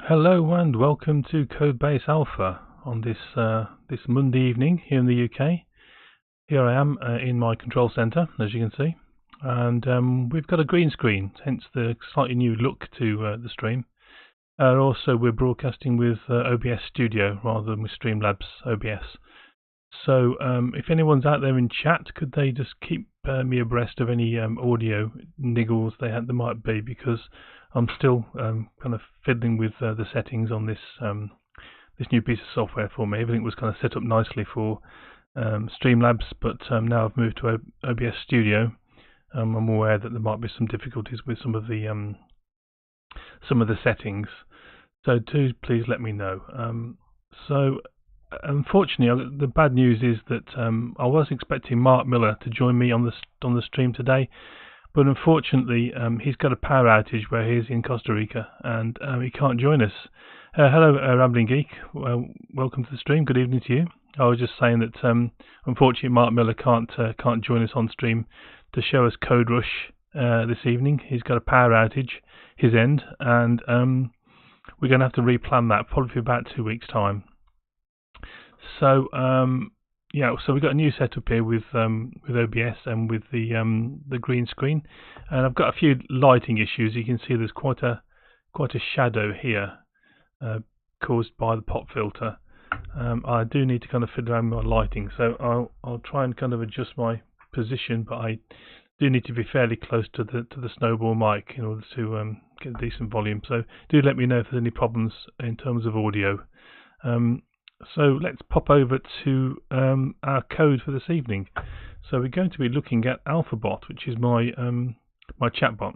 Hello and welcome to Codebase Alpha on this Monday evening here in the UK. Here I am in my control center, as you can see, and we've got a green screen, hence the slightly new look to the stream. Also, we're broadcasting with OBS Studio rather than with Streamlabs OBS. So if anyone's out there in chat, could they just keep me abreast of any audio niggles there might be, because I'm still kind of fiddling with the settings on this this new piece of software for me. Everything was kind of set up nicely for Streamlabs, but now I've moved to OBS Studio. I'm aware that there might be some difficulties with some of the settings. So do please let me know. Unfortunately, the bad news is that I was expecting Mark Miller to join me on the stream today, but unfortunately he's got a power outage where he's in Costa Rica and he can't join us. Hello, Rambling Geek. Welcome to the stream. Good evening to you. I was just saying that unfortunately Mark Miller can't join us on stream to show us Code Rush this evening. He's got a power outage his end, and we're going to have to replan that probably for about 2 weeks' time. So so we've got a new setup here with OBS and with the green screen, and I've got a few lighting issues. You can see there's quite a shadow here caused by the pop filter. I do need to kind of fiddle around with my lighting, so I'll try and kind of adjust my position, but I do need to be fairly close to the snowball mic in order to get a decent volume. So do let me know if there's any problems in terms of audio. So let's pop over to our code for this evening. So we're going to be looking at AlphaBot, which is my my chatbot.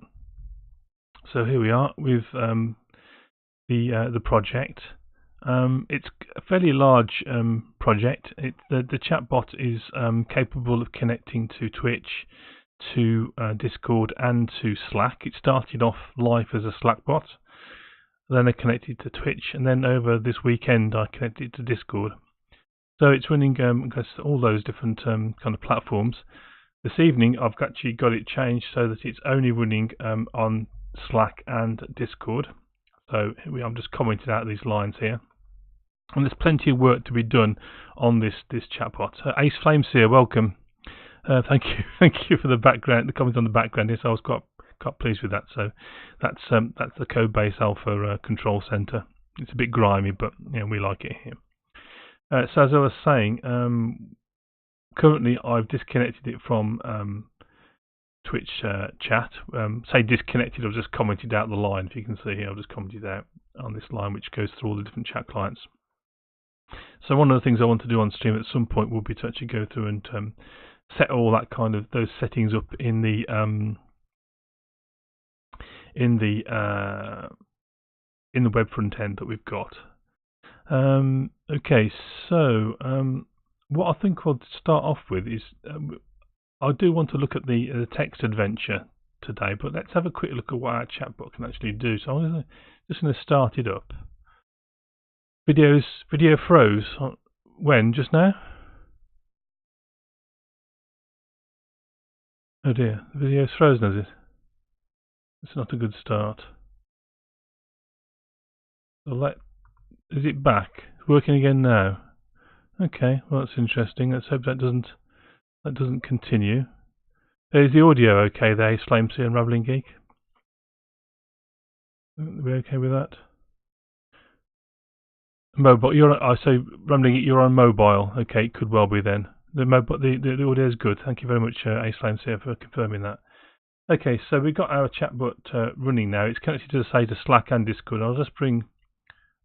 So here we are with the project. It's a fairly large project. The chatbot is capable of connecting to Twitch, to Discord, and to Slack. It started off live as a Slack bot. Then I connected to Twitch, and then over this weekend I connected to Discord. So it's running across all those different kind of platforms. This evening I've actually got it changed so that it's only running on Slack and Discord. So I'm just commenting out these lines here. And there's plenty of work to be done on this chatbot. Ace Flameseer, welcome. Thank you for the background, the comments on the background. Yes, I was quite pleased with that. So that's the Codebase Alpha control center. It's a bit grimy, but we like it here. So as I was saying, currently I've disconnected it from Twitch chat. Say disconnected, I've just commented out the line. If you can see here, I've just commented out on this line which goes through all the different chat clients. So one of the things I want to do on stream at some point will be to actually go through and set all that kind of those settings up in the web front end that we've got. Okay, so what I think we'll start off with is I do want to look at the text adventure today, but let's have a quick look at what our chatbot can actually do. So I'm just going to start it up. Video froze. When? Just now? Oh dear, the video's frozen, is it? It's not a good start. So is it back? It's working again now. Okay, well that's interesting. Let's hope that doesn't continue. Is the audio okay there, Ace Flameseer and Rambling Geek? Are we okay with that? Mobile. Rambling Geek, you're on mobile. Okay, it could well be then. The audio is good. Thank you very much, Ace Flameseer, for confirming that. Okay, so we've got our chatbot running now. It's connected to to Slack and Discord. I'll just bring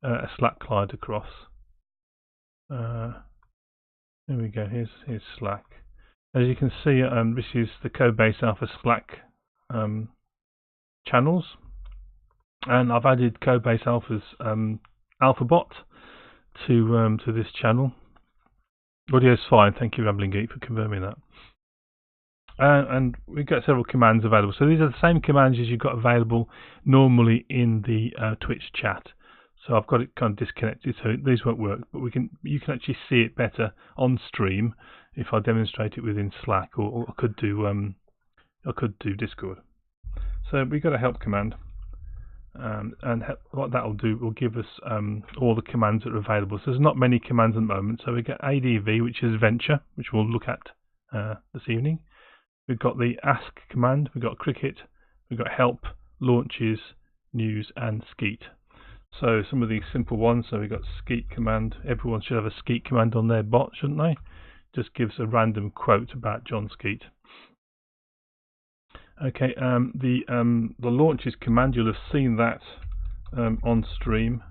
a Slack client across. There we go. Here's Slack. As you can see, this is the Codebase Alpha Slack channels, and I've added Codebase Alpha's AlphaBot to this channel. Audio's fine. Thank you, Rambling Geek, for confirming that. And we've got several commands available. So these are the same commands as you've got available normally in the Twitch chat. So I've got it kind of disconnected, so these won't work. But you can actually see it better on stream if I demonstrate it within Slack, or I could do Discord. So we've got a help command. what that will do will give us all the commands that are available. So there's not many commands at the moment. So we get ADV, which is Venture, which we'll look at this evening. We've got the Ask command, we've got Cricket, we've got Help, Launches, News, and Skeet. So some of these simple ones. So we've got Skeet command. Everyone should have a Skeet command on their bot, shouldn't they? Just gives a random quote about John Skeet. Okay, the Launches command, you'll have seen that on stream.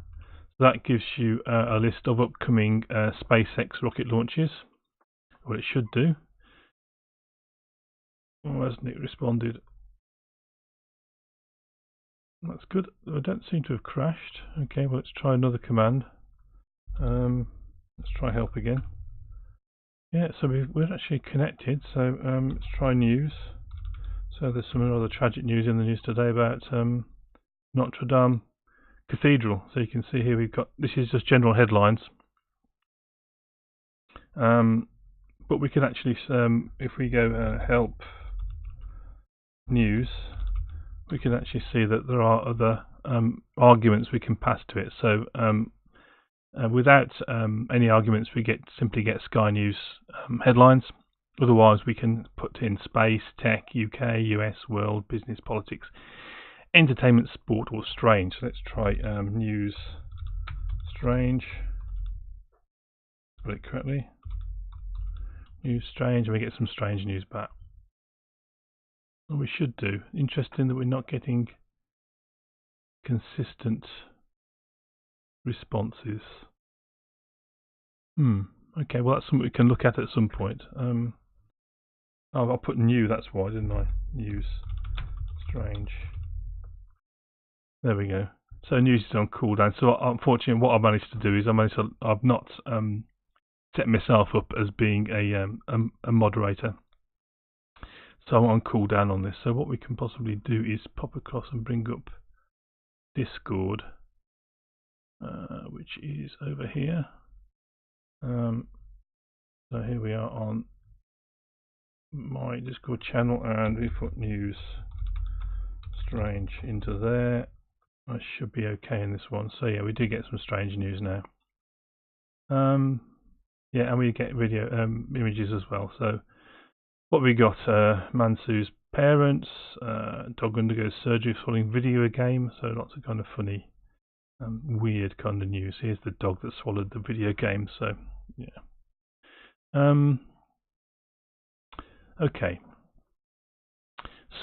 That gives you a list of upcoming SpaceX rocket launches, or it should do. Oh, hasn't it responded? That's good. I don't seem to have crashed. Okay, well, let's try another command. Let's try Help again. Yeah, so we're actually connected. So let's try News. So there's some other tragic news in the news today about Notre Dame Cathedral. So you can see here we've got, this is just general headlines. But we can actually, if we go Help News, we can actually see that there are other arguments we can pass to it. So without any arguments, we simply get Sky News headlines. Otherwise, we can put in space, tech, UK, US, world, business, politics, entertainment, sport, or strange. So let's try news, strange. Put it correctly. News, strange, and we get some strange news back. Well, we should do. Interesting that we're not getting consistent responses. Okay, well that's something we can look at some point. Oh, I put new, that's why, didn't I? News, strange. There we go. So news is on cooldown. So unfortunately, what I managed to do is I've not set myself up as being a moderator. So I'm on cooldown on this. So what we can possibly do is pop across and bring up Discord, which is over here. So here we are on my Discord channel, and we put news strange into there. I should be okay in this one. So yeah, we do get some strange news now. Yeah, and we get video images as well. So what we got, Mansu's parents, dog undergoes surgery following video game. So lots of kind of funny, weird kind of news. Here's the dog that swallowed the video game. So yeah. Okay.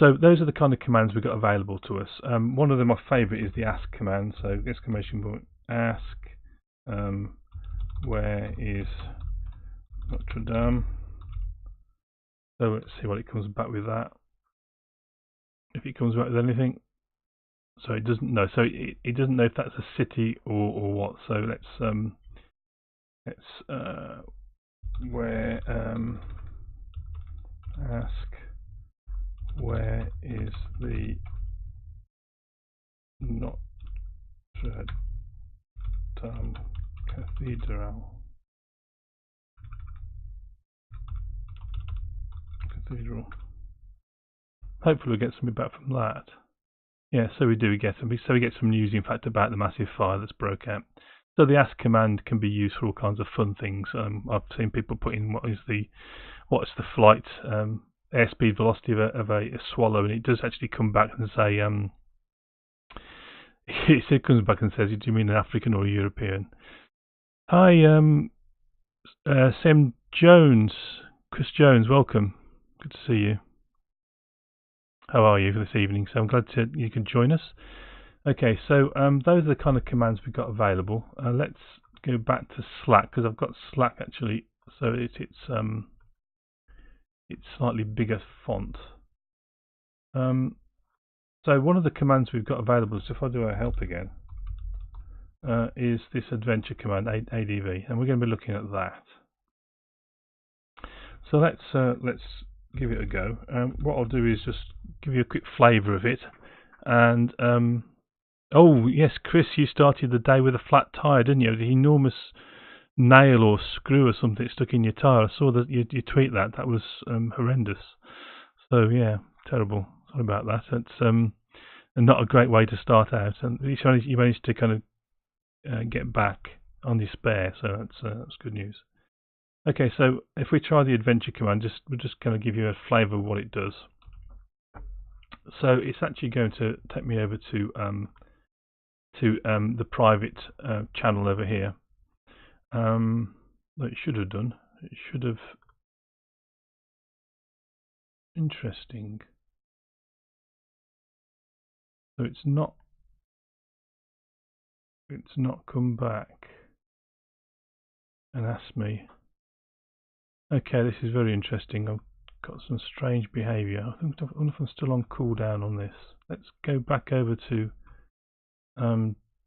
So those are the kind of commands we've got available to us. One of them, my favourite, is the ask command. So exclamation point ask, where is Notre Dame? So let's see what it comes back with that. If it comes back with anything. So it doesn't know. So it doesn't know if that's a city or what. So let's where ask where is the Notre Dame Cathedral? Hopefully we'll get something back from that. Yeah, so we do get some. So we get some news, in fact, about the massive fire that's broke out. So the ask command can be used for all kinds of fun things. I've seen people put in what's the flight airspeed velocity of a swallow, and it does actually come back and say it comes back and says, do you mean an African or a European? Hi, Sam Jones, Chris Jones, welcome. Good to see you. How are you for this evening? So I'm glad you can join us. Okay, so those are the kind of commands we've got available. Let's go back to Slack, because I've got Slack actually, so it's slightly bigger font. So one of the commands we've got available, so if I do a help again, is this adventure command, ADV, and we're going to be looking at that. So let's give it a go. What I'll do is just give you a quick flavour of it. And oh yes, Chris, you started the day with a flat tyre, didn't you? The enormous nail or screw or something stuck in your tyre. I saw that you tweet that. That was horrendous. So yeah, terrible. Sorry about that. It's and not a great way to start out. And you managed to kind of get back on your spare, so that's good news. Okay, so if we try the adventure command, we'll just kind of give you a flavour of what it does. So it's actually going to take me over to the private channel over here. It should have done. It should have. Interesting. So it's not come back and asked me. Okay, this is very interesting. I've got some strange behaviour. I wonder if I'm still on cooldown on this. Let's go back over to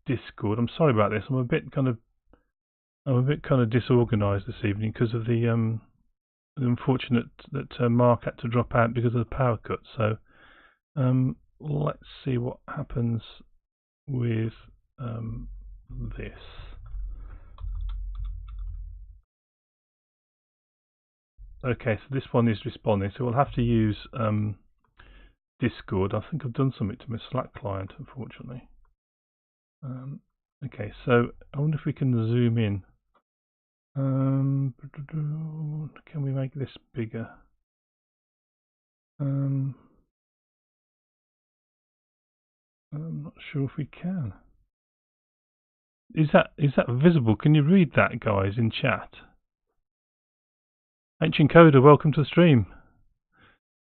Discord. I'm sorry about this. I'm a bit kind of disorganised this evening because of the unfortunate that Mark had to drop out because of the power cut. So let's see what happens with this. Okay, so this one is responding, so we'll have to use Discord. I think I've done something to my Slack client, unfortunately. Okay, so I wonder if we can zoom in. Can we make this bigger? I'm not sure if we can. Is that visible? Can you read that, guys, in chat? Ancient Coder, welcome to the stream.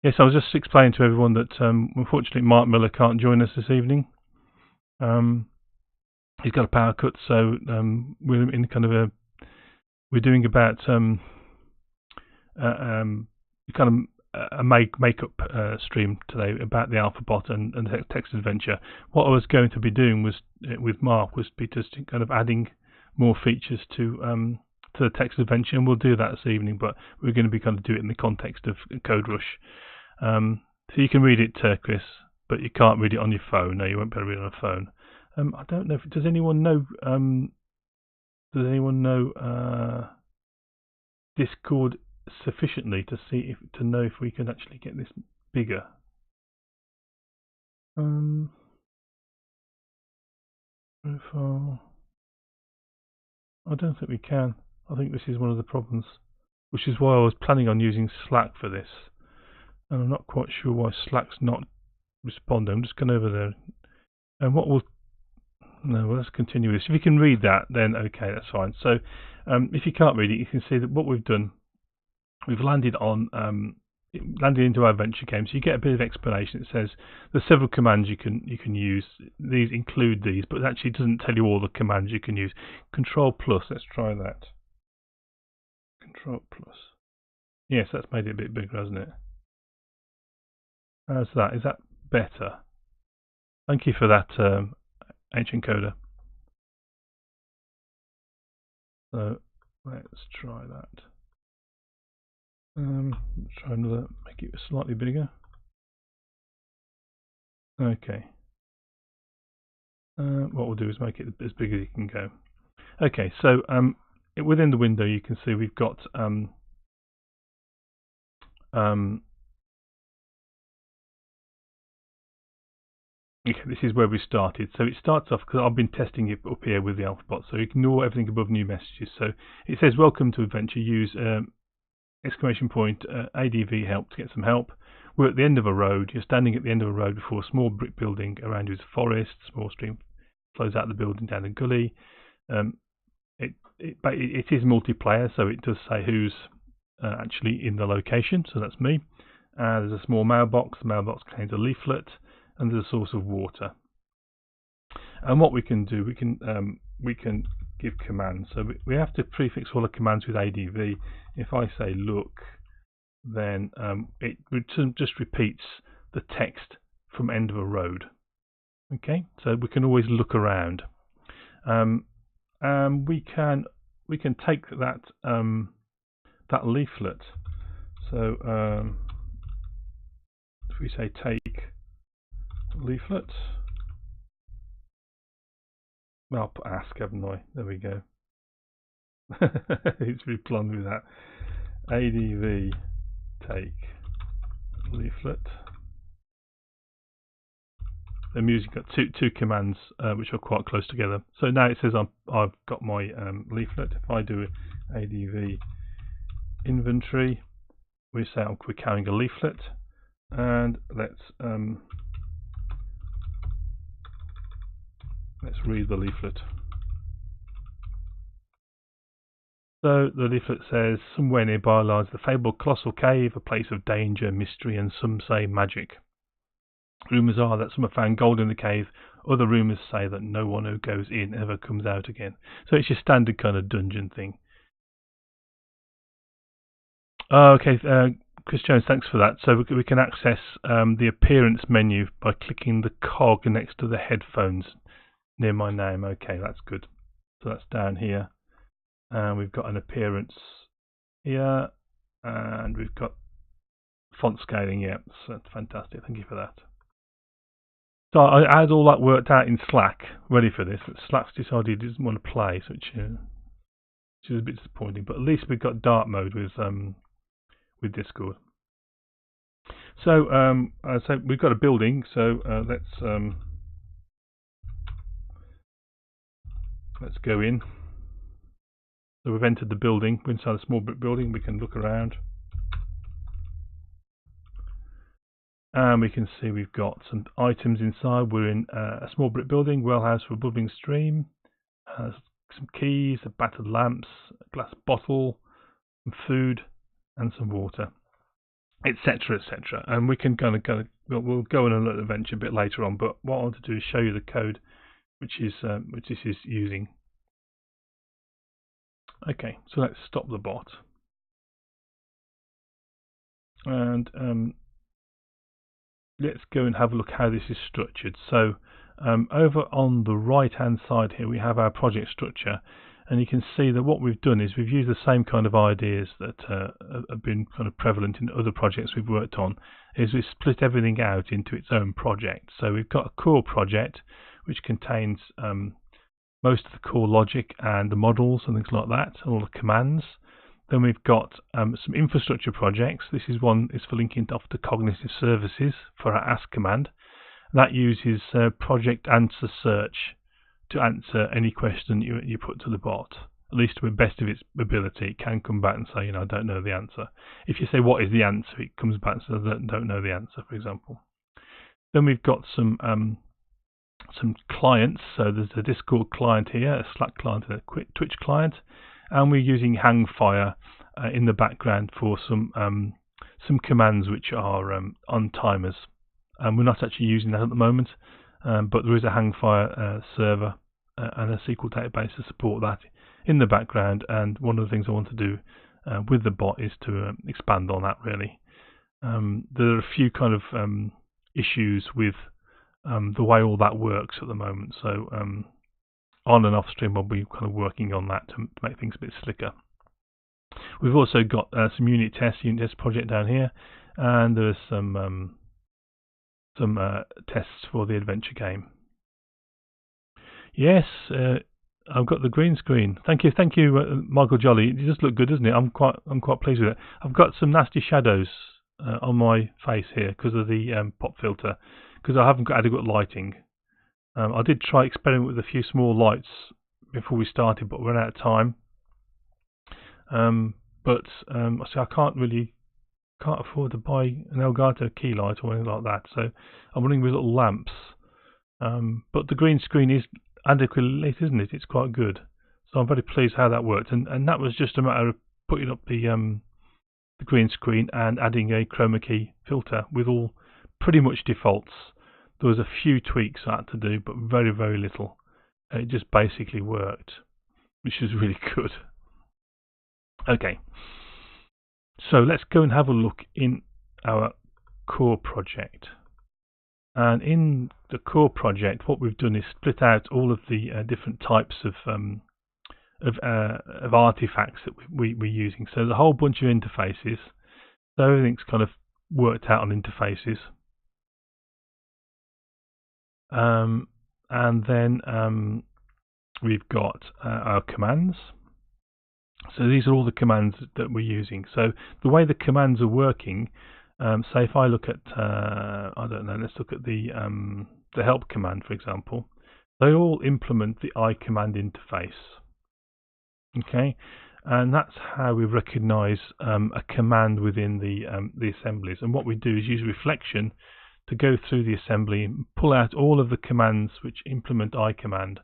Yes, I was just explaining to everyone that unfortunately Mark Miller can't join us this evening. He's got a power cut, so we're in kind of we're doing about kind of a makeup stream today about the AlphaBot and the text adventure. What I was going to be doing was with Mark was be just kind of adding more features to the text adventure, and we'll do that this evening. But we're going to be kind of do it in the context of Code Rush. So you can read it, Chris, but you can't read it on your phone. No, you won't be able to read it on a phone. I don't know. Does anyone know? Does anyone know Discord sufficiently to know if we can actually get this bigger? Profile. I don't think we can. I think this is one of the problems, which is why I was planning on using Slack for this, and I'm not quite sure why Slack's not responding. I'm just going over there, and let's continue this. If you can read that, then okay, that's fine. So if you can't read it, you can see that what we've done, we've landed into our adventure game. So you get a bit of explanation. It says there's several commands you can use. These include these, but it actually doesn't tell you all the commands you can use. Control plus, let's try that. Control plus. Yes, that's made it a bit bigger, hasn't it? How's that? Is that better? Thank you for that, Ancient Coder. So let's try that. Let's try another, make it slightly bigger. Okay. What we'll do is make it as big as you can go. Okay, so within the window you can see we've got okay, this is where we started. So it starts off, because I've been testing it up here with the AlphaBot, so ignore everything above new messages. So it says welcome to adventure, use exclamation point ADV help to get some help. We're at the end of a road. You're standing at the end of a road before a small brick building. Around you is a forest. Small stream flows out of the building down a gully. It is multiplayer, so it does say who's actually in the location. So that's me. There's a small mailbox. The mailbox contains a leaflet, and there's a source of water. And what we can do, we can give commands. So we have to prefix all the commands with ADV. If I say look, then it just repeats the text from end of a road. Okay, so we can always look around. We can take that that leaflet. So if we say take leaflet, well, I'll put ask, haven't I? There we go. It's replumbed with that. ADV take leaflet. the music got two commands which are quite close together. So now it says I've got my leaflet. If I do ADV inventory, we say we're carrying a leaflet, and let's read the leaflet. So the leaflet says, somewhere nearby lies the fabled colossal cave, a place of danger, mystery, and some say magic. Rumours are that some have found gold in the cave. Other rumours say that no one who goes in ever comes out again. So it's your standard kind of dungeon thing. Okay, Chris Jones, thanks for that. So we can access the appearance menu by clicking the cog next to the headphones near my name. Okay, that's good. So that's down here. And we've got an appearance here, and we've got font scaling. Yeah, that's fantastic. Thank you for that. So I had all that worked out in Slack, ready for this, but Slack's decided it doesn't want to play, which is a bit disappointing. But at least we've got dark mode with Discord. So we've got a building. So let's go in. So we've entered the building. We're inside a small brick building. We can look around. And we can see we've got some items inside. We're in a small brick building, well house for a bubbling stream, some keys, a battered lamps, a glass bottle, some food, and some water, etc., etc. And we can we'll go on a little adventure a bit later on. But what I want to do is show you the code, which this is using. Okay, so let's stop the bot. And let's go and have a look how this is structured. So over on the right hand side here we have our project structure, and you can see that what we've done is we've used the same kind of ideas that have been kind of prevalent in other projects we've worked on. Is we've split everything out into its own project. So we've got a core project which contains most of the core logic and the models and things like that, and all the commands. Then we've got some infrastructure projects. This is one is for linking off to cognitive services for our ask command. That uses project answer search to answer any question you put to the bot. At least to the best of its ability, it can come back and say, I don't know the answer. If you say what is the answer, it comes back and says I don't know the answer, for example. Then we've got some clients. So there's a Discord client here, a Slack client, and a Twitch client. And we're using Hangfire in the background for some commands which are on timers. We're not actually using that at the moment, but there is a Hangfire server and a SQL database to support that in the background. And one of the things I want to do with the bot is to expand on that, really. There are a few kind of issues with the way all that works at the moment. So on and off stream, I'll be kind of working on that to make things a bit slicker. We've also got some unit test project down here, and there's some tests for the adventure game. Yes, I've got the green screen. Thank you, Michael Jolly. It does look good, doesn't it? I'm quite pleased with it. I've got some nasty shadows on my face here because of the pop filter, because I haven't got adequate lighting. I did try experiment with a few small lights before we started, but we ran out of time. So I can't afford to buy an Elgato key light or anything like that. So I'm running with little lamps. But the green screen is adequately lit, isn't it? It's quite good. So I'm very pleased how that worked. And that was just a matter of putting up the green screen and adding a chroma key filter with all pretty much defaults. There was a few tweaks I had to do, but very, very little. It just basically worked, which is really good. Okay, so let's go and have a look in our core project. And in the core project, what we've done is split out all of the different types of artifacts that we're using. So there's a whole bunch of interfaces. So everything's kind of worked out on interfaces. And then we've got our commands. So these are all the commands that we're using. So the way the commands are working, say if I look at, I don't know, let's look at the the help command, for example, they all implement the I command interface. Okay, and that's how we recognize a command within the assemblies. And what we do is use reflection to go through the assembly and pull out all of the commands which implement I command,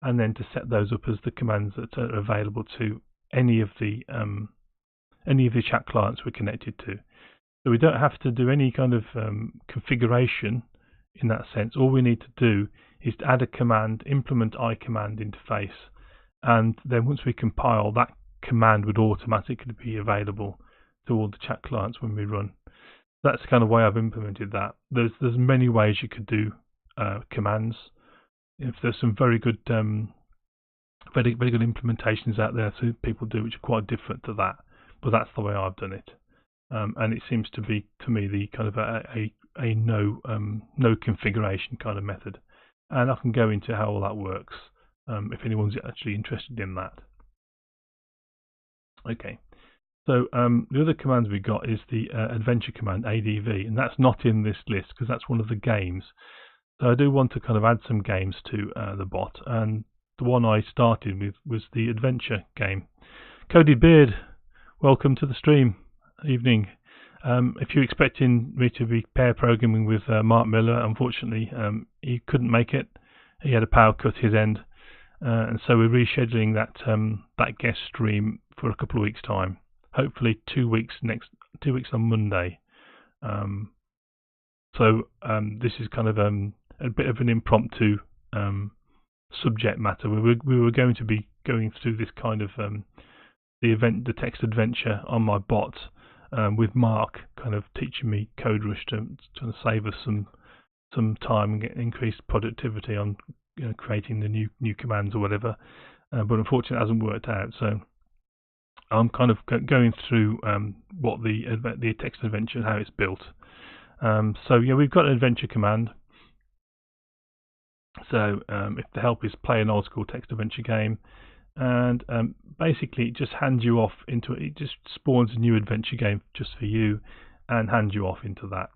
and then to set those up as the commands that are available to any of the chat clients we're connected to. So we don't have to do any kind of configuration in that sense. All we need to do is to add a command, implement I command interface, and then once we compile, that command would automatically be available to all the chat clients when we run. That's the kind of way I've implemented that. There's many ways you could do commands. If there's some very good very good implementations out there that people do which are quite different to that, but that's the way I've done it. And it seems to be, to me, the kind of a no configuration kind of method. And I can go into how all that works if anyone's actually interested in that. Okay, so the other commands we got is the adventure command, ADV, and that's not in this list because that's one of the games. So I do want to kind of add some games to the bot, and the one I started with was the adventure game. Cody Beard, welcome to the stream. Evening. If you're expecting me to be pair programming with Mark Miller, unfortunately he couldn't make it. He had a power cut his end, and so we're rescheduling that guest stream for a couple of weeks' time. Hopefully 2 weeks on Monday. So this is kind of a bit of an impromptu subject matter. We were going to be going through this kind of the text adventure on my bot, with Mark kind of teaching me CodeRush to save us some time and get increased productivity on creating the new commands or whatever. But unfortunately, it hasn't worked out. So I'm kind of going through what the text adventure, how it's built. So yeah, we've got an adventure command. So if the help is play an old school text adventure game, and basically it just hands you off into it. It just spawns a new adventure game just for you and hands you off into that.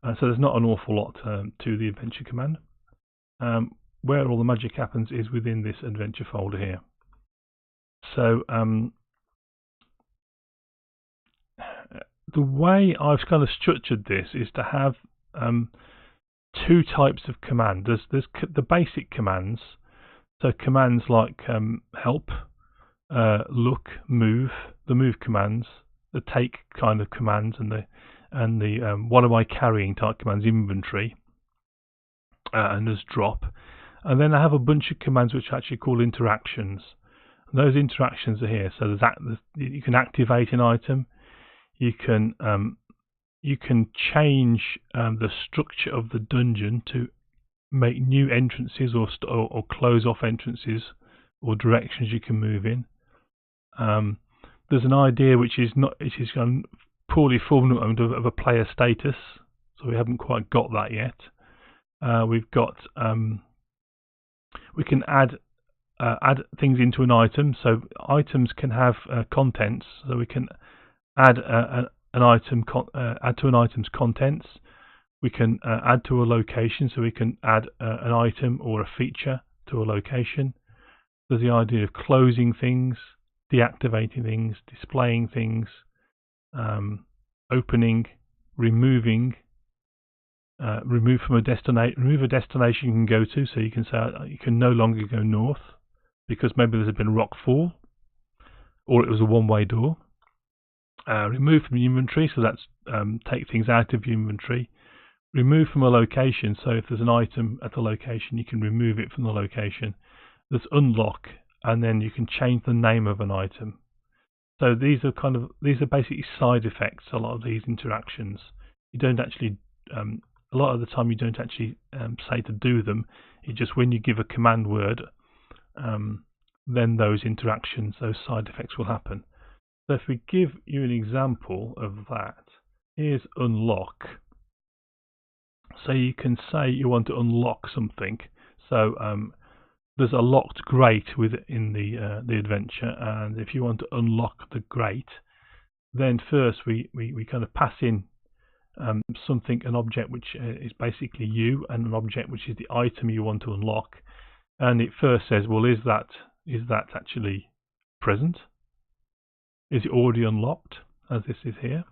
So there's not an awful lot to the adventure command. Where all the magic happens is within this adventure folder here. So the way I've kind of structured this is to have two types of command. There's the basic commands. So commands like help, look, move, the move commands, the take kind of commands, and the what am I carrying type commands, inventory, and there's drop. And then I have a bunch of commands which are actually called interactions. And those interactions are here. So you can activate an item, you can change the structure of the dungeon to make new entrances or close off entrances or directions you can move in. There's an idea which is poorly formed of a player status, so we haven't quite got that yet. We've got we can add things into an item, so items can have contents, so we can add to an item's contents. We can add to a location, so we can add an item or a feature to a location. There's the idea of closing things, deactivating things, displaying things, opening, removing, remove a destination you can go to, so you can say you can no longer go north because maybe there's been a rock fall or it was a one-way door. Remove from the inventory, so that's take things out of your inventory. Remove from a location, so if there's an item at the location, you can remove it from the location. There's unlock, and then you can change the name of an item. So these are basically side effects. A lot of these interactions, you don't actually. A lot of the time, you don't actually say to do them. It's just when you give a command word, then those interactions, those side effects will happen. So if we give you an example of that, here's unlock. So you can say you want to unlock something. So there's a locked grate within the adventure, and if you want to unlock the grate, then first we kind of pass in an object which is basically you, and an object which is the item you want to unlock. And it first says, well, is that actually present? Is it already unlocked, as this is here?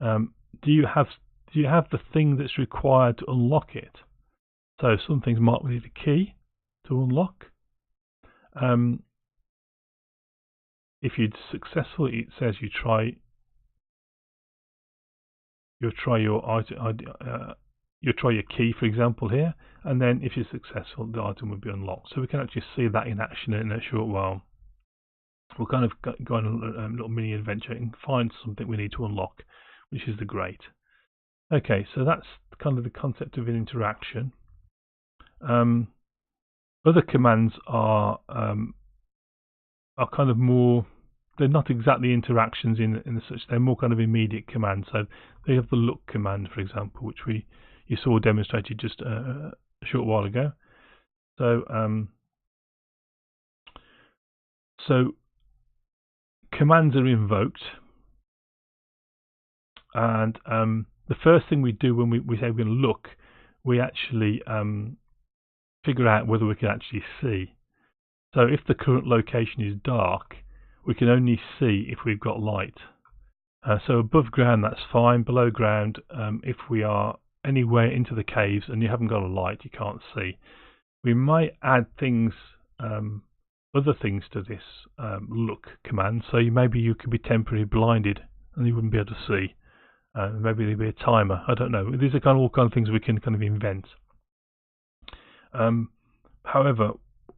Do you have the thing that's required to unlock it? So some things might need a key to unlock. If you're successful, it says you try your key, for example, here, and then if you're successful, the item will be unlocked. So we can actually see that in action in a short while. We'll kind of go on a little mini adventure and find something we need to unlock, which is the great. Okay, so that's kind of the concept of an interaction. Other commands are kind of more, they're not exactly interactions in the such, they're more kind of immediate commands. So they have the look command, for example, which you saw demonstrated just a short while ago. So commands are invoked, and the first thing we do when we say we're going to look, we actually figure out whether we can actually see. So if the current location is dark, we can only see if we've got light. So above ground, that's fine. Below ground, if we are anywhere into the caves and you haven't got a light, you can't see. We might add things, other things to this look command. So maybe you could be temporarily blinded and you wouldn't be able to see. Maybe there'd be a timer. I don't know. These are all kind of things we can kind of invent. However,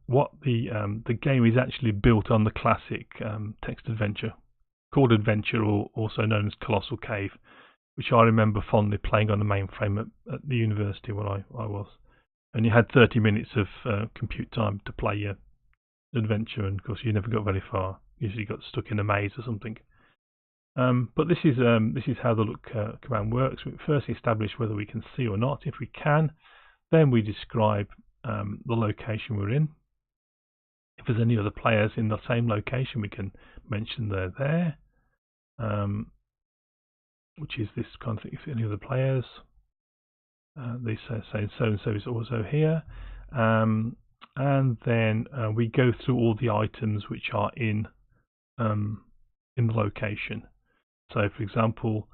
what the game is actually built on the classic text adventure called Adventure, or also known as Colossal Cave, which I remember fondly playing on the mainframe at the university when I was. And you had 30 minutes of compute time to play your adventure, and of course you never got very far. Usually got stuck in a maze or something. But this is how the look command works. We first establish whether we can see or not. If we can, then we describe the location we're in. If there's any other players in the same location, we can mention they're there, which is this kind of thing. If any other players, they say so and so is also here, and then we go through all the items which are in the location. So, for example,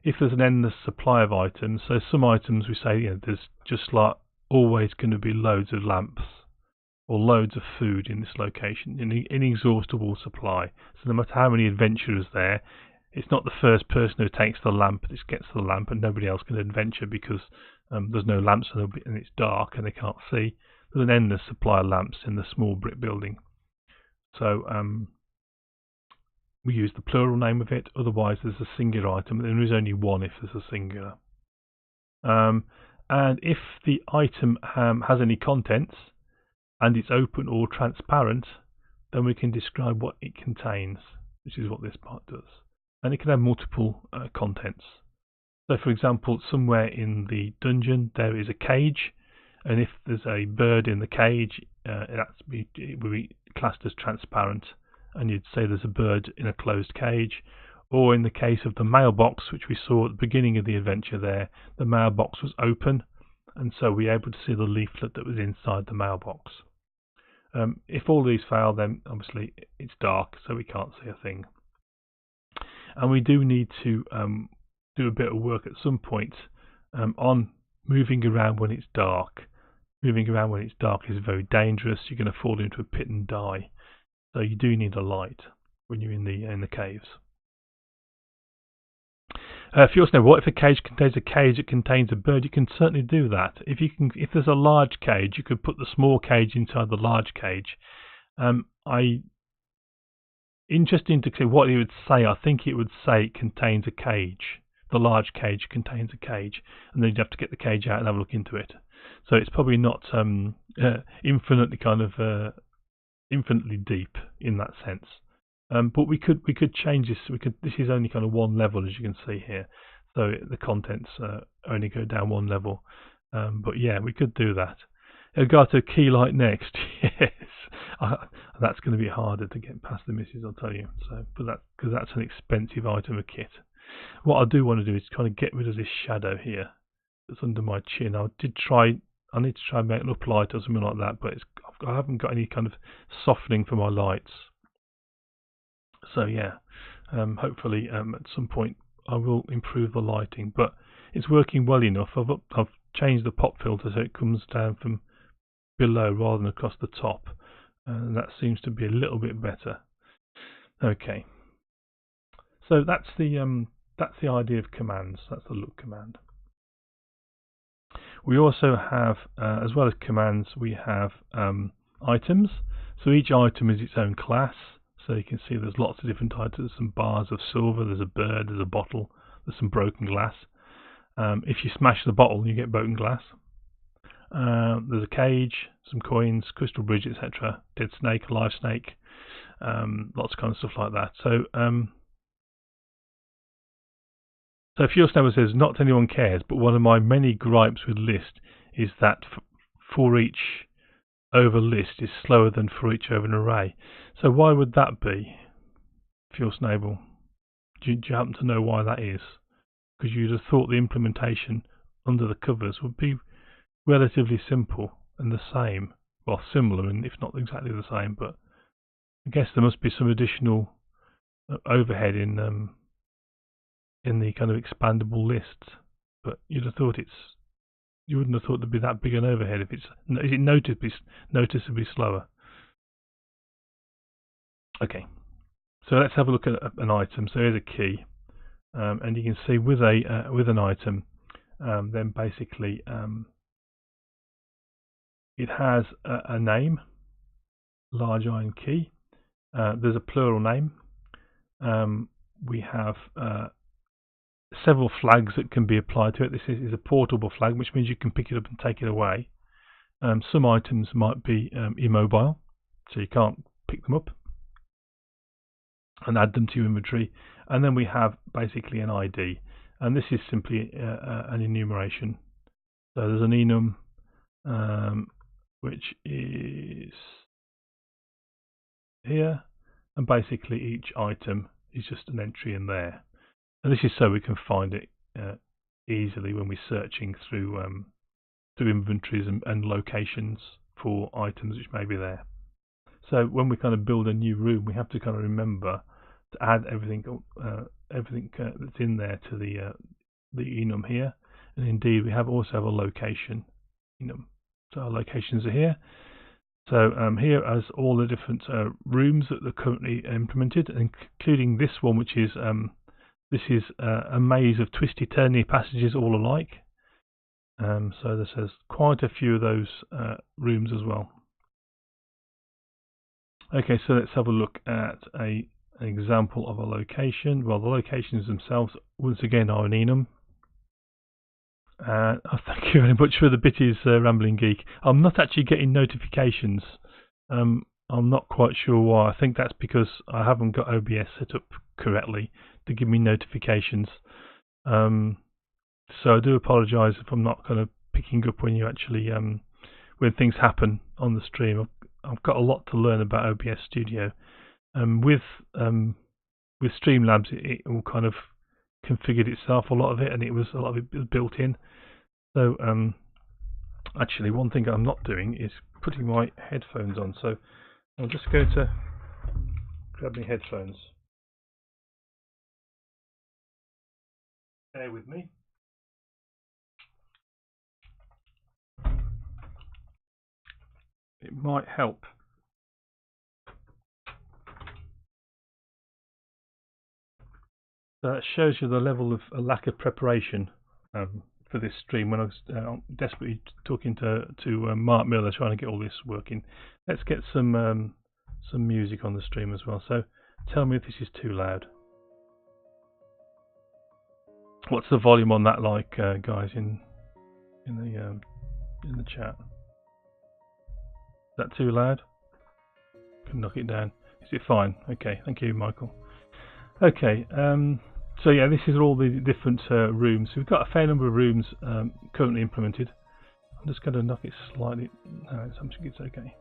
if there's an endless supply of items, so some items we say, there's just like always going to be loads of lamps or loads of food in this location, an inexhaustible supply. So no matter how many adventurers there, it's not the first person who takes the lamp that gets the lamp, and nobody else can adventure because there's no lamps and it's dark and they can't see. There's an endless supply of lamps in the small brick building. So we use the plural name of it. Otherwise, there's a singular item. There is only one if there's a singular. And if the item has any contents, and it's open or transparent, then we can describe what it contains, which is what this part does. And it can have multiple contents. So, for example, somewhere in the dungeon there is a cage, and if there's a bird in the cage, it will be classed as transparent, and you'd say there's a bird in a closed cage. Or in the case of the mailbox, which we saw at the beginning of the adventure there, the mailbox was open, and so we were able to see the leaflet that was inside the mailbox. If all these fail, then obviously it's dark, so we can't see a thing. And we do need to do a bit of work at some point on moving around when it's dark. Moving around when it's dark is very dangerous. You're going to fall into a pit and die. So you do need a light when you're in the caves. If you also know, what if a cage contains a cage that contains a bird? You can certainly do that. If there's a large cage, you could put the small cage inside the large cage. Interesting to see what it would say. I think it would say it contains a cage. The large cage contains a cage, and then you'd have to get the cage out and have a look into it. So it's probably not infinitely deep in that sense. But we could change this. This is only kind of one level, as you can see here. So the contents only go down one level. But yeah, we could do that. Elgato key light next. Yes, that's going to be harder to get past the misses, I'll tell you. So, but because that's an expensive item of kit. What I do want to do is kind of get rid of this shadow here that's under my chin. I need to try and make it look light or something like that, but I haven't got any kind of softening for my lights. So yeah, hopefully at some point I will improve the lighting, but it's working well enough. I've changed the pop filter so it comes down from below rather than across the top, and that seems to be a little bit better. Okay, so that's the idea of commands. That's the look command. We also have, as well as commands, we have items. So each item is its own class. So you can see there's lots of different items. There's some bars of silver, there's a bird, there's a bottle, there's some broken glass. If you smash the bottle, you get broken glass. There's a cage, some coins, crystal bridge, etc. Dead snake, live snake, lots of kind of stuff like that. So so Fuel Snapper says, not anyone cares, but one of my many gripes with list is that for each over list is slower than for each over an array. So why would that be, Fuel Snable? Do you happen to know why that is? Because you'd have thought the implementation under the covers would be relatively simple and the same. Well, similar, and if not exactly the same, but I guess there must be some additional overhead in the kind of expandable lists, but you'd have thought you wouldn't have thought there'd be that big an overhead if is it noticeably slower. Okay, so let's have a look at an item. So here's a key, and you can see with an item, then basically it has a name, large iron key. There's a plural name. We have several flags that can be applied to it. This is a portable flag, which means you can pick it up and take it away. Some items might be immobile, so you can't pick them up and add them to your inventory. And then we have basically an ID, and this is simply an enumeration. So there's an enum, which is here, and basically each item is just an entry in there. And this is so we can find it easily when we're searching through inventories and locations for items which may be there. So when we kind of build a new room, we have to kind of remember to add everything that's in there to the enum here. And indeed, we also have a location enum. So our locations are here. So here is all the different rooms that are currently implemented, including this one, which is this is a maze of twisty-turny passages all alike. So there's quite a few of those rooms as well. Okay, so let's have a look at an example of a location. Well, the locations themselves, once again, are an enum. Thank you very much for the bitties, Rambling Geek. I'm not actually getting notifications. I'm not quite sure why. I think that's because I haven't got OBS set up correctly to give me notifications. So I do apologise if I'm not kind of picking up when you actually when things happen on the stream. I've got a lot to learn about OBS Studio. With Streamlabs, it all kind of configured itself, a lot of it, and a lot of it was built in. So actually, one thing I'm not doing is putting my headphones on. So I'm just going to grab my headphones. Bear with me. It might help. So that shows you the level of a lack of preparation for this stream when I was desperately talking to Mark Miller trying to get all this working. Let's get some music on the stream as well. So tell me if this is too loud. What's the volume on that like, guys, in the chat? Is that too loud? Can knock it down. Is it fine? Okay, thank you, Michael. Okay, so yeah, this is all the different rooms. So we've got a fair number of rooms currently implemented. I'm just going to knock it slightly. No, I think it's okay.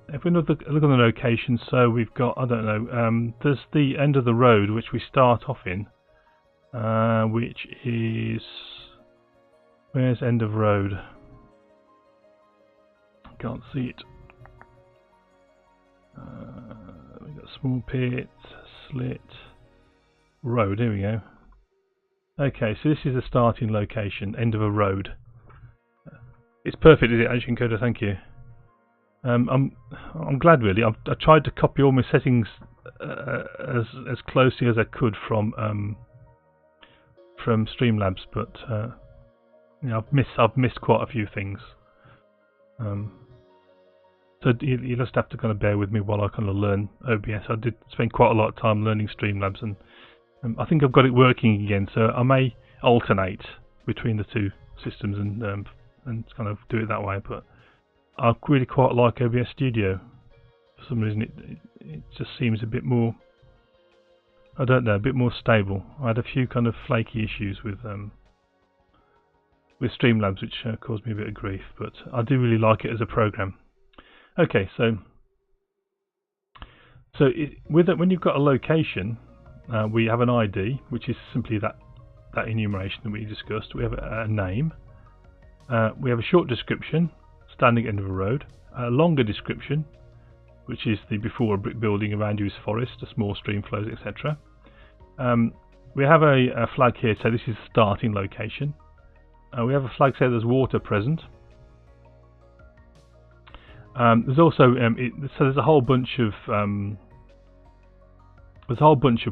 If we look at the location, so we've got, I don't know, there's the end of the road which we start off in, which is, where's end of road? Can't see it. We've got small pit, slit, road. Here we go. Okay, so this is the starting location, end of a road. It's perfect, is it, Agent Encoder? Thank you. I'm glad, really. I tried to copy all my settings as closely as I could from Streamlabs, but you know, I've missed quite a few things. So you just have to kind of bear with me while I kind of learn OBS. I did spend quite a lot of time learning Streamlabs, and I think I've got it working again. So I may alternate between the two systems and kind of do it that way. But I really quite like OBS Studio. For some reason, it just seems a bit more, I don't know, a bit more stable. I had a few kind of flaky issues with Streamlabs, which caused me a bit of grief. But I do really like it as a program. Okay, so when you've got a location, we have an ID, which is simply that enumeration that we discussed. We have a name. We have a short description, standing end of a road. A longer description, which is the before a brick building, around you is forest, a small stream flows, etc. We have a flag here, so this is the starting location. We have a flag saying there's water present. There's also there's a whole bunch of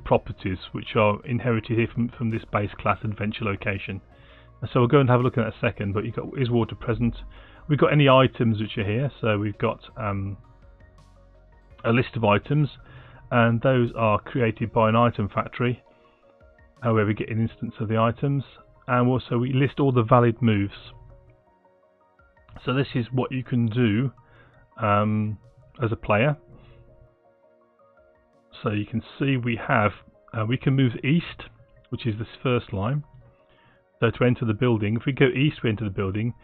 properties which are inherited here from this base class adventure location. And so we'll go and have a look at that in a second. But you've got, is water present? We've got any items which are here. So we've got a list of items, and those are created by an item factory. Where we get an instance of the items, and also we list all the valid moves. So this is what you can do as a player. So you can see we can move east, which is this first line. So to enter the building, if we go east, we enter the building.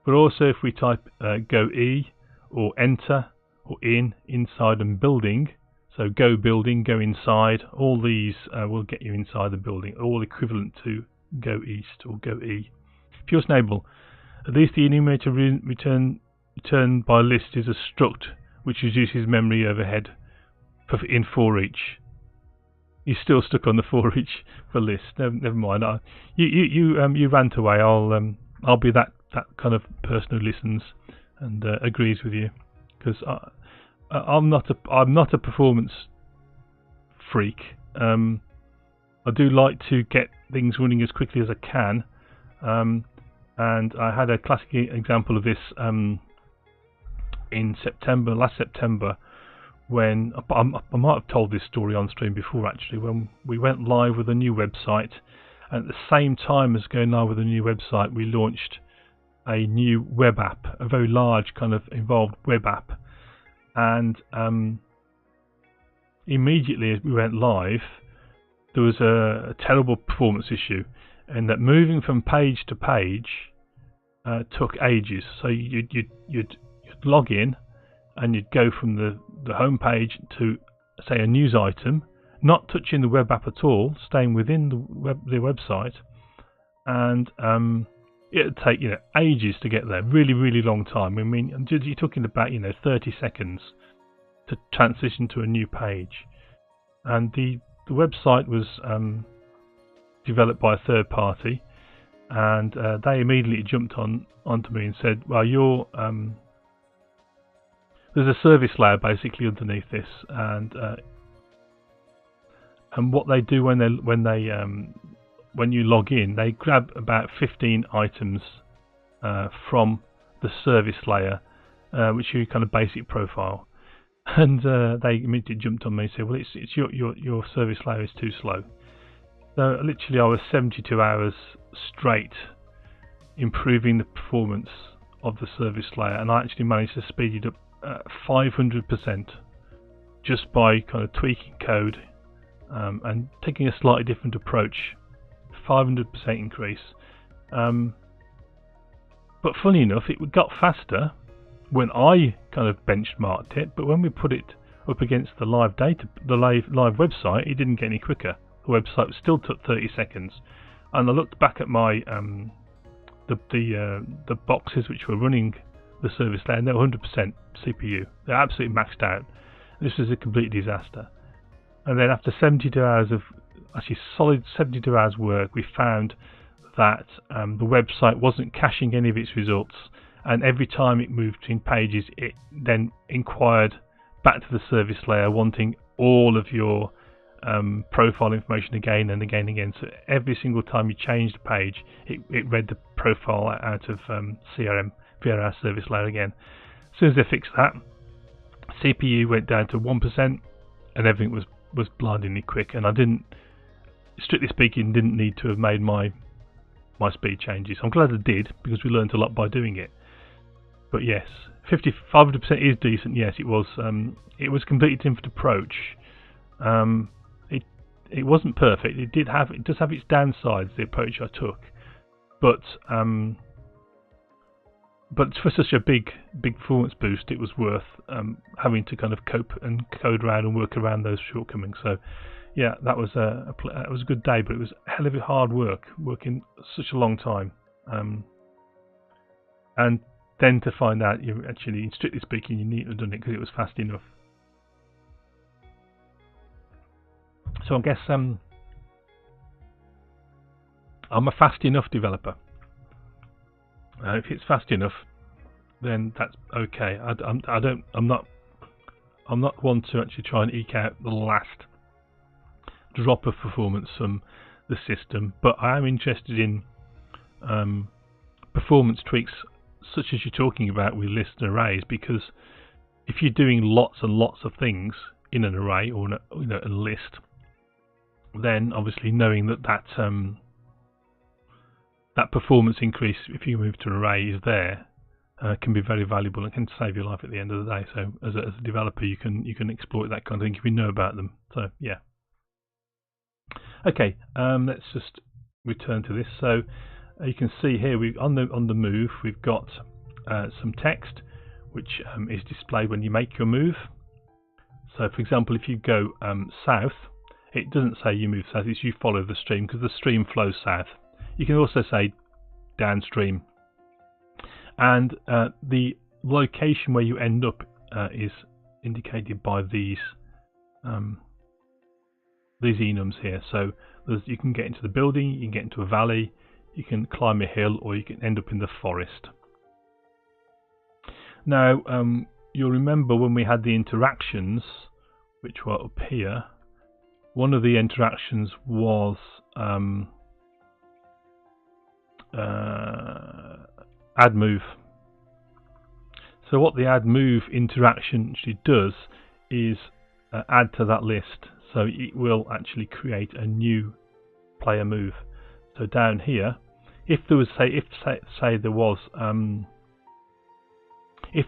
But also if we type go E or enter or inside and building, so go building, go inside, all these will get you inside the building, all equivalent to go east or go E. If you're enable, at least the enumerator return by list is a struct which reduces memory overhead in for each. You're still stuck on the for each for list. Never mind. You rant away. I'll be that kind of person who listens and agrees with you, because I'm not a performance freak. I do like to get things running as quickly as I can, and I had a classic example of this in last September, when I might have told this story on stream before actually, when we went live with a new website, and at the same time as going live with a new website, we launched a new web app, a very large kind of involved web app, and immediately as we went live, there was a terrible performance issue, and that moving from page to page took ages. So you'd log in, and you'd go from the home page to, say, a news item, not touching the web app at all, staying within the website, and it'd take ages to get there, really long time. I mean, you're talking about 30 seconds to transition to a new page, and the website was developed by a third party, and they immediately jumped onto me and said, well, there's a service layer basically underneath this, and what they do when you log in, they grab about 15 items from the service layer, which is your kind of basic profile, and they immediately jumped on me and said, well, it's your service layer is too slow. So literally I was 72 hours straight improving the performance of the service layer, and I actually managed to speed it up 500% just by kind of tweaking code and taking a slightly different approach. 500% increase. But funny enough, it got faster when I kind of benchmarked it, but when we put it up against the live live website, it didn't get any quicker. the website still took 30 seconds. And I looked back at my the boxes which were running the service layer, and they're 100% CPU. They're absolutely maxed out. This was a complete disaster. And then after 72 hours of actually solid 72 hours work, we found that the website wasn't caching any of its results, and every time it moved between pages, it then inquired back to the service layer wanting all of your profile information again and again and again. So every single time you changed the page, it read the profile out of CRM via our service layer again. As soon as they fixed that, CPU went down to 1%, and everything was blindingly quick. And I didn't, strictly speaking, didn't need to have made my speed changes. I'm glad I did, because we learned a lot by doing it. But yes, 500% is decent. Yes, it was. It was a completely different approach. It wasn't perfect. It does have its downsides, the approach I took, but for such a big performance boost, it was worth having to kind of cope and code around and work around those shortcomings. So yeah, that was a good day, but it was a hell of a hard work, working such a long time, and then to find out you actually, strictly speaking, you needn't have done it because it was fast enough. So I guess I'm a fast enough developer. If it's fast enough, then that's okay. I'm not one to actually try and eke out the last drop of performance from the system, but I am interested in performance tweaks such as you're talking about with lists and arrays, because if you're doing lots and lots of things in an array or a list, then obviously knowing that performance increase, if you move to an array, is there, can be very valuable and can save your life at the end of the day. So as a developer, you can exploit that kind of thing if you know about them. So yeah. Okay, let's just return to this. So you can see here we on the move we've got some text which is displayed when you make your move. So for example, if you go south, it doesn't say you move south, it's you follow the stream, because the stream flows south. You can also say downstream, and the location where you end up is indicated by these enums here. So you can get into the building, you can get into a valley, you can climb a hill, or you can end up in the forest. Now you'll remember when we had the interactions, which were up here, one of the interactions was add move. So what the add move interaction actually does is add to that list. So it will actually create a new player move. So down here, if there was if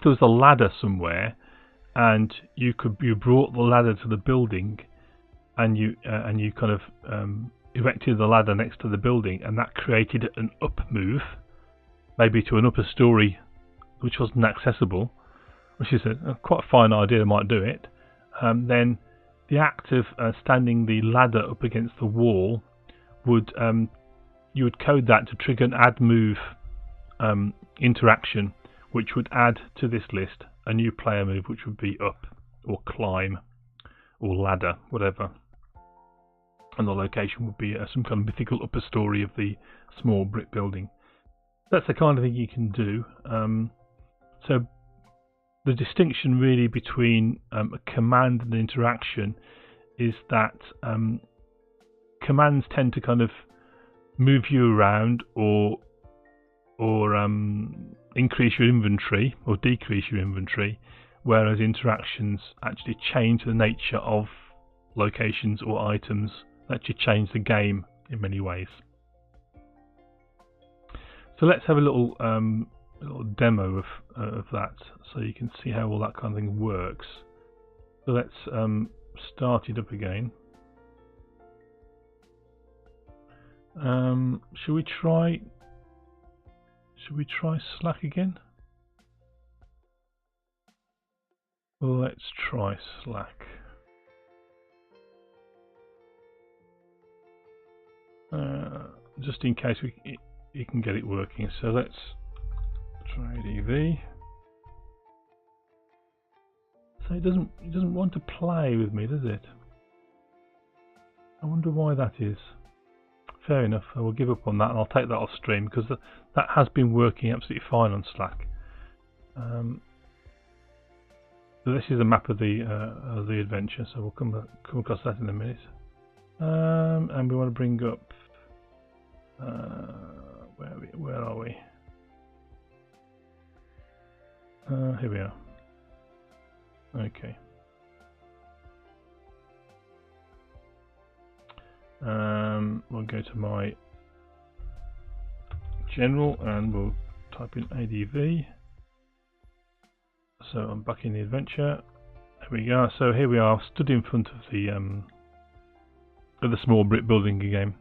there was a ladder somewhere, and you brought the ladder to the building, and you kind of erected the ladder next to the building, and that created an up move, maybe to an upper story which wasn't accessible, which is a quite fine idea, I might do it, then the act of standing the ladder up against the wall would you would code that to trigger an add move interaction, which would add to this list a new player move, which would be up or climb or ladder, whatever, and the location would be some kind of mythical upper story of the small brick building. That's the kind of thing you can do. So the distinction really between a command and an interaction is that commands tend to kind of move you around or increase your inventory or decrease your inventory, whereas interactions actually change the nature of locations or items, actually change the game in many ways. So let's have a little demo of that, so you can see how all that kind of thing works. So let's start it up again. Should we try Slack again? Let's try Slack. just in case you can get it working. So let's try ADV. So it doesn't want to play with me, does it? I wonder why that is. Fair enough, I will give up on that and I'll take that off stream because that has been working absolutely fine on Slack. So this is a map of the adventure, so we'll come across that in a minute. And we want to bring up where are we? Here we are. Okay. We'll go to my general and we'll type in ADV. So I'm back in the adventure. There we go. So here we are, stood in front of the small brick building game.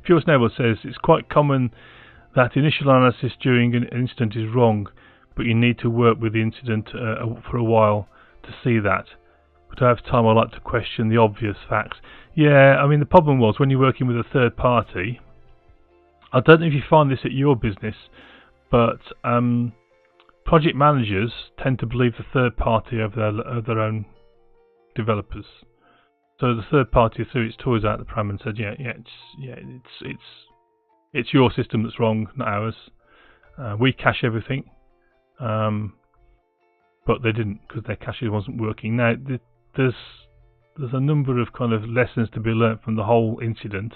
Fuel Snowball says it's quite common that initial analysis during an incident is wrong, but you need to work with the incident for a while to see that. But over time I like to question the obvious facts. Yeah, I mean the problem was when you're working with a third party, I don't know if you find this at your business, but project managers tend to believe the third party over their own developers. So the third party threw its toys out the pram and said, it's your system that's wrong, not ours. We cache everything, but they didn't because their cache wasn't working. Now there's a number of kind of lessons to be learnt from the whole incident.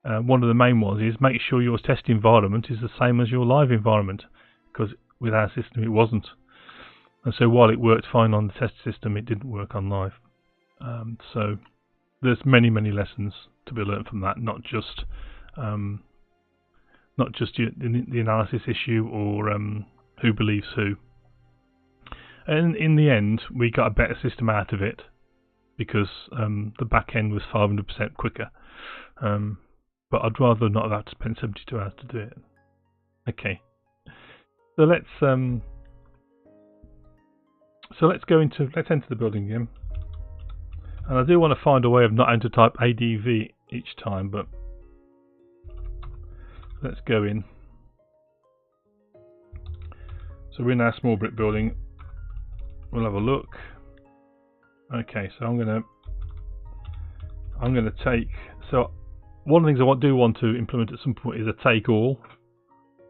One of the main ones is make sure your test environment is the same as your live environment, because with our system it wasn't. And so while it worked fine on the test system, it didn't work on live. So there's many lessons to be learned from that, not just the analysis issue or who believes who. And in the end, we got a better system out of it because the back end was 500% quicker. But I'd rather not have to spend 72 hours to do it. Okay, so let's enter the building again. And I do want to find a way of not having to type ADV each time, but let's go in. So we're in our small brick building. We'll have a look. Okay, so I'm gonna take. So one of the things I do want to implement at some point is a take all,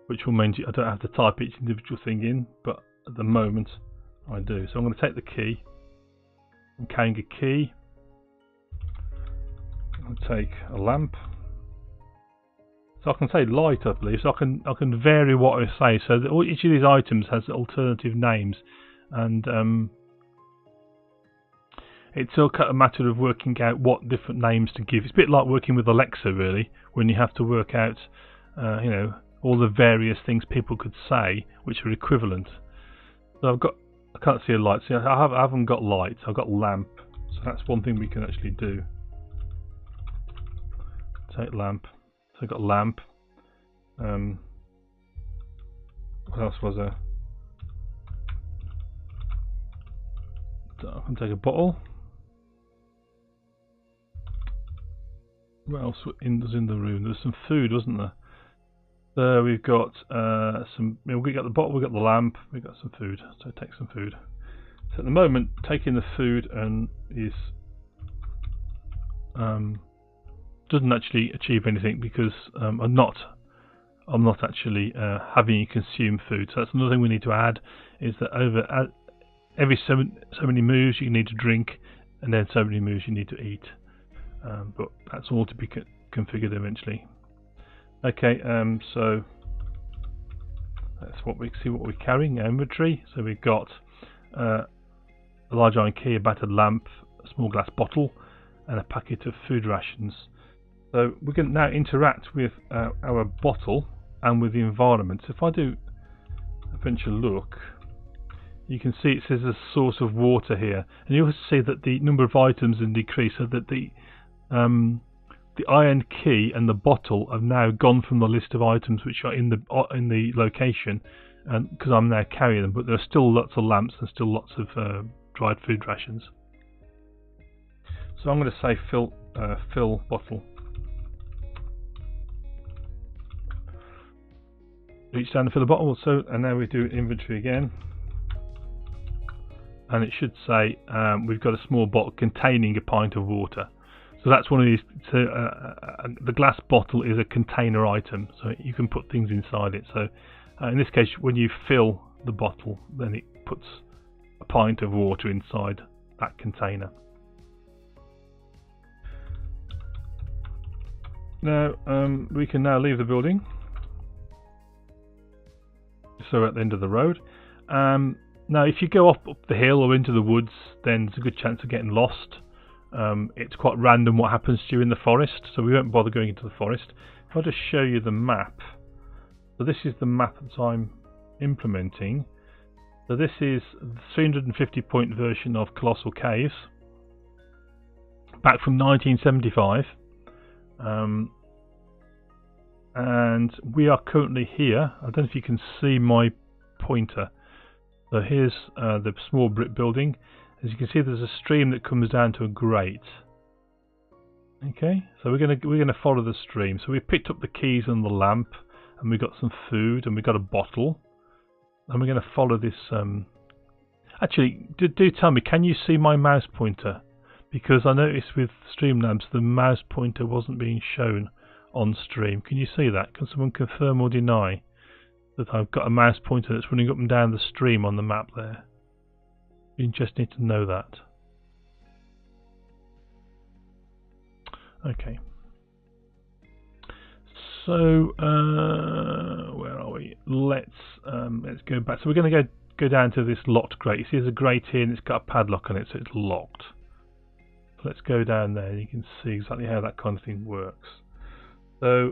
which will mean I don't have to type each individual thing in, but at the moment I do. So I'm going to take the key. I'm carrying a key. I'll take a lamp. So I can say light, I believe. So I can vary what I say. So that each of these items has alternative names, and it's all a matter of working out what different names to give. It's a bit like working with Alexa, really, when you have to work out, all the various things people could say which are equivalent. So I can't see a light. See, I haven't got light. I've got lamp. So that's one thing we can actually do. Take lamp. So I've got lamp. What else was there? I can take a bottle. What else was in the room? There's some food, wasn't there? So we've got some. We got the bottle. We got the lamp. We got some food. So take some food. So at the moment, taking the food and is doesn't actually achieve anything because I'm not actually having you consume food. So that's another thing we need to add, is that every so many moves you need to drink, and then so many moves you need to eat. But that's all to be configured eventually. Okay, so that's what we see. What we're carrying, inventory. So we've got a large iron key, a battered lamp, a small glass bottle, and a packet of food rations. So we can now interact with our bottle and with the environment. So if I do a venture look, you can see it says a source of water here, and you also see that the number of items has decreased, so that the iron key and the bottle have now gone from the list of items which are in the location, and because I'm now carrying them. But there are still lots of lamps and still lots of dried food rations. So I'm going to say fill bottle. reach down and fill the bottle. So, and now we do inventory again, and it should say we've got a small bottle containing a pint of water. So that's one of these. So the glass bottle is a container item, so you can put things inside it. So in this case, when you fill the bottle, then it puts a pint of water inside that container. Now we can now leave the building. So we're at the end of the road. Now if you go up the hill or into the woods, then there's a good chance of getting lost. It's quite random what happens to you in the forest, so we won't bother going into the forest. If I just show you the map. So this is the map that I'm implementing. So this is the 350 point version of Colossal Caves, back from 1975. And we are currently here. I don't know if you can see my pointer. So here's the small brick building. As you can see, there's a stream that comes down to a grate. Okay, so we're gonna follow the stream. So we picked up the keys and the lamp, and we got some food, and we got a bottle, and we're gonna follow this. Actually, do tell me, can you see my mouse pointer? Because I noticed with Streamlabs the mouse pointer wasn't being shown on stream. Can you see that? Can someone confirm or deny that I've got a mouse pointer that's running up and down the stream on the map there? You just need to know that. Okay. So where are we? Let's go back. So we're going to go down to this locked grate. You see, there's a grate here, and it's got a padlock on it, so it's locked. So let's go down there, and you can see exactly how that kind of thing works. So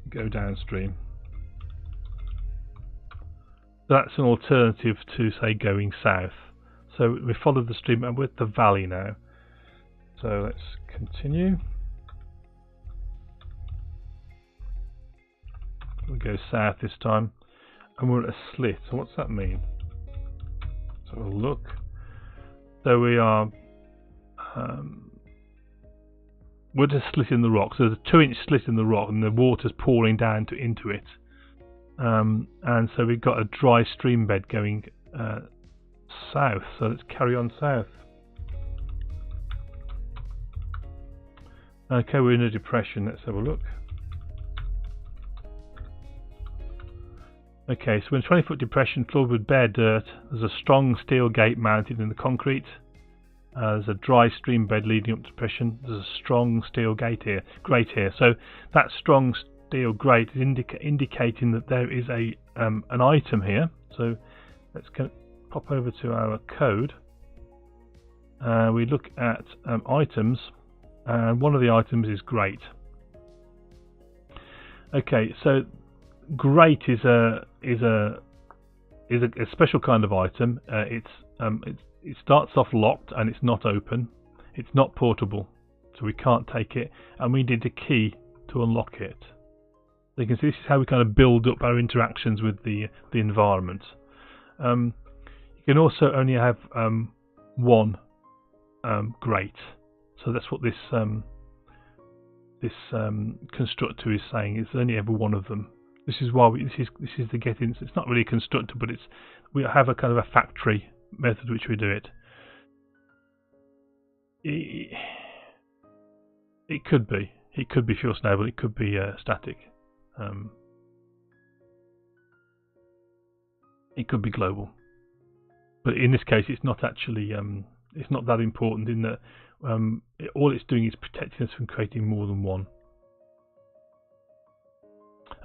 go downstream. That's an alternative to, say, going south. So we followed the stream and we're at the valley now. So let's continue. We'll go south this time, and we're at a slit. So what's that mean? So we'll look. So we are we're at a slit in the rock. So there's a 2-inch slit in the rock, and the water's pouring down into it. And so we've got a dry stream bed going south. So let's carry on south. Okay, we're in a depression. Let's have a look. Okay, so in a 20-foot depression floored with bare dirt, there's a strong steel gate mounted in the concrete. There's a dry stream bed leading up to the depression. There's a strong steel grate here. So that strong steel grate is indicating that there is an item here. So let's pop over to our code. We look at items, and one of the items is grate. Okay, so grate is a special kind of item. It starts off locked and it's not open. It's not portable, so we can't take it, and we need a key to unlock it. So you can see this is how we kind of build up our interactions with the environment. You can also only have one grate, so that's what this constructor is saying. It's only ever one of them. This is why this is the getting. It's not really a constructor, but we have a kind of a factory method which we do it. It could be fuel stable. It could be static. It could be global. But in this case, it's not actually. It's not that important in that all it's doing is protecting us from creating more than one.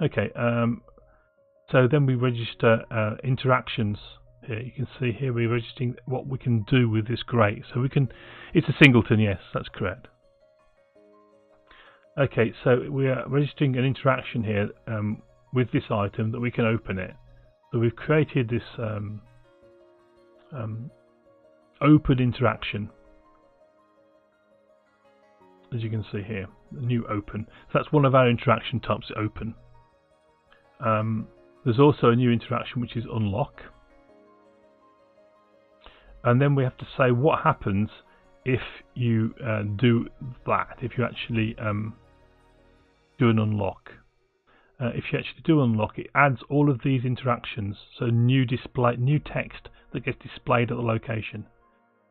Okay. So then we register interactions. Here you can see here we're registering what we can do with this grate. So we can. It's a singleton. Yes, that's correct. Okay, so we are registering an interaction here with this item that we can open it. So we've created this open interaction, as you can see here, the new open. So that's one of our interaction types, open. There's also a new interaction which is unlock. And then we have to say what happens if you do that, if you actually do an unlock. if you actually do unlock, it adds all of these interactions. So new text that gets displayed at the location.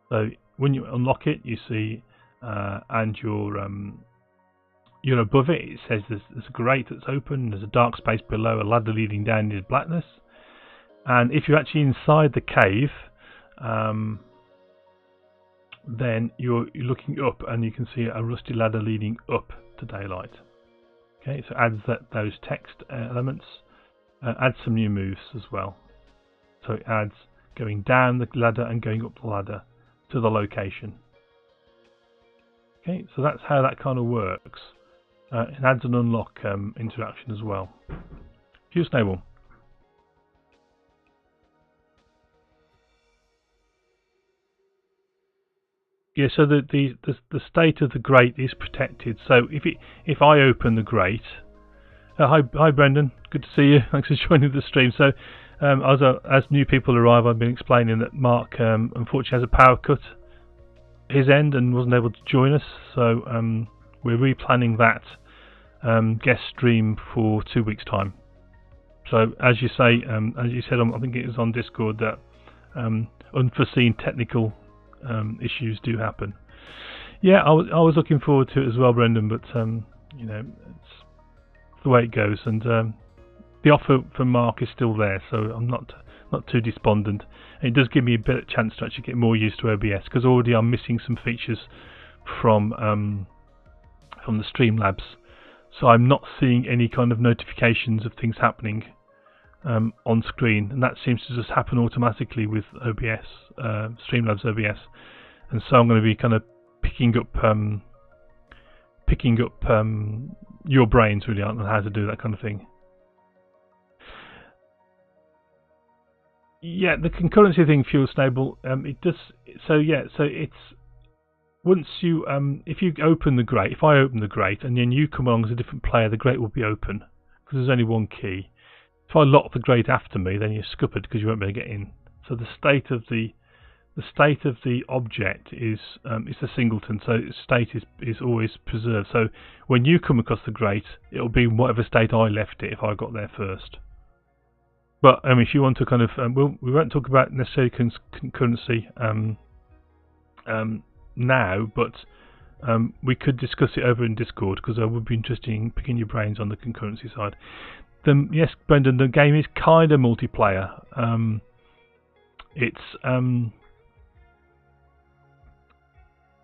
So when you unlock it, you see, and you're above it. It says there's a grate that's open. There's a dark space below, a ladder leading down into blackness. And if you're actually inside the cave, then you're looking up, and you can see a rusty ladder leading up to daylight. Okay, so adds those text elements, adds some new moves as well. So it adds going down the ladder and going up the ladder to the location. Okay, so that's how that kind of works. It adds an unlock interaction as well. Fuel Snowball. Yeah, so the state of the grate is protected. So if I open the grate, hi Brendan, good to see you. Thanks for joining the stream. So as new people arrive, I've been explaining that Mark unfortunately has a power cut his end and wasn't able to join us. So we're replanning that guest stream for 2 weeks' time. So as you say, as you said, I think it was on Discord that unforeseen technical issues do happen. Yeah, I was looking forward to it as well, Brendan, but you know, it's the way it goes, and the offer from Mark is still there, so I'm not too despondent. And it does give me a bit of chance to actually get more used to OBS, because already I'm missing some features from the Streamlabs, so I'm not seeing any kind of notifications of things happening on screen, and that seems to just happen automatically with OBS, Streamlabs OBS, and so I'm going to be kind of picking up your brains really on how to do that kind of thing. Yeah, the concurrency thing, Fuel Snowball, it does. So yeah, so it's once you if you open the grate, if I open the grate and then you come along as a different player, the grate will be open because there's only one key. If I lock the grate after me, then you're scuppered because you won't be able to get in. So the state of the object is it's a singleton, so its state is always preserved. So when you come across the grate, it'll be in whatever state I left it if I got there first. But if you want to kind of, we won't talk about necessarily concurrency now, but we could discuss it over in Discord, because I would be interested in picking your brains on the concurrency side. Yes, Brendan, the game is kind of multiplayer.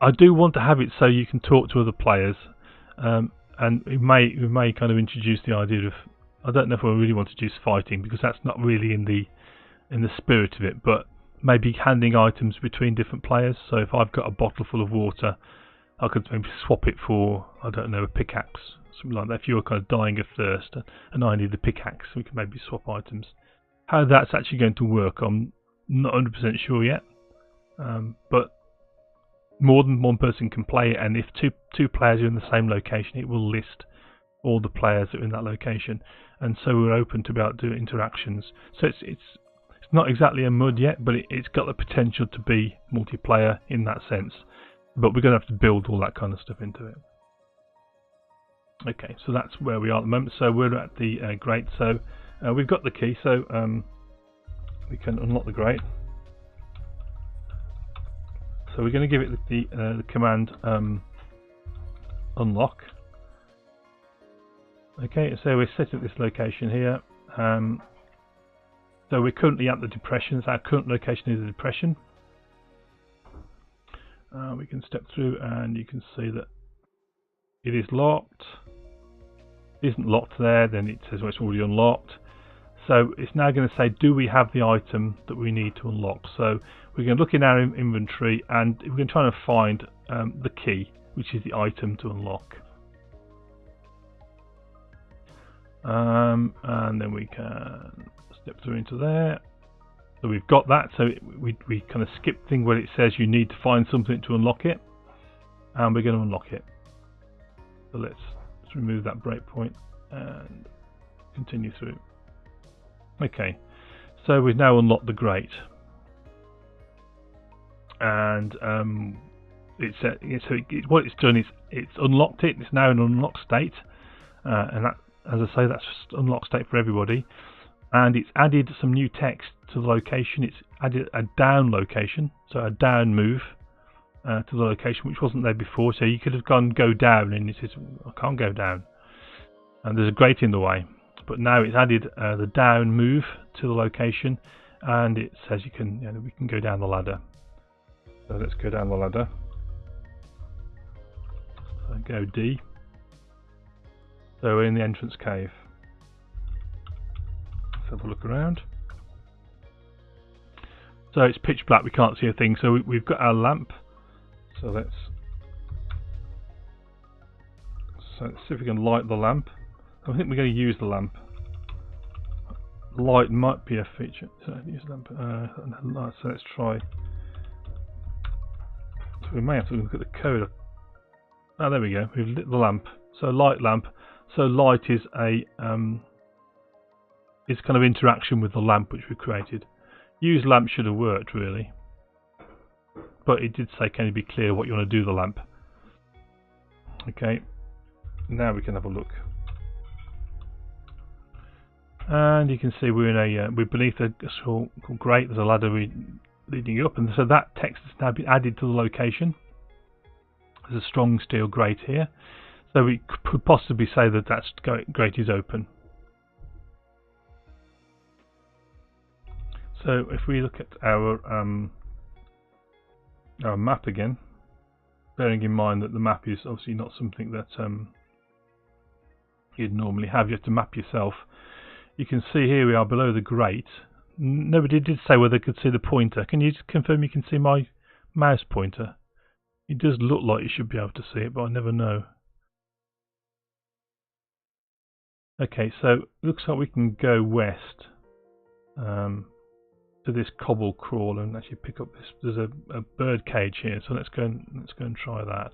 I do want to have it so you can talk to other players, and we may kind of introduce the idea of, I don't know if we really want to introduce fighting, because that's not really in the spirit of it, but maybe handing items between different players. So if I've got a bottle full of water, I could maybe swap it for, I don't know, a pickaxe, something like that. If you're kind of dying of thirst and I need the pickaxe, we can maybe swap items. How that's actually going to work, I'm not 100% sure yet, but more than one person can play it, and if two players are in the same location, it will list all the players that are in that location, and so we're open to be able to do interactions. So it's not exactly a MUD yet, but it's got the potential to be multiplayer in that sense, but we're going to have to build all that kind of stuff into it. Okay, so that's where we are at the moment. So we're at the grate, so we've got the key, so we can unlock the grate. So we're going to give it the command unlock. Okay, so we're set at this location here. So we're currently at the depression. So our current location is the depression. We can step through and you can see that it is locked. If it isn't locked there, then it says, well, it's already unlocked. So it's now going to say, do we have the item that we need to unlock? So we're going to look in our inventory and we're going to try and find the key, which is the item to unlock. And then we can step through into there. So we've got that, so we kind of skip thing where it says you need to find something to unlock it, and we're going to unlock it. So let's remove that breakpoint and continue through. Okay, so we've now unlocked the grate, and what it's done is it's unlocked it. It's now in an unlocked state, and as I say, that's unlock state for everybody, and it's added some new text to the location. It's added a down location, so a down move to the location, which wasn't there before. So you could have go down, and it says I can't go down, and there's a grate in the way. But now it's added the down move to the location, and it says we can go down the ladder. So let's go down the ladder. So go D. So we're in the entrance cave. Let's have a look around. So it's pitch black, we can't see a thing. So we've got our lamp. So let's see if we can light the lamp. I think we're going to use the lamp. Light might be a feature. So use lamp. So let's try. So we may have to look at the code. Oh, there we go. We've lit the lamp. So light lamp. So light is a is kind of interaction with the lamp which we created. Use lamp should have worked really, but it did say can you be clear what you want to do with the lamp. Okay, now we can have a look, and you can see we're in a we're beneath a small grate. There's a ladder leading up, and so that text has now been added to the location. There's a strong steel grate here, so we could possibly say that grate is open. So if we look at our map again, bearing in mind that the map is obviously not something that you'd normally have, you have to map yourself. You can see here we are below the grate. Nobody did say whether they could see the pointer. Can you just confirm you can see my mouse pointer? It does look like you should be able to see it, but I never know. Okay, so it looks like we can go west to this cobble crawl and actually pick up this. There's a bird cage here, so let's go and try that.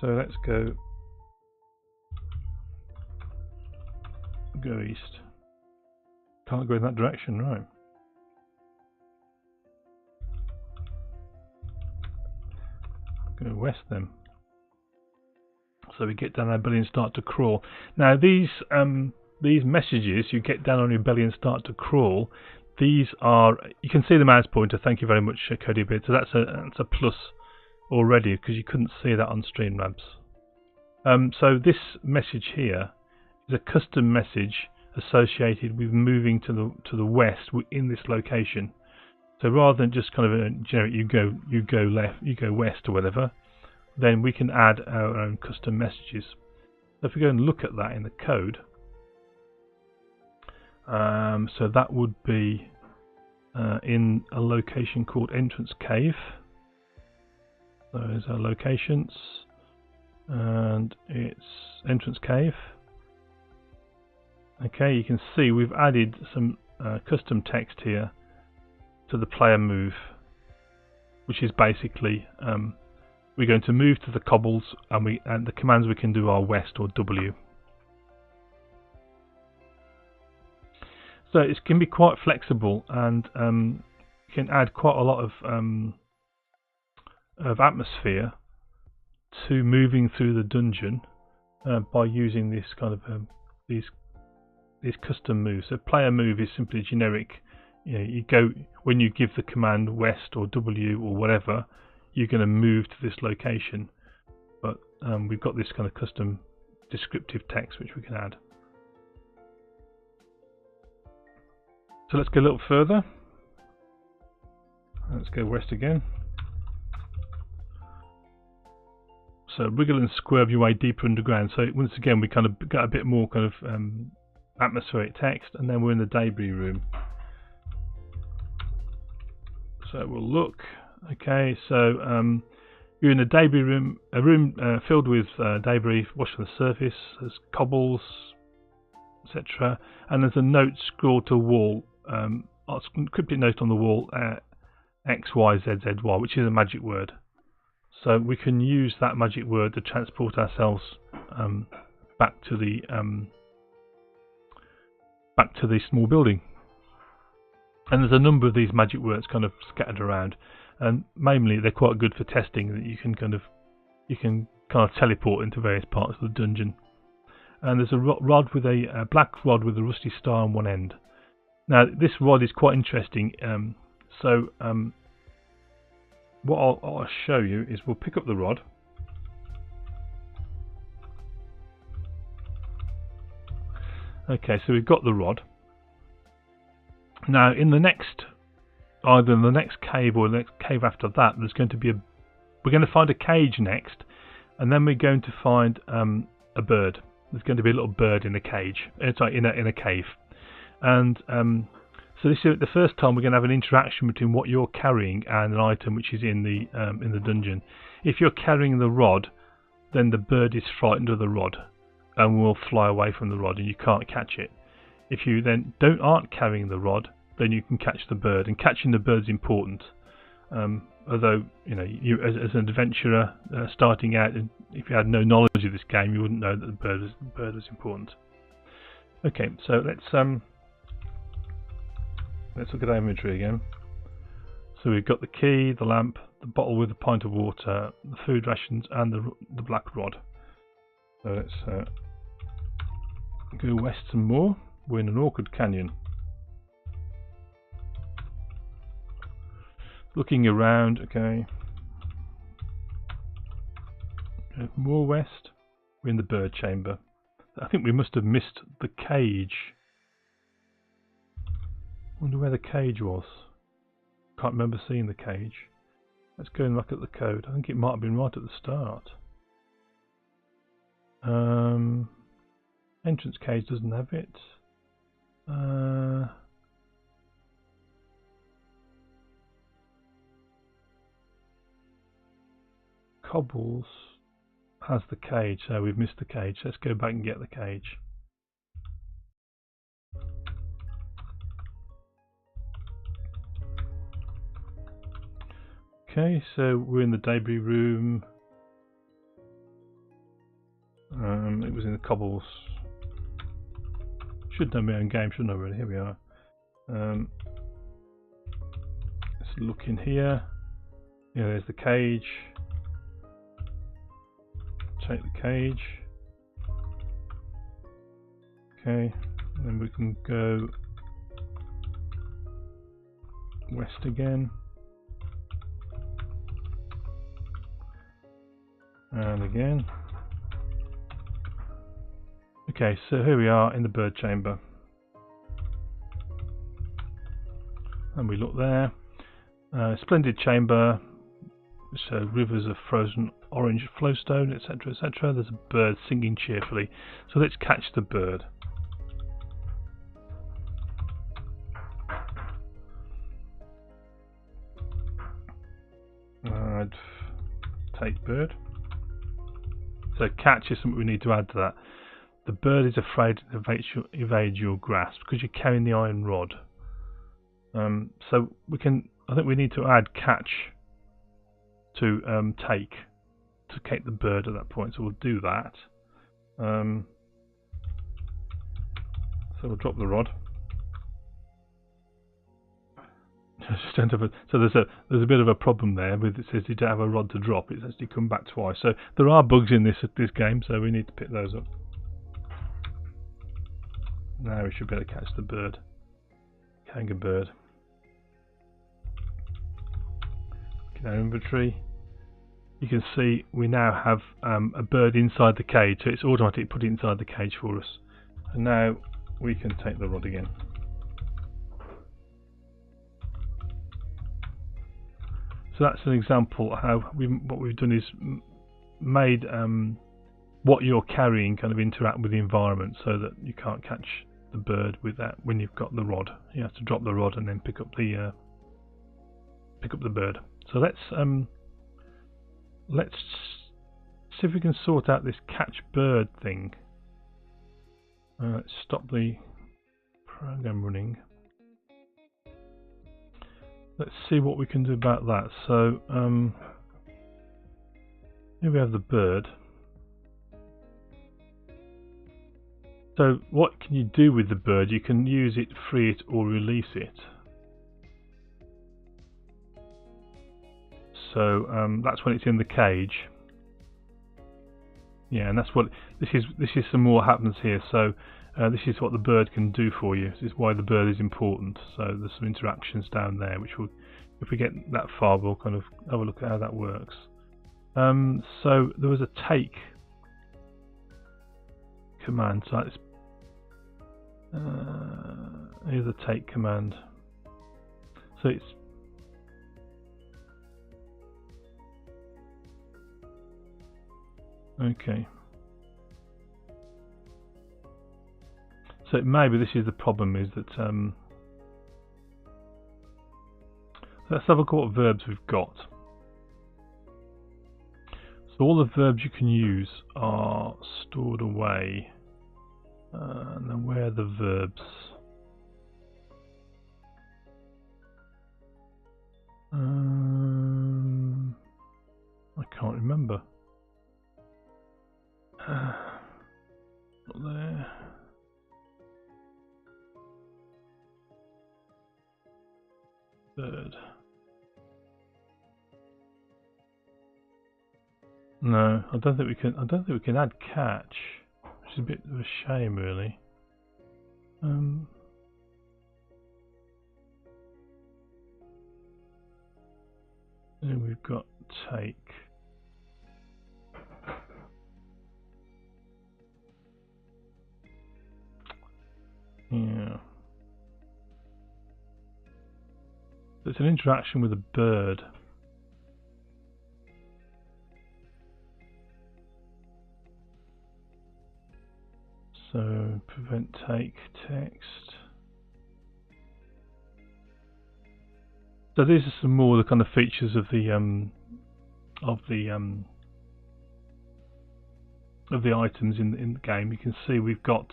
So let's go east. Can't go in that direction, right? Go west then. So we get down our belly and start to crawl. Now these messages you get down on your belly and start to crawl. These are, you can see the mouse pointer. Thank you very much, Cody Beard. So that's a plus already because you couldn't see that on Streamlabs. So this message here is a custom message associated with moving to the west in this location. So rather than just kind of a generic you go left, you go west or whatever, then we can add our own custom messages. So if we go and look at that in the code, so that would be in a location called Entrance Cave. Those are locations, and it's Entrance Cave. Okay, you can see we've added some custom text here to the player move, which is basically we're going to move to the cobbles, and the commands we can do are west or W. So it can be quite flexible, and you can add quite a lot of atmosphere to moving through the dungeon by using this kind of these custom moves. So player move is simply generic. You know, you go when you give the command west or W or whatever, you're going to move to this location. But we've got this kind of custom descriptive text which we can add. So let's go a little further. Let's go west again. So wriggle and squirm your way deeper underground. So once again we kind of got a bit more kind of atmospheric text, and then we're in the debris room. So we'll look. Okay, so you're in a debris room, a room filled with debris washed on the surface. There's cobbles, etc. And there's a note scrawled to a wall. Encrypted note on the wall, X, Y, Z, Z, Y, which is a magic word. So we can use that magic word to transport ourselves back to the small building. And there's a number of these magic words kind of scattered around, and mainly they're quite good for testing. That you can kind of teleport into various parts of the dungeon. and there's a rod with a black rod with a rusty star on one end. Now this rod is quite interesting. What I'll show you is we'll pick up the rod. Okay, so we've got the rod. Now in the next, either in the next cave or the next cave after that, there's going to be we're going to find a cage next, and then we're going to find a bird. There's going to be a little bird in a cage. Sorry, in a cave. And so this is the first time we're going to have an interaction between what you're carrying and an item which is in the dungeon. If you're carrying the rod, then the bird is frightened of the rod and will fly away from the rod, and you can't catch it. If you then aren't carrying the rod, then you can catch the bird, and catching the bird is important. Although you as an adventurer starting out, if you had no knowledge of this game, you wouldn't know that the bird was important. Okay, so let's look at our inventory again. So we've got the key, the lamp, the bottle with a pint of water, the food rations, and the black rod. So let's go west some more. We're in an awkward canyon. Looking around, okay. More west. We're in the bird chamber. I think we must have missed the cage. Wonder where the cage was. Can't remember seeing the cage. Let's go and look at the code. I think it might have been right at the start. Entrance cage doesn't have it. Cobbles has the cage, so we've missed the cage. Let's go back and get the cage. Okay, so we're in the debris room. It was in the cobbles. Should know my own game, shouldn't I really? Here we are. Let's look in here. Yeah, there's the cage. Take the cage. Okay, and then we can go west again. And again. Okay, so here we are in the bird chamber. And we look there. Splendid chamber. So rivers of frozen orange flowstone, etc., etc. There's a bird singing cheerfully. So let's catch the bird. I'd take bird. So catch is something we need to add to that. The bird is afraid to evade your grasp because you're carrying the iron rod. So we can. I think we need to add catch to take the bird at that point. So we'll do that. So we'll drop the rod. So there's a bit of a problem there with it says you don't have a rod to drop. It's actually come back twice. So there are bugs in this game. So we need to pick those up. Now we should be able to catch the bird. Carrying a bird. In our inventory, you can see we now have a bird inside the cage, so it's automatically put it inside the cage for us. And now we can take the rod again. So that's an example how what we've done is made what you're carrying kind of interact with the environment, so that you can't catch the bird with that when you've got the rod. You have to drop the rod and then pick up the bird. So let's see if we can sort out this catch bird thing. Let's stop the program running. Let's see what we can do about that. So here we have the bird. So what can you do with the bird? You can use it, free it, or release it. So that's when it's in the cage. Yeah, and that's what this is. This is some more happens here. So this is what the bird can do for you. This is why the bird is important. So there's some interactions down there, which will, if we get that far, we'll kind of have a look at how that works. So there was a take command. So it's here's the take command. So it's okay. So maybe this is the problem, is that let's have a look at what verbs we've got. So all the verbs you can use are stored away. And then where are the verbs? I can't remember. Not there. Bird. No, I don't think we can. I don't think we can add catch, which is a bit of a shame, really. Then we've got take. Yeah. So it's an interaction with a bird. So prevent take text. So these are some more of the kind of features of the items in the game. You can see we've got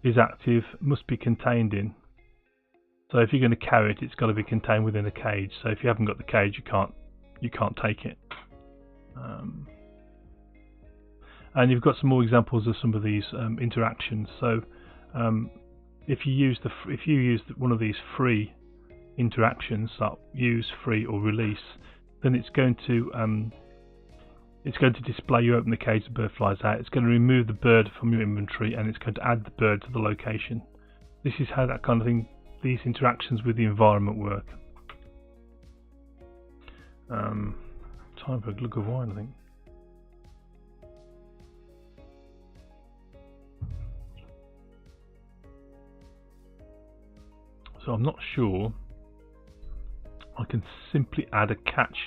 is active, must be contained in. So if you're going to carry it, it's got to be contained within a cage. So if you haven't got the cage, you can't take it. And you've got some more examples of some of these interactions. So if you use one of these free interactions, that use, free, or release, then it's going to display you open the cage, the bird flies out. It's going to remove the bird from your inventory, and it's going to add the bird to the location. This is how that kind of thing, these interactions with the environment work. Time for a glug of wine, I think. So I'm not sure I can simply add a catch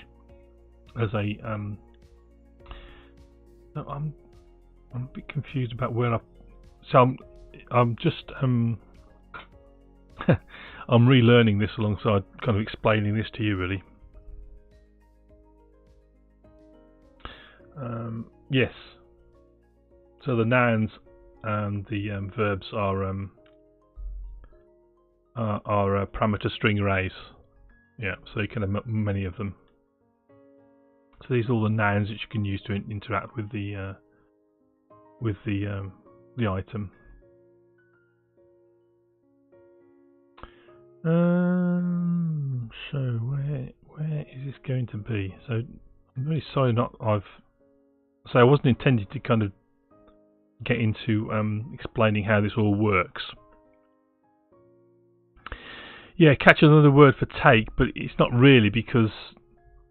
as a no, I'm a bit confused about where I'm just I'm relearning this alongside kind of explaining this to you, really. Yes. So the nouns and the verbs are parameter string arrays. Yeah, so you can have many of them. So these are all the nouns that you can use to interact with the item. So where is this going to be? So I'm really sorry, I wasn't intended to kind of get into explaining how this all works. Yeah, catch another word for take, but it's not really, because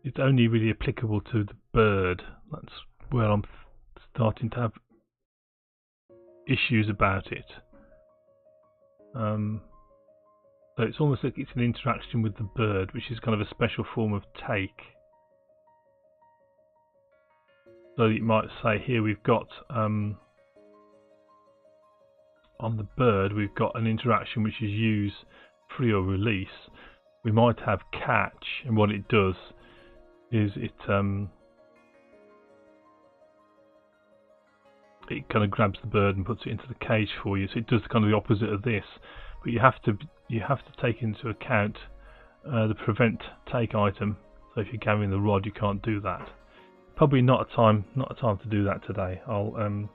it's only really applicable to the bird. That's where I'm starting to have issues about it. So it's almost like it's an interaction with the bird, which is kind of a special form of take. So you might say here we've got on the bird we've got an interaction which is use, free, or release. We might have catch, and what it does is it kind of grabs the bird and puts it into the cage for you. So it does kind of the opposite of this, but you have to take into account the prevent take item. So if you're carrying the rod, you can't do that. Probably not a time to do that today. I'll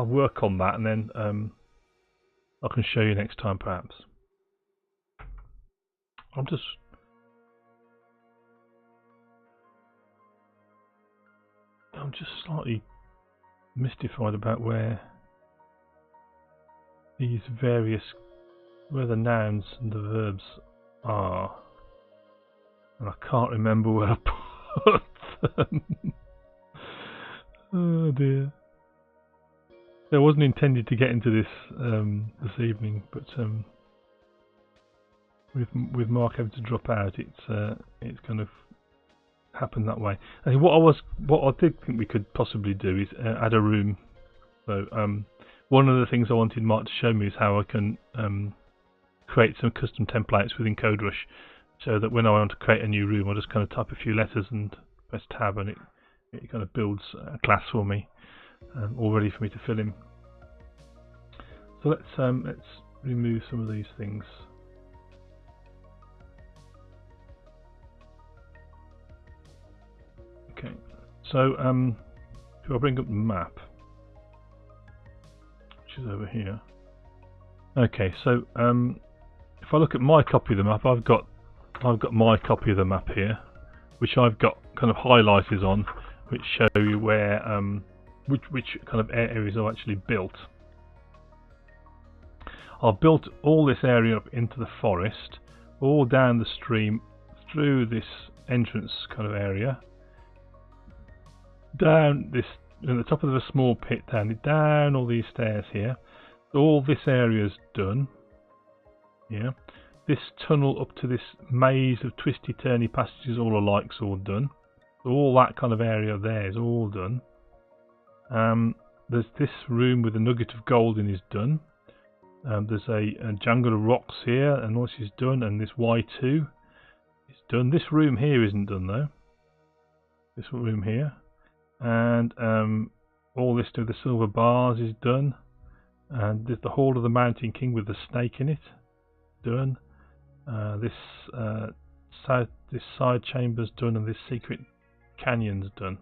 work on that, and then I can show you next time, perhaps. I'm just I'm just slightly mystified about where these various, where the nouns and the verbs are, and I can't remember where I put them. Oh dear. I wasn't intended to get into this this evening, but with Mark having to drop out, it's kind of happened that way. And what I did think we could possibly do is add a room. So one of the things I wanted Mark to show me is how I can create some custom templates within CodeRush, so that when I want to create a new room, I just kind of type a few letters and press tab, and it kind of builds a class for me, all ready for me to fill in. So let's remove some of these things. Okay, so if I bring up the map, which is over here. Okay, so if I look at my copy of the map, I've got my copy of the map here, which I've got kind of highlighters on, which show you where which kind of areas are actually built. I've built all this area up into the forest, all down the stream, through this entrance kind of area, down this, at the top of the small pit, down all these stairs here. All this area's done. Yeah. This tunnel up to this maze of twisty turny passages all alikes all done. So all that kind of area there is all done. There's this room with a nugget of gold in is done. There's a jungle of rocks here, and all this is done, and this Y2 is done. This room here isn't done though. This room here. And all this to the silver bars is done. And there's the Hall of the Mountain King with the snake in it. Done. This side chamber's done, and this secret canyon's done.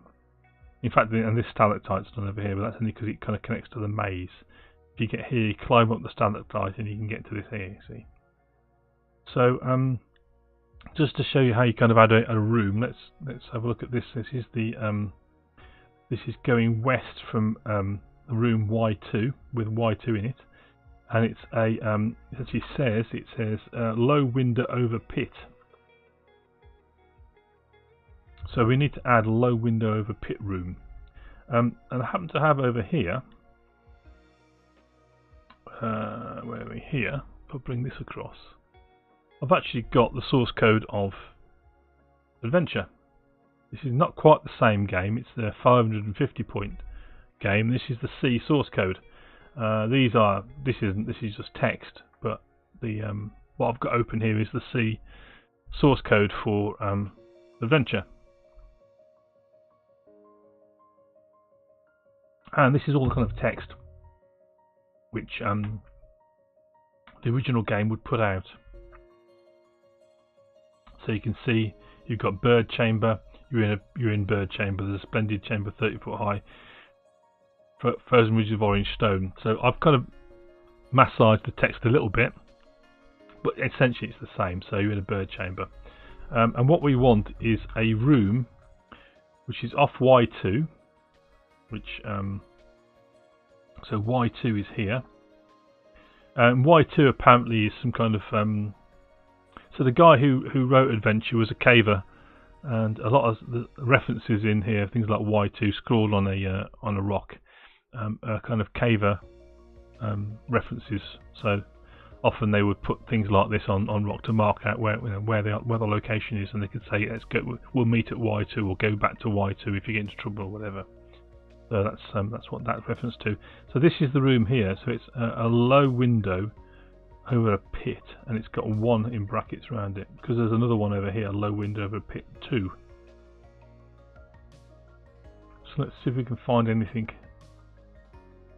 In fact, and this stalactite's done over here, but that's only because it kind of connects to the maze. If you get here, you climb up the stalactite and you can get to this here, see. So, just to show you how you kind of add a room, let's have a look at this. This is the this is going west from room Y2 with Y2 in it, and it's a it actually says low window over pit. So we need to add low window over pit room, and I happen to have over here. Where are we here? If I bring this across, I've actually got the source code of Adventure. This is not quite the same game. It's the 550 point game. This is the C source code. This is just text, but the what I've got open here is the C source code for Adventure. And this is all the kind of text which the original game would put out. So you can see you've got bird chamber. You're in bird chamber. There's a splendid chamber 30 foot high. Frozen ridges of orange stone. So I've kind of massaged the text a little bit, but essentially it's the same. So you're in a bird chamber, and what we want is a room which is off Y2, which so Y2 is here, and Y2 apparently is some kind of so the guy who wrote Adventure was a caver, and a lot of the references in here, things like Y2 scrawled on a rock, are kind of caver references. So often they would put things like this on rock to mark out where the location is, and they could say, we'll meet at Y2, or go back to Y2 if you get into trouble or whatever. So that's what that's reference to. So this is the room here. So it's a low window over a pit, and it's got 1 in brackets around it, because there's another one over here, a low window over pit 2. So let's see if we can find anything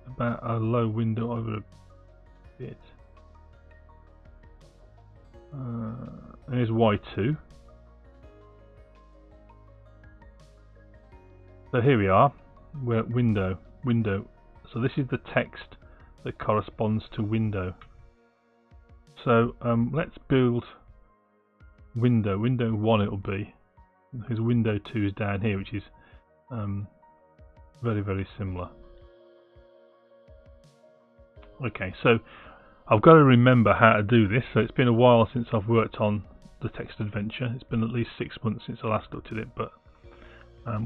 about a low window over a pit. There's Y2. So here we are. We're at window. So this is the text that corresponds to window. So let's build window 1 it'll be, because window 2 is down here, which is very, very similar. Okay, so I've got to remember how to do this. So it's been a while since I've worked on the text adventure. It's been at least 6 months since I last looked at it, but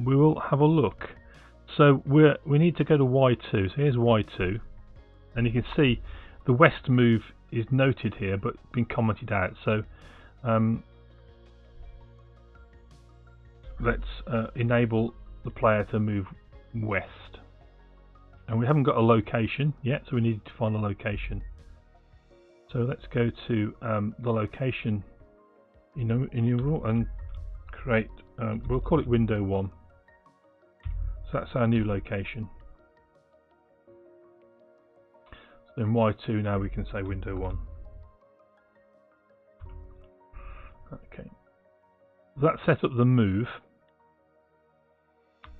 we will have a look. So we need to go to Y2. So here's Y2, and you can see the west move is noted here, but been commented out. So let's enable the player to move west, and we haven't got a location yet, so we need to find a location. So let's go to the location enumeral and create. We'll call it window 1. So that's our new location. So in Y2 now we can say window 1. Okay. That set up the move.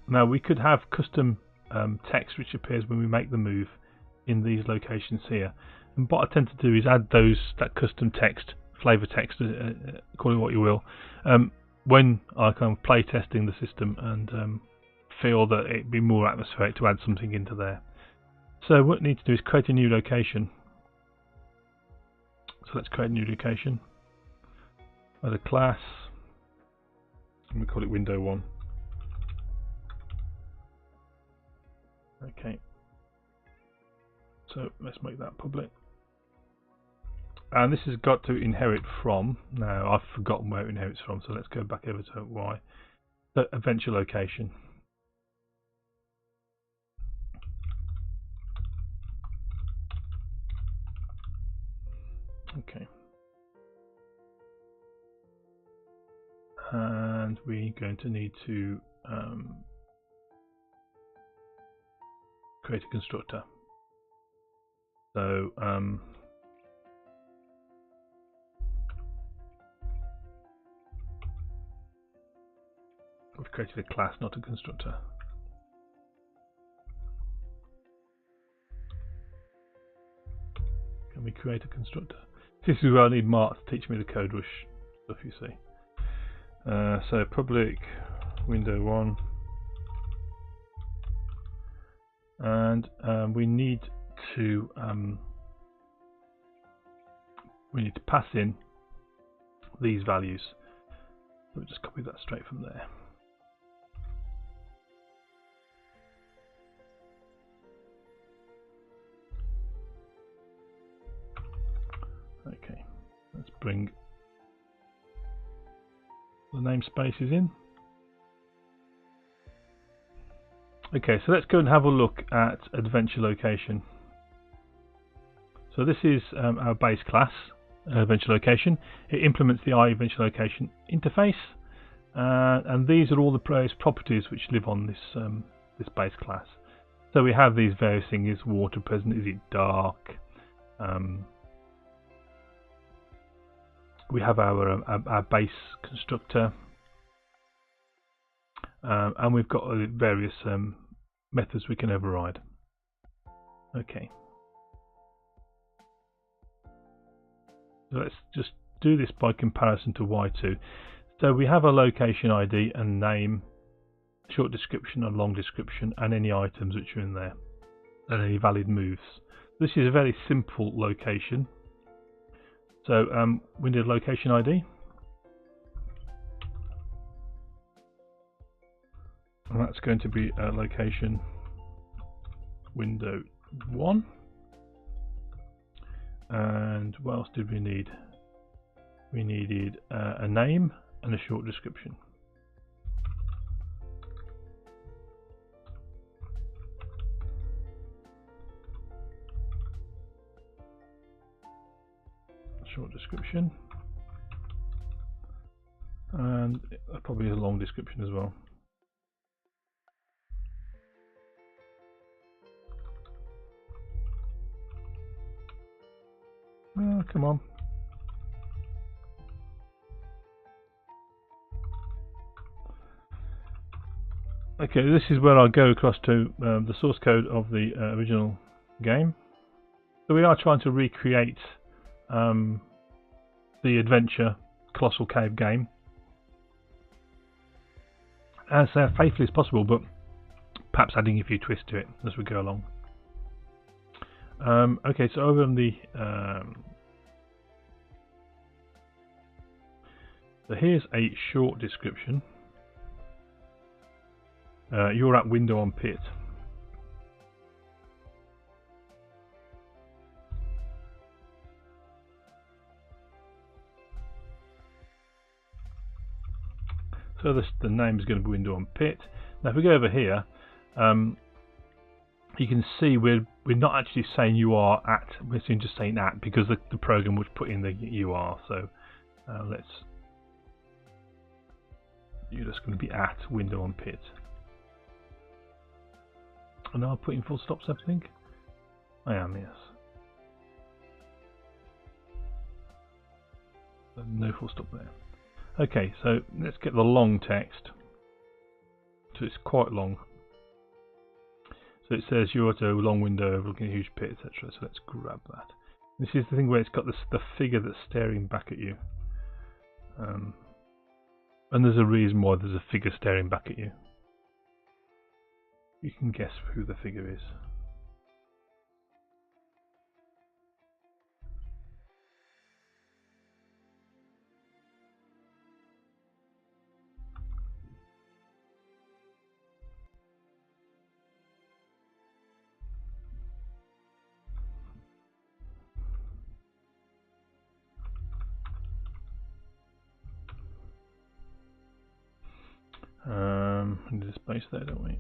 Now we could have custom text which appears when we make the move in these locations here. And what I tend to do is add that custom text, flavor text, call it what you will, when I kind of play testing the system and feel that it'd be more atmospheric to add something into there. So what we need to do is create a new location. So let's create a new location. Add a class, and we call it window 1. Okay. So let's make that public. And this has got to inherit from. Now I've forgotten where it inherits from, so let's go back over to Y. The adventure location. Okay. And we're going to need to create a constructor. So we've created a class, not a constructor. Can we create a constructor? This is where I need Mark to teach me the code rush stuff, you see. So public window 1, and we need to pass in these values. So we'll just copy that straight from there. Okay, let's bring the namespaces in. Okay, so let's go and have a look at adventure location. So this is our base class, adventure location. It implements the adventure location interface, and these are all the various properties which live on this this base class. So we have these various things: is water present? Is it dark? We have our base constructor, and we've got various methods we can override. Okay, so let's just do this by comparison to Y2. So we have a location ID and name, short description and long description, and any items which are in there, and any valid moves. This is a very simple location. So we need a location ID, and that's going to be a location window 1. And what else did we need? We needed a name and a short description. Short description, and probably a long description as well. Oh, come on. Okay, this is where I go across to the source code of the original game. So we are trying to recreate the adventure Colossal Cave game as faithfully as possible, but perhaps adding a few twists to it as we go along. Okay, so over on the so here's a short description. You're at window on pit. So the name is going to be window on pit. Now if we go over here, you can see we're not actually saying you are at, we're just saying at, because the program would put in the you are. So you're just going to be at window on pit. And now I'll put in full stops, I think. I am, yes. No full stop there. Okay, so let's get the long text. So it's quite long. So it says you're at a long window overlooking a huge pit, etc. So let's grab that. This is the thing where it's got the figure that's staring back at you. And there's a reason why there's a figure staring back at you. You can guess who the figure is. We need a space there, don't we?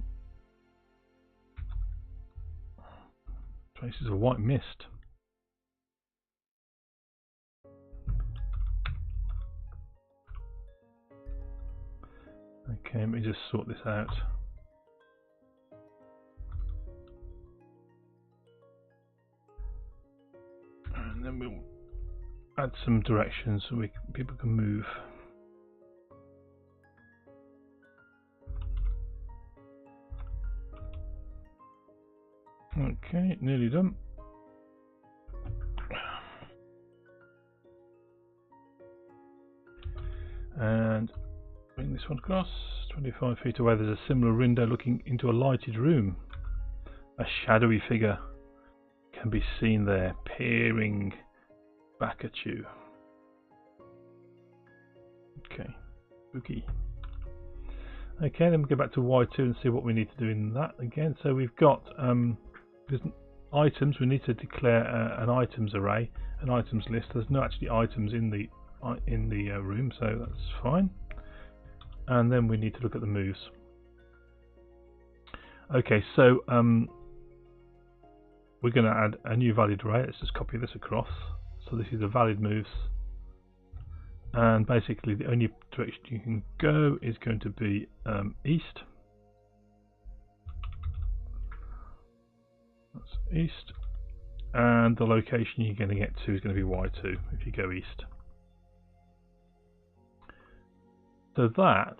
Traces of white mist. Okay, let me just sort this out. And then we'll add some directions so people can move. Okay, nearly done. And bring this one across. 25 feet away there's a similar window looking into a lighted room. A shadowy figure can be seen there, peering back at you. Okay, spooky. Okay, then we go back to Y2 and see what we need to do in that again. So we've got there's items. We need to declare an items array, an items list. There's no actually items in the room, so that's fine. And then we need to look at the moves. Okay, so we're going to add a new valid array. Let's just copy this across. So this is the valid moves, and basically the only direction you can go is going to be east. That's east, and the location you're going to get to is going to be Y2 if you go east. So that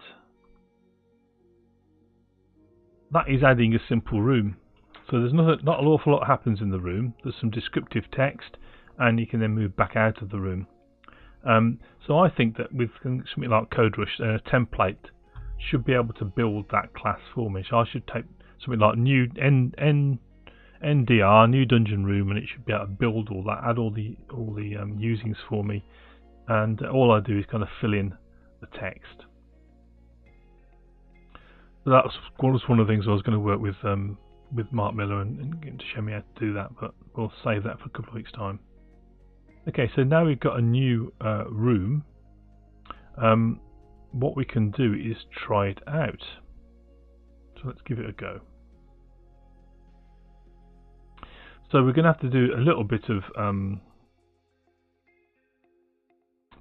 is adding a simple room. So there's not an awful lot happens in the room. There's some descriptive text, and you can then move back out of the room. So I think that with something like CodeRush, a template should be able to build that class for me. So I should take something like new NDR, new dungeon room, and it should be able to build all that, add all the usings for me, and all I do is kind of fill in the text. So that was one of the things I was going to work with Mark Miller and get him to show me how to do that, but we'll save that for a couple of weeks' time. Okay, so now we've got a new room. What we can do is try it out. So let's give it a go. So we're going to have to do a little bit of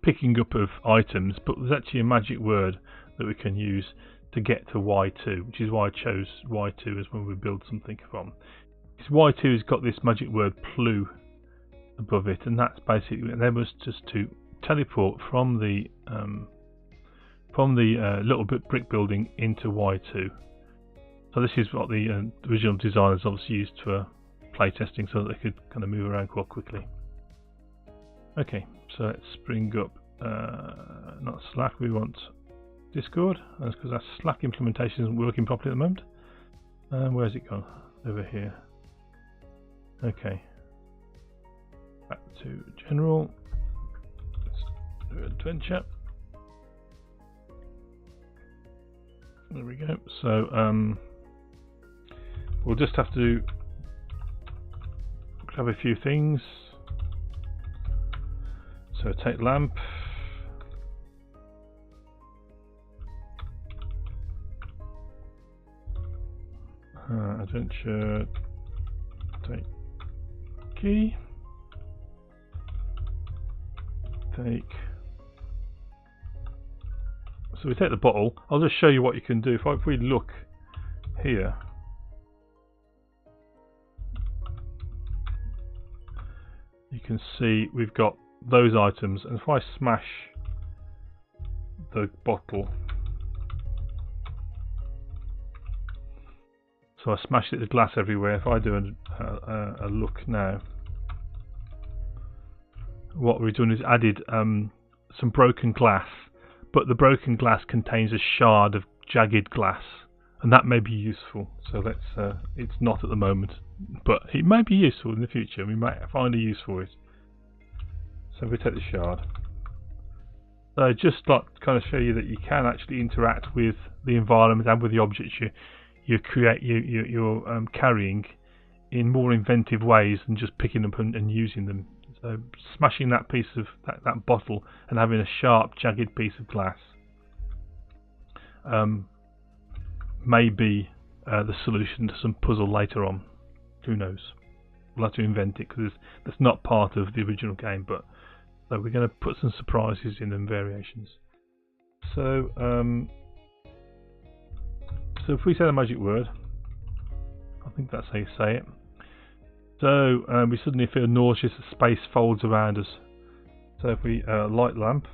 picking up of items, but there's actually a magic word that we can use to get to Y2, which is why I chose Y2 as when we build something from. Because Y2 has got this magic word plu above it, and that's basically enables us to teleport from the little bit brick building into Y2. So this is what the original designers obviously used for playtesting, so that they could kind of move around quite quickly. Okay, so let's bring up not Slack, we want Discord. That's because our Slack implementation isn't working properly at the moment. Where's it gone? Over here. Okay. Back to general. Let's do adventure. There we go. So we'll just have to grab a few things. So take lamp. Adventure. Take key. Take. So we take the bottle. I'll just show you what you can do. If we look here, you can see we've got those items, and if I smash the bottle, so I smashed it, the glass everywhere. If I do a look now, what we've done is added some broken glass, but the broken glass contains a shard of jagged glass, and that may be useful. So let's it's not at the moment, but it may be useful in the future. We might find a use for it. So we take the shard. So just like to kind of show you that you can actually interact with the environment and with the objects you're carrying in more inventive ways than just picking them up and using them. So smashing that piece of that bottle and having a sharp, jagged piece of glass may be the solution to some puzzle later on. Who knows? We'll have to invent it because that's not part of the original game. But so we're going to put some surprises in and variations. So so if we say the magic word, I think that's how you say it. So we suddenly feel nauseous as space folds around us. So if we light lamp,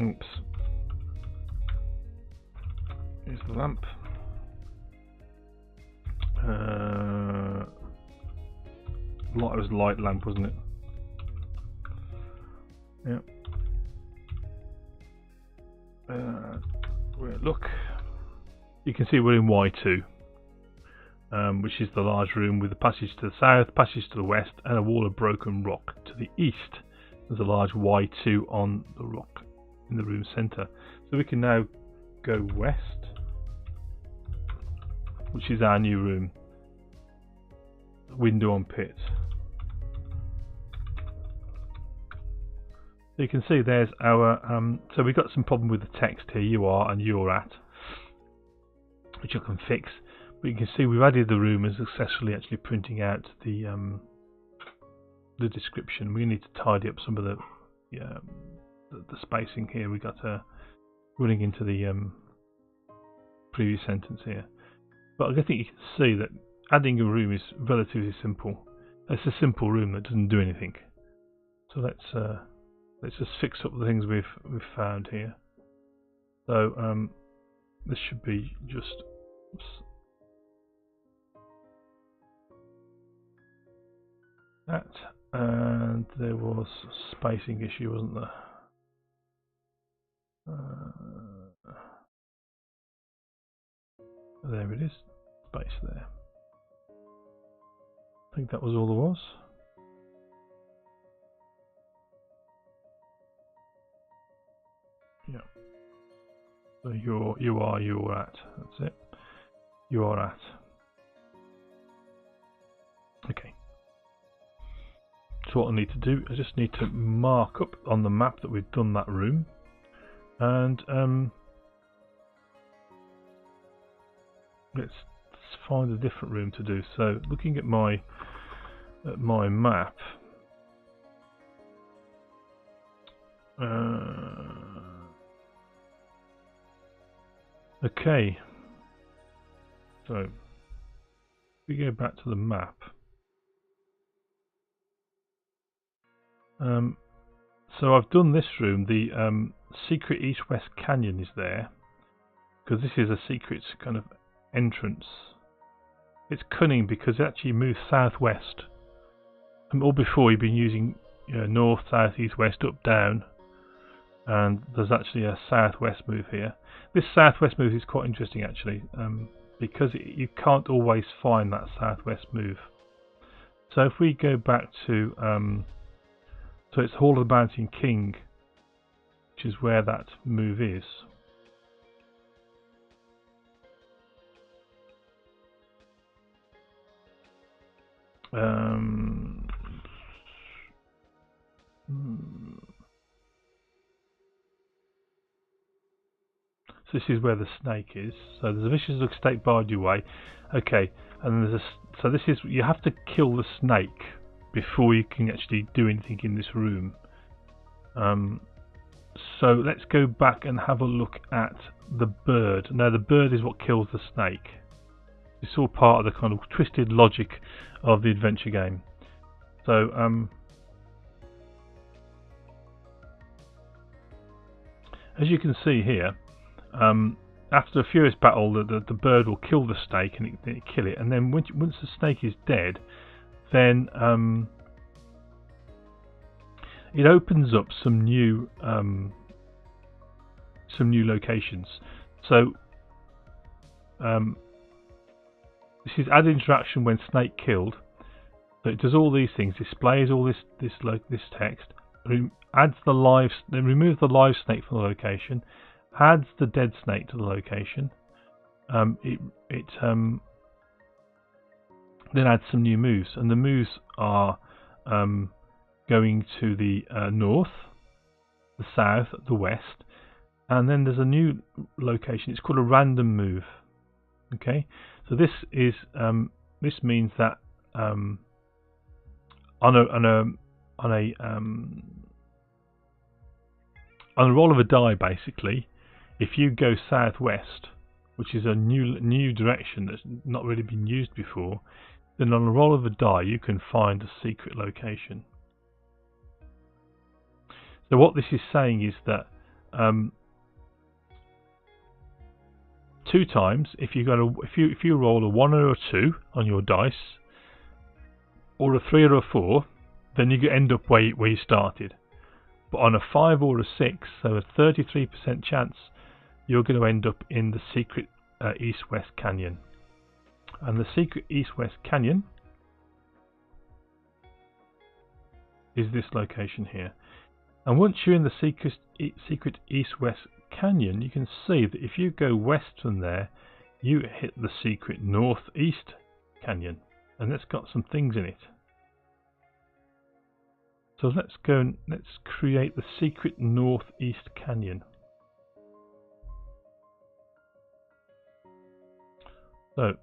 oops, here's the lamp. It was light lamp, wasn't it? Yeah. Look, you can see we're in Y2, which is the large room with a passage to the south, passage to the west, and a wall of broken rock to the east. There's a large Y2 on the rock in the room centre. So we can now go west, which is our new room. Window on pit. So you can see there's our so we've got some problem with the text here, you are and you're at, which I can fix. But you can see we've added the room and successfully actually printing out the description. We need to tidy up some of the spacing here. We got running into the previous sentence here. But I think you can see that adding a room is relatively simple. It's a simple room that doesn't do anything. So let's just fix up the things we've found here. So this should be just that, and there was a spacing issue, wasn't there? There it is, space there. I think that was all there was. Yeah. So you're at. That's it. You are at. Okay. So what I need to do, I just need to mark up on the map that we've done that room, and let's find a different room to do. So looking at my map, okay, so if we go back to the map, so I've done this room. The secret east-west canyon is there because this is a secret kind of entrance. It's cunning because it actually moves southwest. All before you've been using north, south, east, west, up, down. and there's actually a southwest move here. This southwest move is quite interesting actually, because you can't always find that southwest move. So if we go back to, so it's Hall of the Mountain King, which is where that move is. So this is where the snake is. So there's a vicious look snake barred your way. Okay, and there's a, so this is, you have to kill the snake before you can actually do anything in this room. So let's go back and have a look at the bird. Now the bird is what kills the snake. It's all part of the kind of twisted logic of the adventure game. So as you can see here, after a furious battle, the bird will kill the snake and it kill it, and then once the snake is dead, then it opens up some new locations. So this is add interaction when snake killed. So it does all these things, displays all this text, adds the live, then removes the live snake from the location, adds the dead snake to the location. It then adds some new moves, and the moves are going to the north, the south, the west, and then there's a new location. It's called a random move. Okay, so this is this means that on a roll of a die, basically, if you go southwest, which is a new direction that's not really been used before, then on a roll of a die you can find a secret location. So what this is saying is that 2 times, if you roll a 1 or a 2 on your dice, or a 3 or a 4, then you end up where you started. But on a 5 or a 6, so a 33% chance, you're going to end up in the secret east-west canyon. And the secret east-west canyon is this location here. And once you're in the secret east-west canyon, you can see that if you go west from there, you hit the secret northeast canyon, and it's got some things in it. So let's go and let's create the secret northeast canyon. So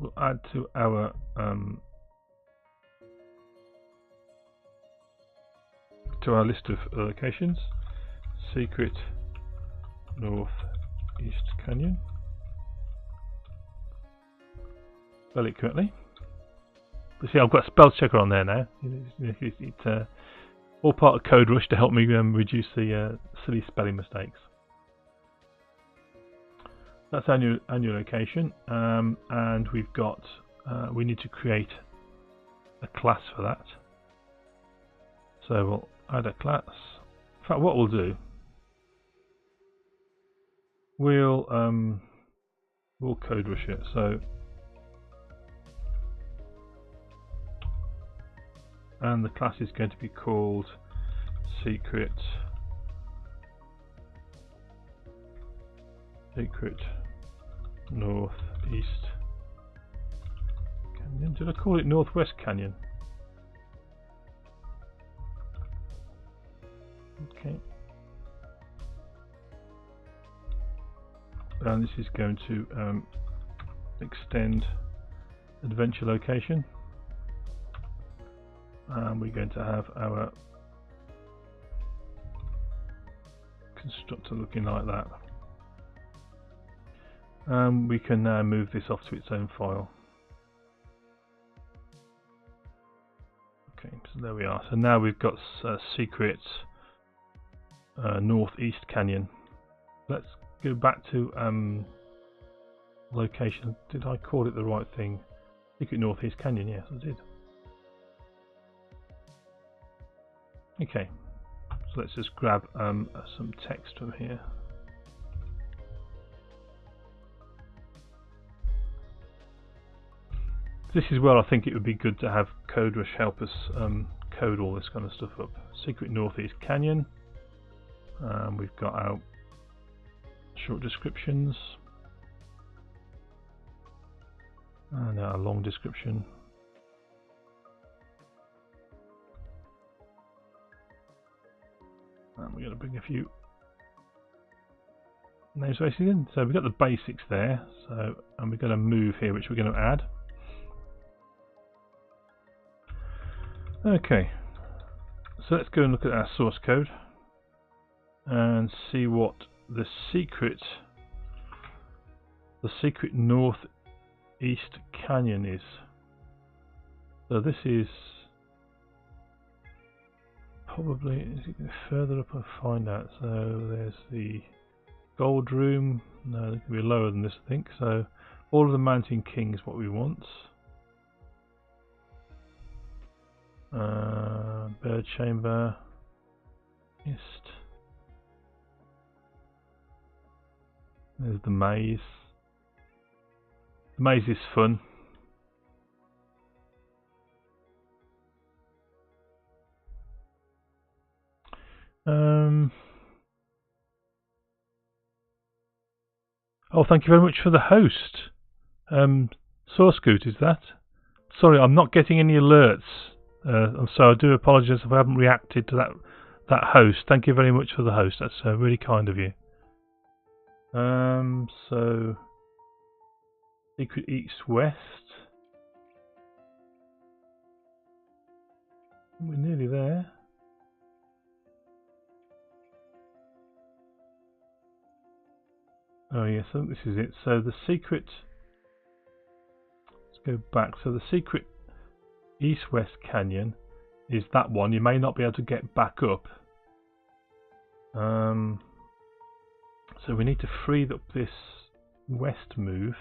we'll add to our list of locations, secret northeast canyon. Spell it correctly. But see, I've got a spell checker on there now. It's all part of Code Rush to help me reduce the silly spelling mistakes. That's our new location, and we've got we need to create a class for that. So we'll add a class. In fact, what we'll do, we'll Code Rush it. So, and the class is going to be called secret northeast canyon. Did I call it northwest canyon? Okay. And this is going to extend adventure location. And we're going to have our constructor looking like that. We can now move this off to its own file. Okay, so there we are. So now we've got secret northeast canyon. Let's go back to location. Did I call it the right thing? Secret northeast canyon. Yes, I did. Okay, so So let's just grab some text from here. This is where I think it would be good to have CodeRush help us code all this kind of stuff up. Secret Northeast Canyon. We've got our short descriptions and our long description. And we're going to bring a few namespaces in. So we've got the basics there. So, and we're going to move here, which we're going to add. Okay, so let's go and look at our source code and see what the secret northeast canyon is. So this is probably, is it going further up? I'll find out. So there's the gold room. No, it can be lower than this, I think. So all of the Mountain King is what we want. Bird chamber, east. There's the maze. The maze is fun. Oh, thank you very much for the host. Sourcegoot, is that? Sorry, I'm not getting any alerts. So I do apologise if I haven't reacted to that host. Thank you very much for the host. That's really kind of you. So secret east west. We're nearly there. Oh yes, I think this is it. So the secret. Let's go back. So the secret east-west canyon is that one. You may not be able to get back up. So we need to free up this west move,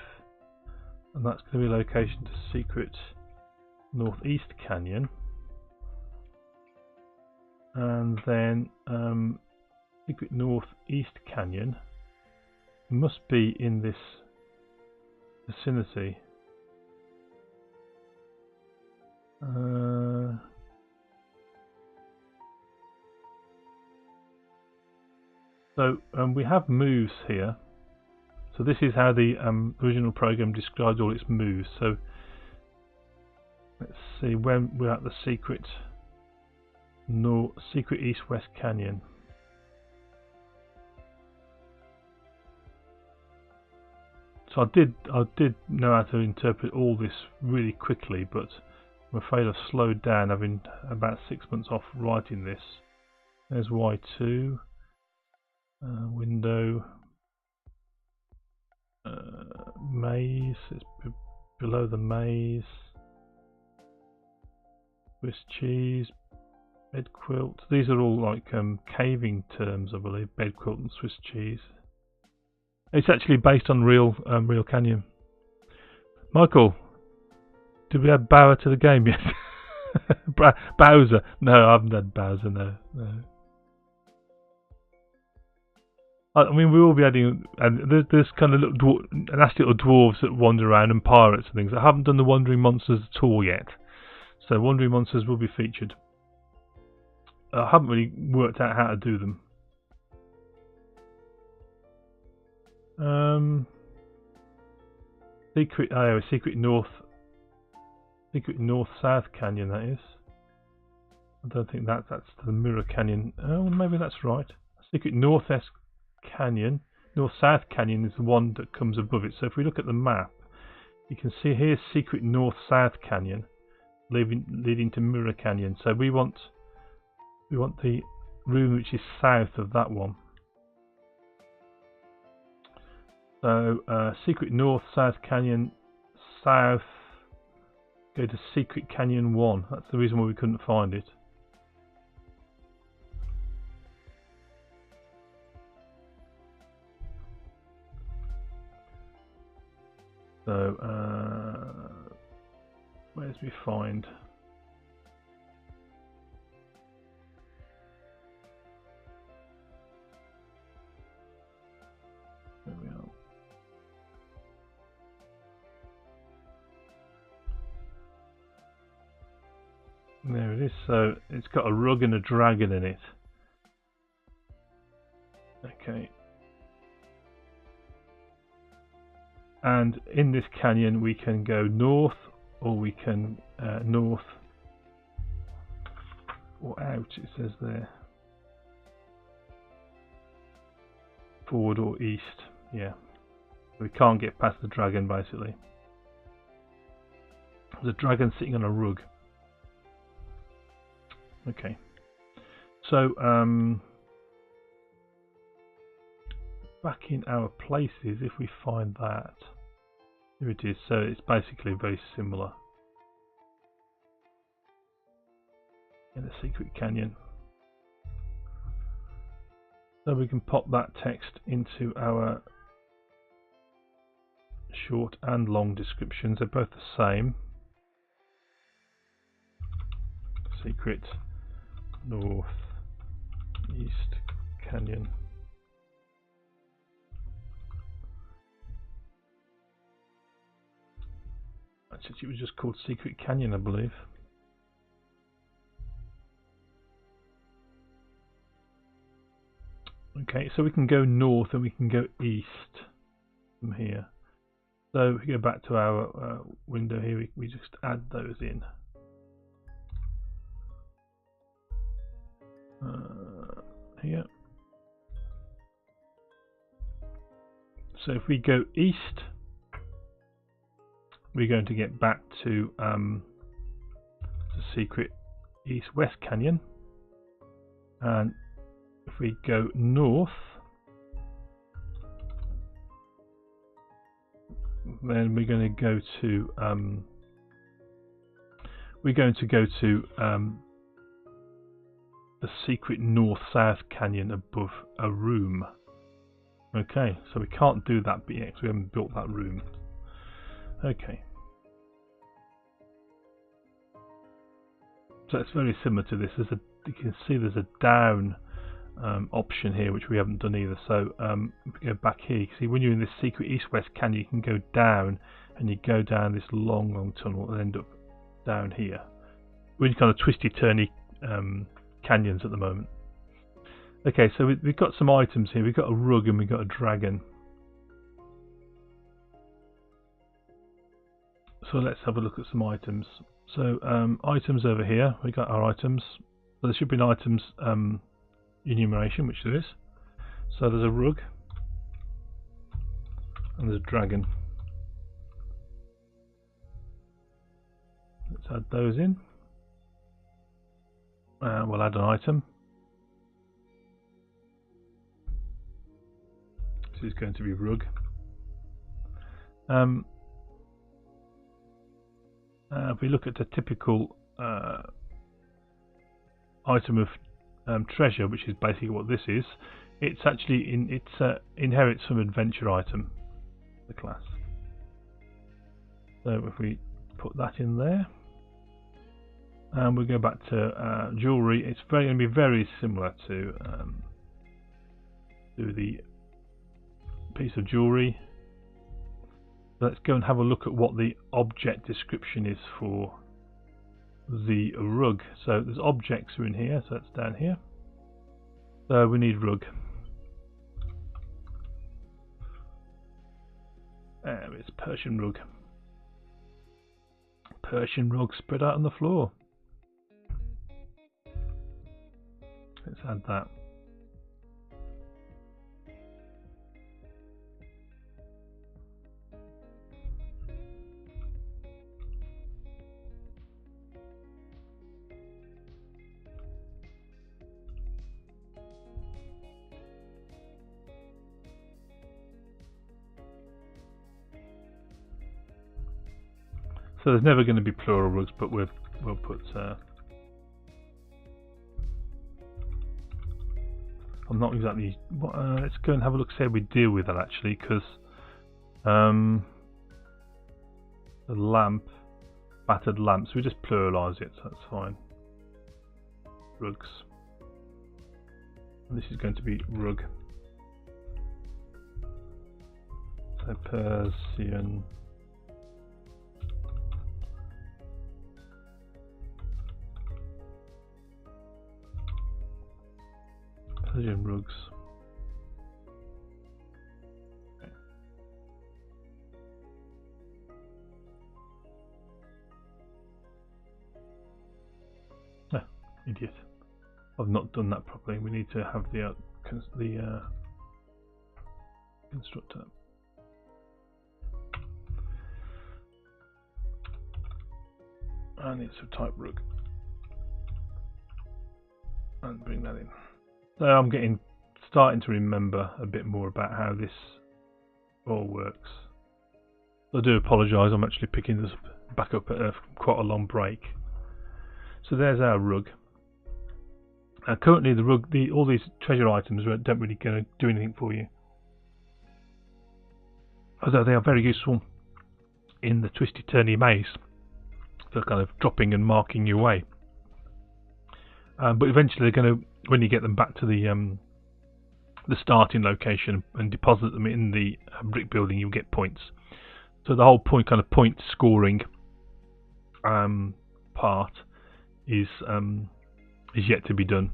and that's going to be location to secret northeast canyon, and then secret northeast canyon must be in this vicinity. So we have moves here. So this is how the original program described all its moves. So let's see when we're at the secret east-west canyon. So I did know how to interpret all this really quickly, but I'm afraid I've slowed down, having about 6 months off writing this. There's Y2, window, maze, it's below the maze, Swiss cheese, bed quilt. These are all like caving terms, I believe, bed quilt and Swiss cheese. It's actually based on real canyon. Michael, did we add Bauer to the game yet? Bowser. No, I haven't had Bowser, no. I mean, we will be adding, and there's kind of nasty little dwarves that wander around and pirates and things. I haven't done the wandering monsters at all yet. So wandering monsters will be featured. I haven't really worked out how to do them. Secret north-south canyon, that is. I don't think that's the Mirror Canyon. Oh, maybe that's right. Secret north-south canyon is the one that comes above it. So if we look at the map, you can see here's secret north-south canyon, leading to Mirror Canyon. So we want the room which is south of that one. So secret north-south canyon, south. Go to Secret Canyon 1. That's the reason why we couldn't find it. So, where's we find? There it is. So it's got a rug and a dragon in it. Okay. And in this canyon we can go north, or we can north or out, it says there. Forward or east. Yeah. We can't get past the dragon basically. There's a dragon sitting on a rug. Okay. So back in our places, if we find that, here it is. So it's basically very similar in the secret canyon. So we can pop that text into our short and long descriptions. They're both the same. Secret North East Canyon. Actually, it was just called Secret Canyon, I believe. Okay, so we can go north and we can go east from here. So if we go back to our window here, we just add those in. Here. So if we go east, we're going to get back to the secret east-west canyon, and if we go north, then we're going to go to the secret north-south canyon above a room. Okay, so we can't do that bit yet because we haven't built that room. Okay. So it's very similar to this. You can see there's a down option here, which we haven't done either. So if we go back here, you can see when you're in this secret east-west canyon, you can go down, and you go down this long tunnel and end up down here. We're in kind of twisty-turny canyons at the moment. Okay, so we've got some items here. We've got a rug and we've got a dragon. So let's have a look at some items. So items over here, we got our items. So there should be an items enumeration, which there is. So there's a rug and there's a dragon. Let's add those in. We'll add an item. This is going to be rug. If we look at a typical item of treasure, which is basically what this is, it's actually inherits from adventure item, the class. So if we put that in there, and we'll go back to jewelry, it's going to be very similar to the piece of jewelry. Let's go and have a look at what the object description is for the rug. So there's objects are in here, so that's down here. So we need rug. It's Persian rug. Persian rug spread out on the floor. Let's add that. So there's never going to be plural rugs, but we'll put. I'm not exactly. Let's go and have a look. See how we deal with that actually, because the lamp, battered lamps. We just pluralise it, so that's fine. Rugs. And this is going to be rug. So Persian. Persian rugs. Ah, idiot. I've not done that properly. We need to have the constructor. And it's a type rug. And bring that in. So I'm starting to remember a bit more about how this all works. I do apologise, I'm actually picking this back up at quite a long break. So there's our rug. Currently the rug, all these treasure items don't really going to do anything for you. Although they are very useful in the twisty turny maze for kind of dropping and marking your way. But eventually they're going to, when you get them back to the starting location and deposit them in the brick building, you'll get points. So the whole point scoring part is yet to be done,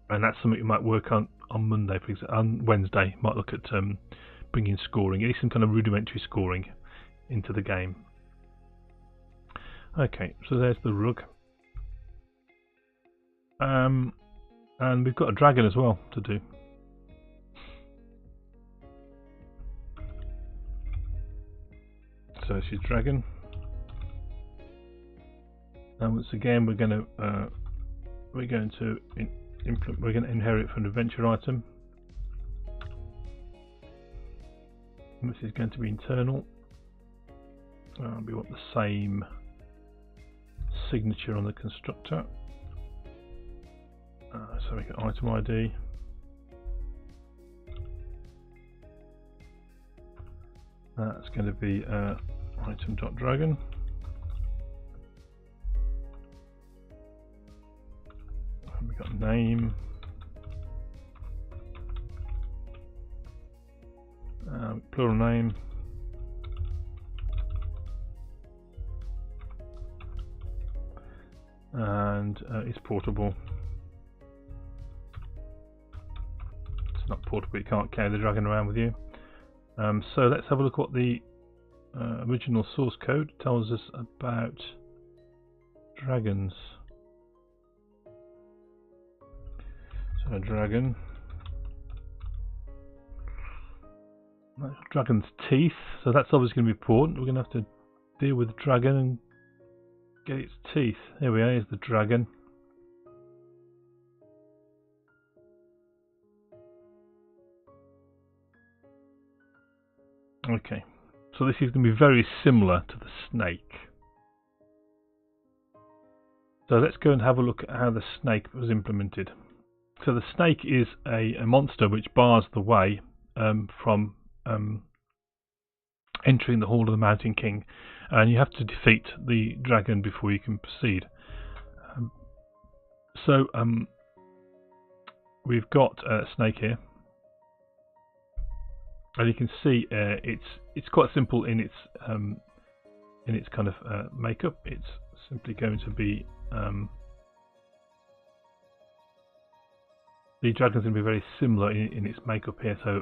and that's something you might work on Monday, for example. On Wednesday, you might look at bringing scoring, at least some kind of rudimentary scoring into the game. Okay, so there's the rug. And we've got a dragon as well to do. So she's dragon. And once again, we're going to inherit from the adventure item. And this is going to be internal. We want the same signature on the constructor. So we get item ID. That's going to be item.dragon. And we got name. Plural name. And it's portable. It's not portable, you can't carry the dragon around with you. So let's have a look what the original source code tells us about dragons. So a dragon. Dragon's teeth, so that's obviously going to be important. We're going to have to deal with the dragon and get its teeth. Here we are, here's the dragon. Okay, so this is going to be very similar to the snake. So let's go and have a look at how the snake was implemented. So the snake is a monster which bars the way from entering the Hall of the Mountain King, and you have to defeat the dragon before you can proceed. We've got a snake here, and you can see it's quite simple in its kind of makeup. It's simply going to be the dragon's going to be very similar in its makeup here. So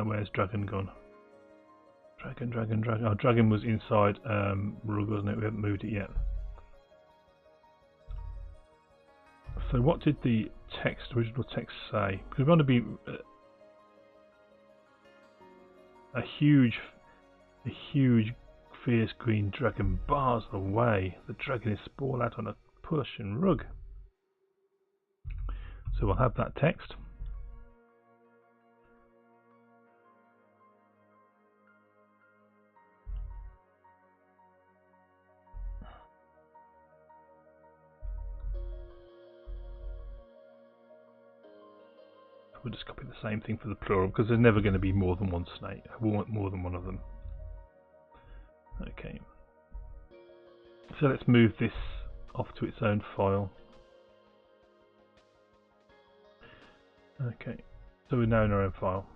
where's dragon gone? Dragon. Oh, dragon was inside rug, wasn't it? We haven't moved it yet. So what did the original text say? Because we want to be a huge, fierce green dragon bars the way. The dragon is sprawled out on a Persian rug. So we'll have that text. We'll just copy the same thing for the plural, because there's never going to be more than one snake. We want more than one of them. Okay. So let's move this off to its own file. Okay. So we're now in our own file.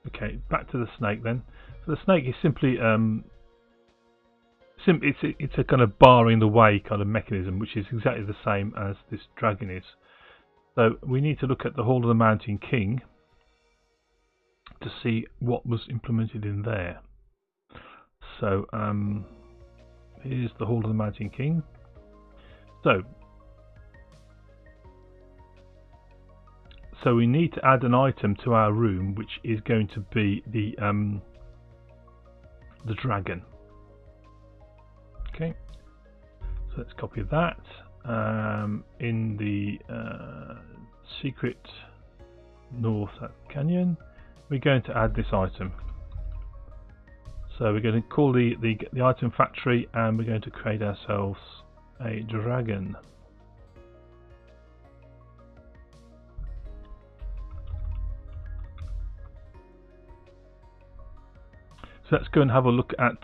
Okay, back to the snake then. So the snake is simply it's a kind of barring the way kind of mechanism, which is exactly the same as this dragon is. So we need to look at the Hall of the Mountain King to see what was implemented in there. So here's the Hall of the Mountain King. So we need to add an item to our room, which is going to be the dragon. Okay, so let's copy that. In the secret north canyon, we're going to add this item. So we're going to call the item factory, and we're going to create ourselves a dragon. So let's go and have a look at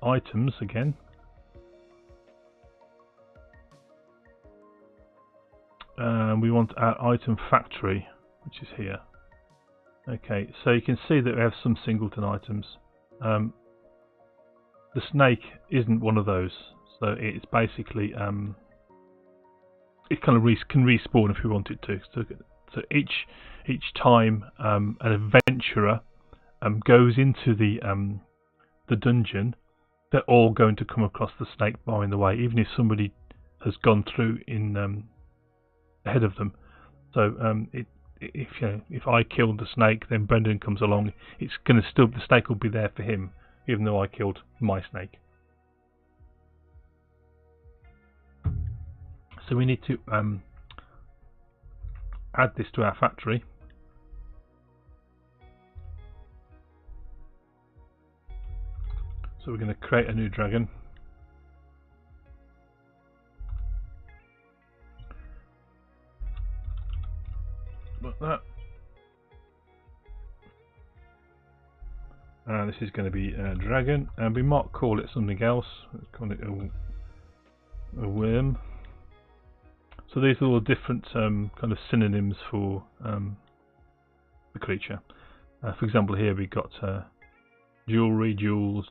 items again. We want our item factory, which is here. Okay, so you can see that we have some singleton items. The snake isn't one of those, so it's basically it kind of can respawn if we want it to. So each time an adventurer goes into the dungeon, they're all going to come across the snake bar in the way, even if somebody has gone through in ahead of them. So if I killed the snake, then Brendan comes along, it's going to still, the snake will be there for him, even though I killed my snake. So we need to add this to our factory. So we're going to create a new dragon. Like that. And this is going to be a dragon, and we might call it something else. Let's call it a worm. So these are all different kind of synonyms for the creature. For example, here we've got jewelry, jewels,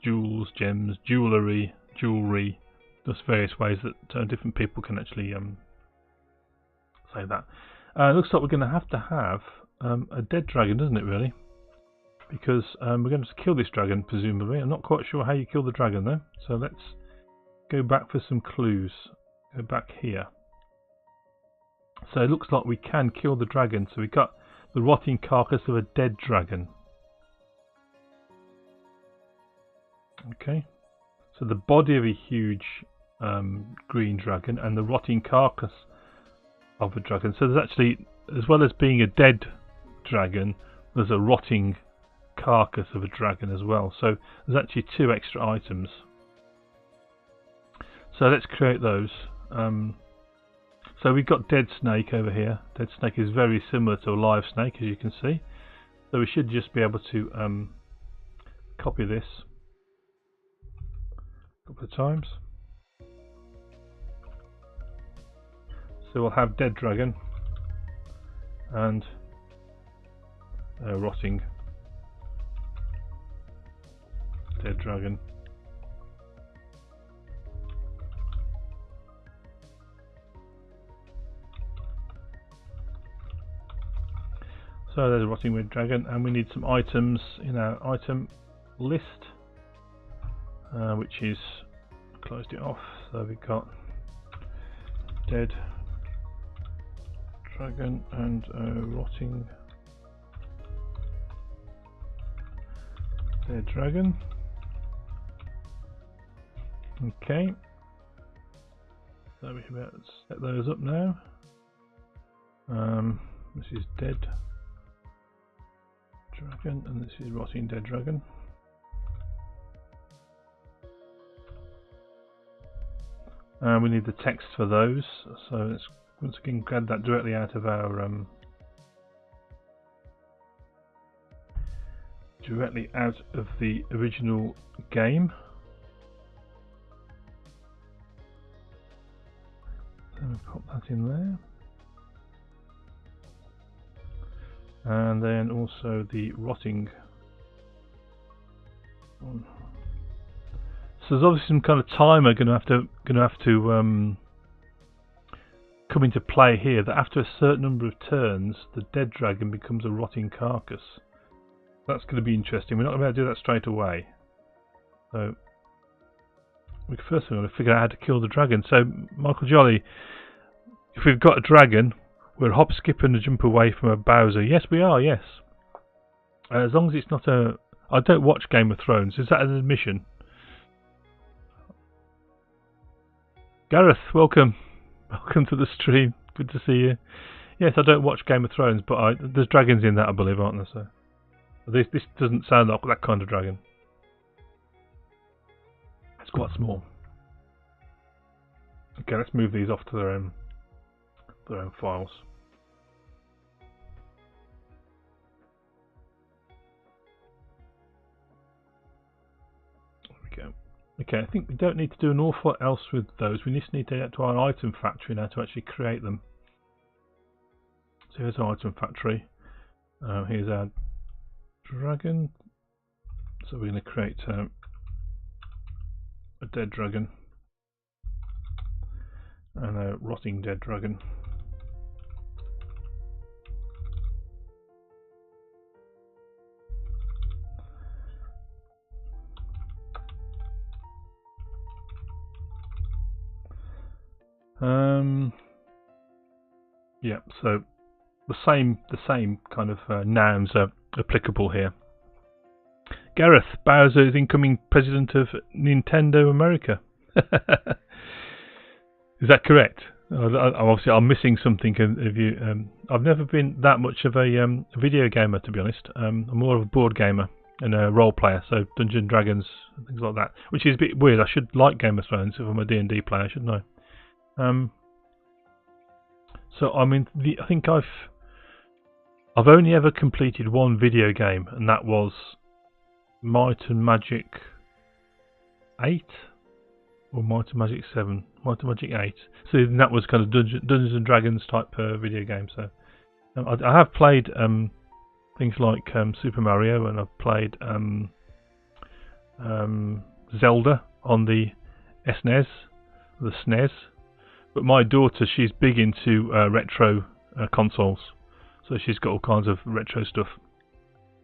gems, jewellery, jewelry. Just various ways that different people can actually say that. It looks like we're going to have a dead dragon, doesn't it, really? Because we're going to kill this dragon, presumably. I'm not quite sure how you kill the dragon, though. So let's go back for some clues. Go back here. So it looks like we can kill the dragon. So we've got the rotting carcass of a dead dragon. Okay. So the body of a huge green dragon and the rotting carcass of a dragon. So there's actually, as well as being a dead dragon, there's a rotting carcass of a dragon as well. So there's actually two extra items. So let's create those. So we've got dead snake over here. Dead snake is very similar to a live snake, as you can see. So we should just be able to copy this a couple of times. So we'll have dead dragon and rotting dead dragon. So there's a rotting red dragon, and we need some items in our item list, which is, closed it off. So we've got dead dragon and rotting dead dragon. Okay, so we can set those up now. This is dead dragon, and this is rotting dead dragon. And we need the text for those, so let's once again grab that directly out of our the original game. So we pop that in there. And then also the rotting one. So there's obviously some kind of timer going to have to come into play here that after a certain number of turns, the dead dragon becomes a rotting carcass. That's going to be interesting. We're not going to be able to do that straight away. So, we first want to figure out how to kill the dragon. So, Michael Jolly, if we've got a dragon, we're hop, skip and a jump away from a Bowser. Yes, we are, yes. As long as it's not a... I don't watch Game of Thrones. Is that an admission? Gareth, welcome. Welcome to the stream. Good to see you. Yes, I don't watch Game of Thrones, but there's dragons in that, I believe, aren't there? So this doesn't sound like that kind of dragon. It's quite small. Okay, let's move these off to their own files. There we go. Okay, I think we don't need to do an awful lot else with those. We just need to get to our item factory now to actually create them. So here's our item factory. Here's our dragon. So we're going to create a dead dragon and a rotting dead dragon. Yeah, so the same kind of nouns are applicable here. Gareth, Bowser is incoming president of Nintendo America. Is that correct? Obviously, I'm missing something. I've never been that much of a video gamer, to be honest. I'm more of a board gamer and a role player, so Dungeons and Dragons and things like that, which is a bit weird. I should like Game of Thrones if I'm a D&D player, shouldn't I? So I mean, I think I've only ever completed one video game, and that was Might and Magic 8 or Might and Magic 7, Might and Magic 8. So that was kind of Dungeons and Dragons type video game. So I have played things like Super Mario, and I've played Zelda on the SNES, the SNES. But my daughter, she's big into retro consoles, so she's got all kinds of retro stuff,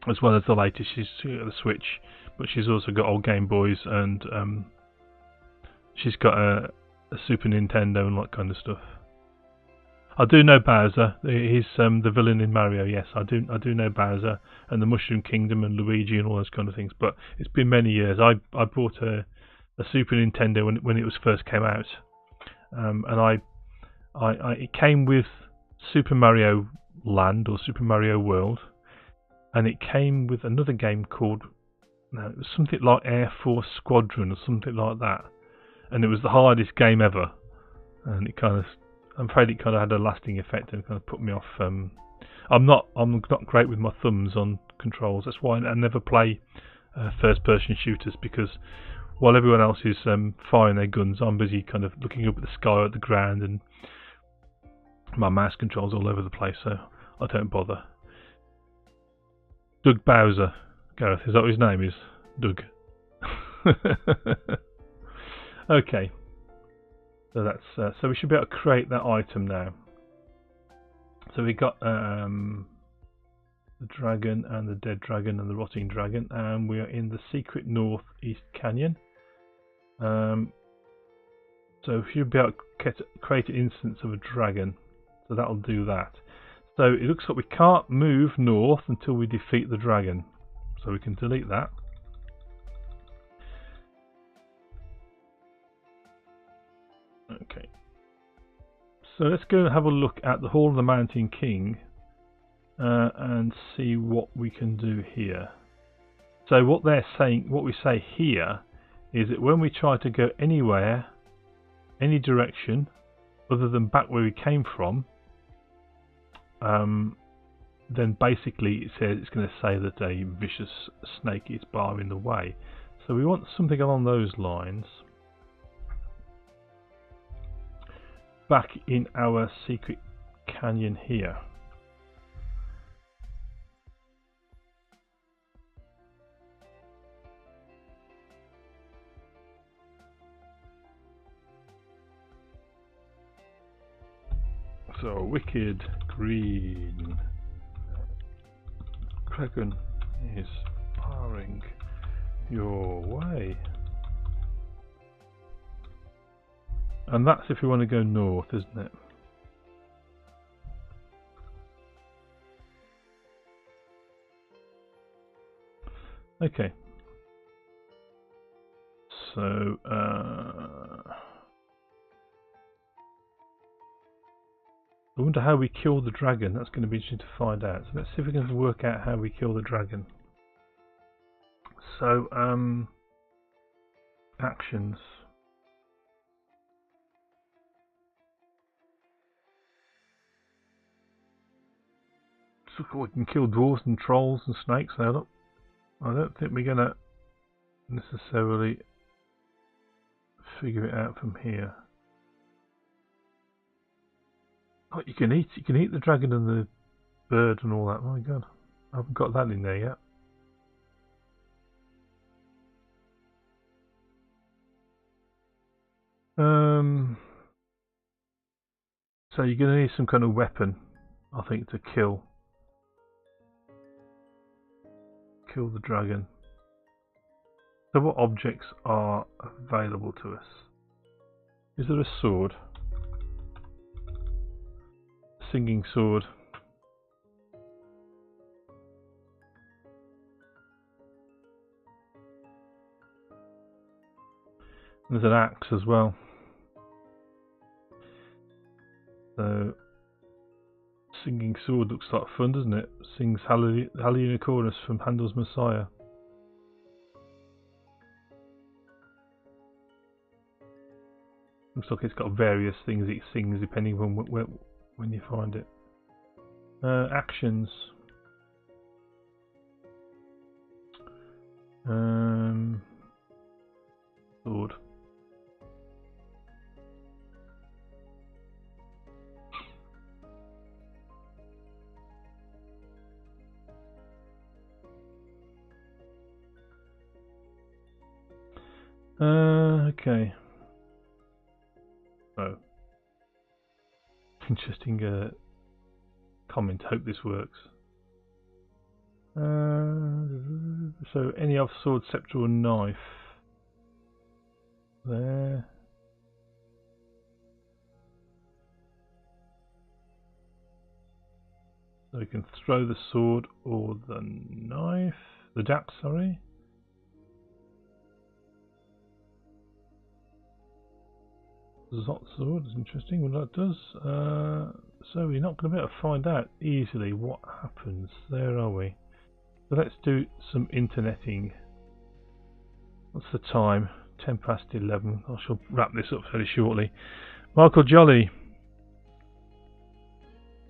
as well as the latest. She's got the Switch, but she's also got old Game Boys, and she's got a Super Nintendo and that kind of stuff. I do know Bowser. He's the villain in Mario. Yes, I do know Bowser and the Mushroom Kingdom and Luigi and all those kind of things. But it's been many years. I bought a Super Nintendo when it was first came out. And it came with Super Mario Land or Super Mario World, and it came with another game called it was something like Air Force Squadron or something like that, and it was the hardest game ever. And I'm afraid it kind of had a lasting effect and kind of put me off. I'm not great with my thumbs on controls. That's why I never play first-person shooters, because while everyone else is firing their guns, I'm busy kind of looking up at the sky or at the ground, and my mouse controls all over the place, so I don't bother. Doug Bowser, Gareth, is that what his name is? Doug. Okay, so that's so we should be able to create that item now. So we got the dragon and the dead dragon and the rotting dragon, and we are in the secret northeast canyon. So if you'll be able to create an instance of a dragon, so that'll do that. So it looks like we can't move north until we defeat the dragon, so we can delete that. Okay, so let's go and have a look at the Hall of the Mountain King and see what we can do here. So what they're saying, what we say here, is that when we try to go anywhere, any direction other than back where we came from, then basically it says it's going to say that a vicious snake is barring the way. So we want something along those lines. Back in our secret canyon here. So wicked green dragon is powering your way. And that's if you want to go north, isn't it? Okay. So I wonder how we kill the dragon. That's going to be interesting to find out. So let's see if we can work out how we kill the dragon. So actions. So we can kill dwarves and trolls and snakes. Now, I don't think we're going to necessarily figure it out from here. Oh, you can eat the dragon and the bird and all that. Oh my god, I haven't got that in there yet. So you're going to need some kind of weapon, I think, to kill the dragon. So what objects are available to us? Is there a sword? Singing sword. There's an axe as well. So singing sword looks like fun, doesn't it? Sings Hallelujah Chorus from Handel's Messiah. Looks like it's got various things it sings depending on when you find it. Actions. Sword. Okay. Oh. Interesting comment. Hope this works. So any other sword, scepter or knife. There. So we can throw the sword or the knife. The jack, sorry. Zot sword is interesting what that does. So we're not going to be able to find out easily what happens. There are we. So let's do some interneting. What's the time? 11:10. I shall wrap this up very shortly. Michael Jolly.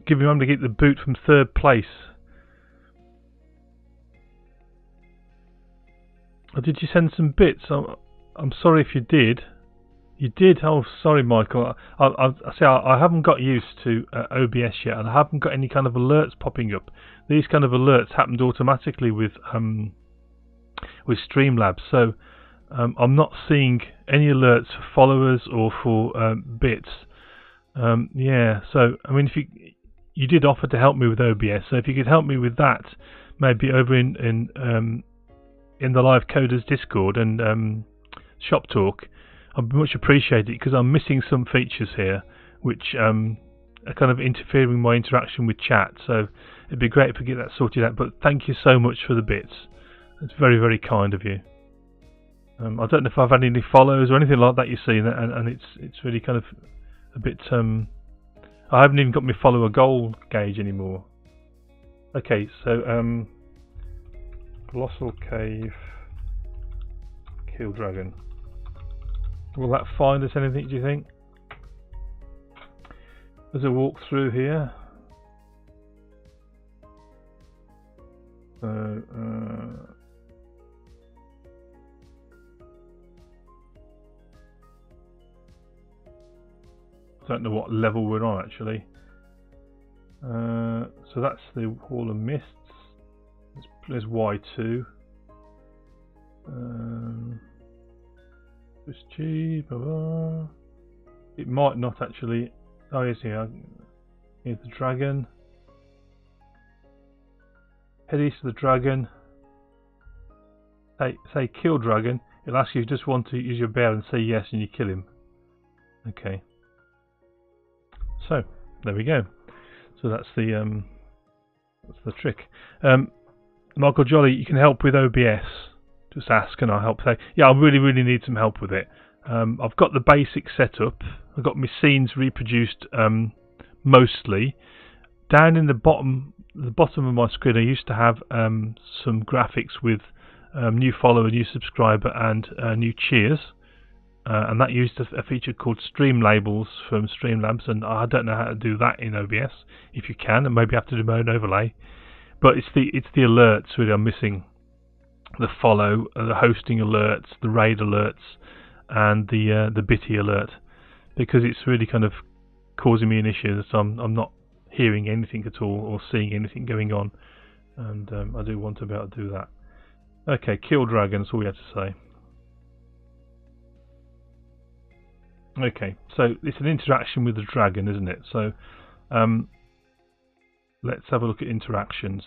Give him to get the boot from 3rd place. Oh, did you send some bits? I'm sorry if you did. You did? Oh, sorry, Michael. I haven't got used to OBS yet, and I haven't got any kind of alerts popping up. These kind of alerts happened automatically with Streamlabs, so I'm not seeing any alerts for followers or for bits. Yeah, so I mean, if you did offer to help me with OBS, so if you could help me with that, maybe over in the Live Coders Discord and Shop Talk. I'd much appreciate it because I'm missing some features here which are kind of interfering with my interaction with chat, so it'd be great if we get that sorted out. But thank you so much for the bits. It's very, very kind of you. I don't know if I've had any follows or anything like that, you see, and it's really kind of a bit I haven't even got my follower goal gauge anymore. Okay, so Colossal Cave, Kill Dragon. Will that find us anything, do you think? There's a walk through here. So, I don't know what level we're on actually. So that's the Hall of Mists. There's Y2. G, blah, blah. It might not actually. Oh, yes, yeah. Here's the dragon. Head east to the dragon. Say kill dragon. It'll ask you if you just want to use your bear and say yes, and you kill him. Okay. So there we go. So that's the trick. Michael Jolly, you can help with OBS. Just ask and I'll help. Say, yeah, I really need some help with it. I've got the basic setup. I've got my scenes reproduced mostly. Down in the bottom of my screen, I used to have some graphics with new follower, new subscriber, and new cheers. And that used a feature called Stream Labels from Streamlabs, and I don't know how to do that in OBS. If you can, and maybe have to do my own overlay. But it's the alerts really I'm missing. The follow, the hosting alerts, the raid alerts, and the bitty alert, because it's really kind of causing me an issue. So I'm not hearing anything at all or seeing anything going on, and I do want to be able to do that. Okay, kill dragon. That's all we have to say. Okay, so it's an interaction with the dragon, isn't it? So let's have a look at interactions.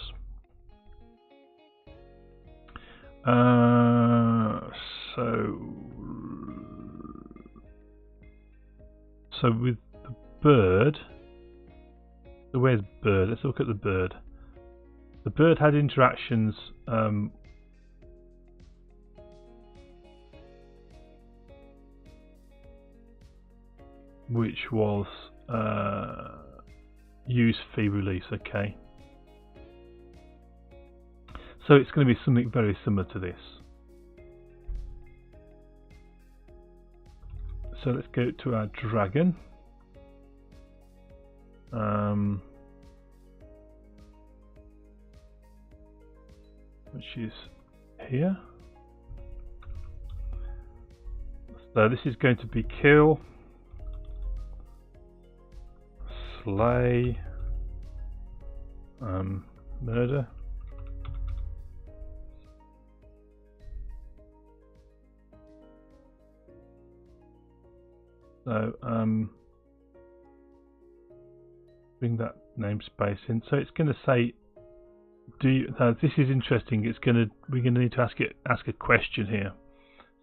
So with the bird, so where's bird? Let's look at the bird. The bird had interactions which was use fee release. Okay, so it's going to be something very similar to this. So let's go to our dragon. Which is here. So this is going to be kill, slay, murder. So bring that namespace in. So it's going to say, "Do you?" This is interesting. We're going to need to ask a question here.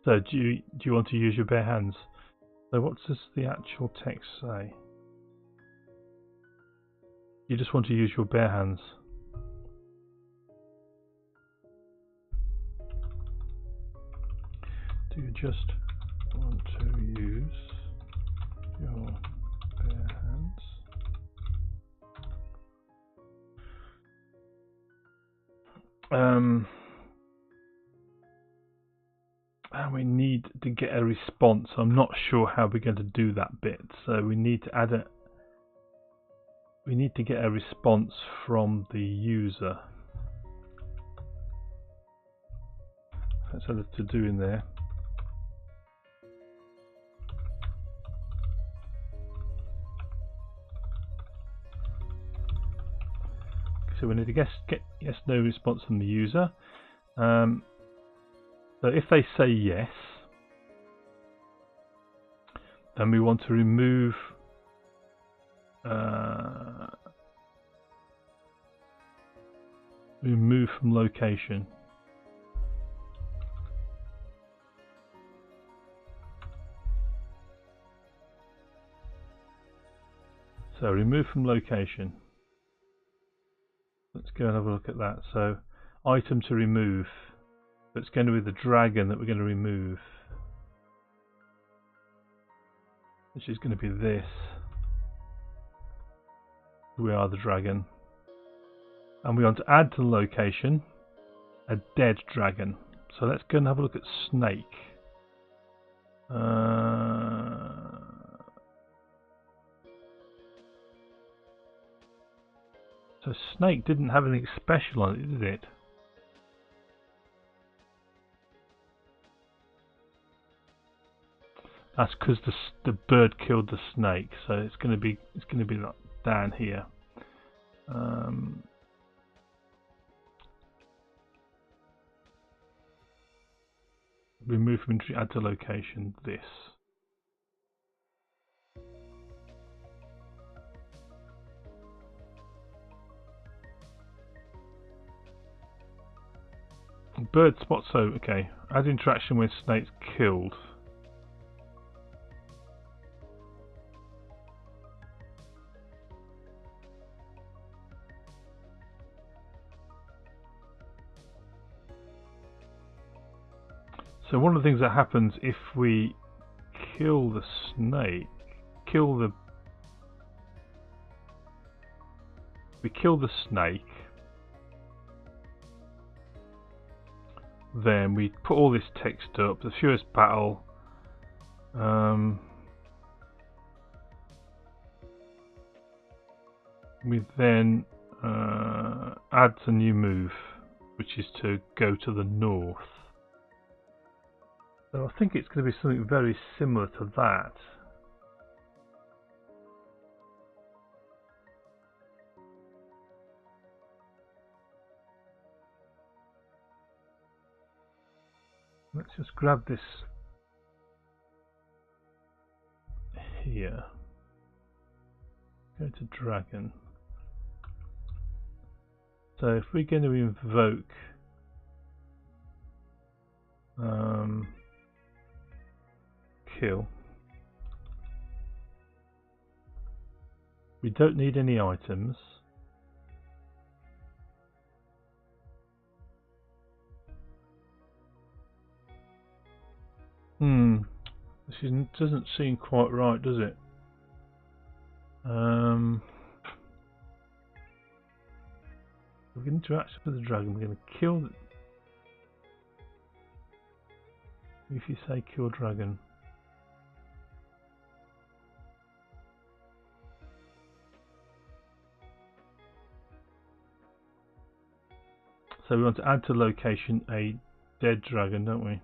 So do you want to use your bare hands? So what does the actual text say? You just want to use your bare hands. Do you just want to use your bare hands? And we need to get a response. I'm not sure how we're going to do that bit. So we need to add we need to get a response from the user. Let's add a to do in there. So we need to get yes, no response from the user. So if they say yes, then we want to remove from location. So remove from location. Let's go and have a look at that. So item to remove. It's going to be the dragon that we're going to remove, which is going to be this. We are the dragon. And we want to add to the location a dead dragon. So let's go and have a look at snake. So snake didn't have anything special on it, did it? That's because the bird killed the snake, so it's going to be like down here. Remove from inventory, add to location. This. Bird spot. So okay, add interaction with snakes killed. So one of the things that happens if we kill the snake, we kill the snake, then we put all this text up, the furious battle, we then adds a new move, which is to go to the north. So I think it's going to be something very similar to that. Let's just grab this here. Go to dragon. So if we're going to invoke kill, we don't need any items. This doesn't seem quite right, does it? We're going to interact with the dragon. We're going to kill the... If you say kill dragon. So we want to add to location a dead dragon, don't we?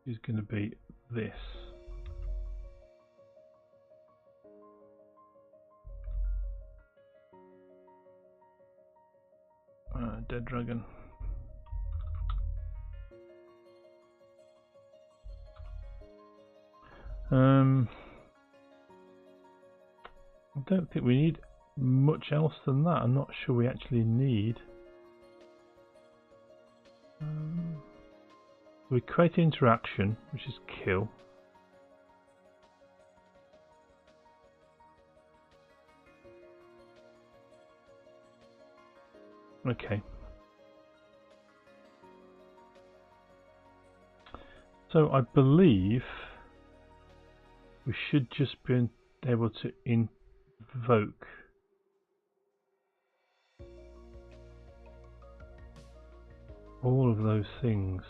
Is going to be this. Dead dragon. I don't think we need much else than that. I'm not sure we actually need. We create interaction, which is kill. Okay. So I believe we should just be able to invoke all of those things.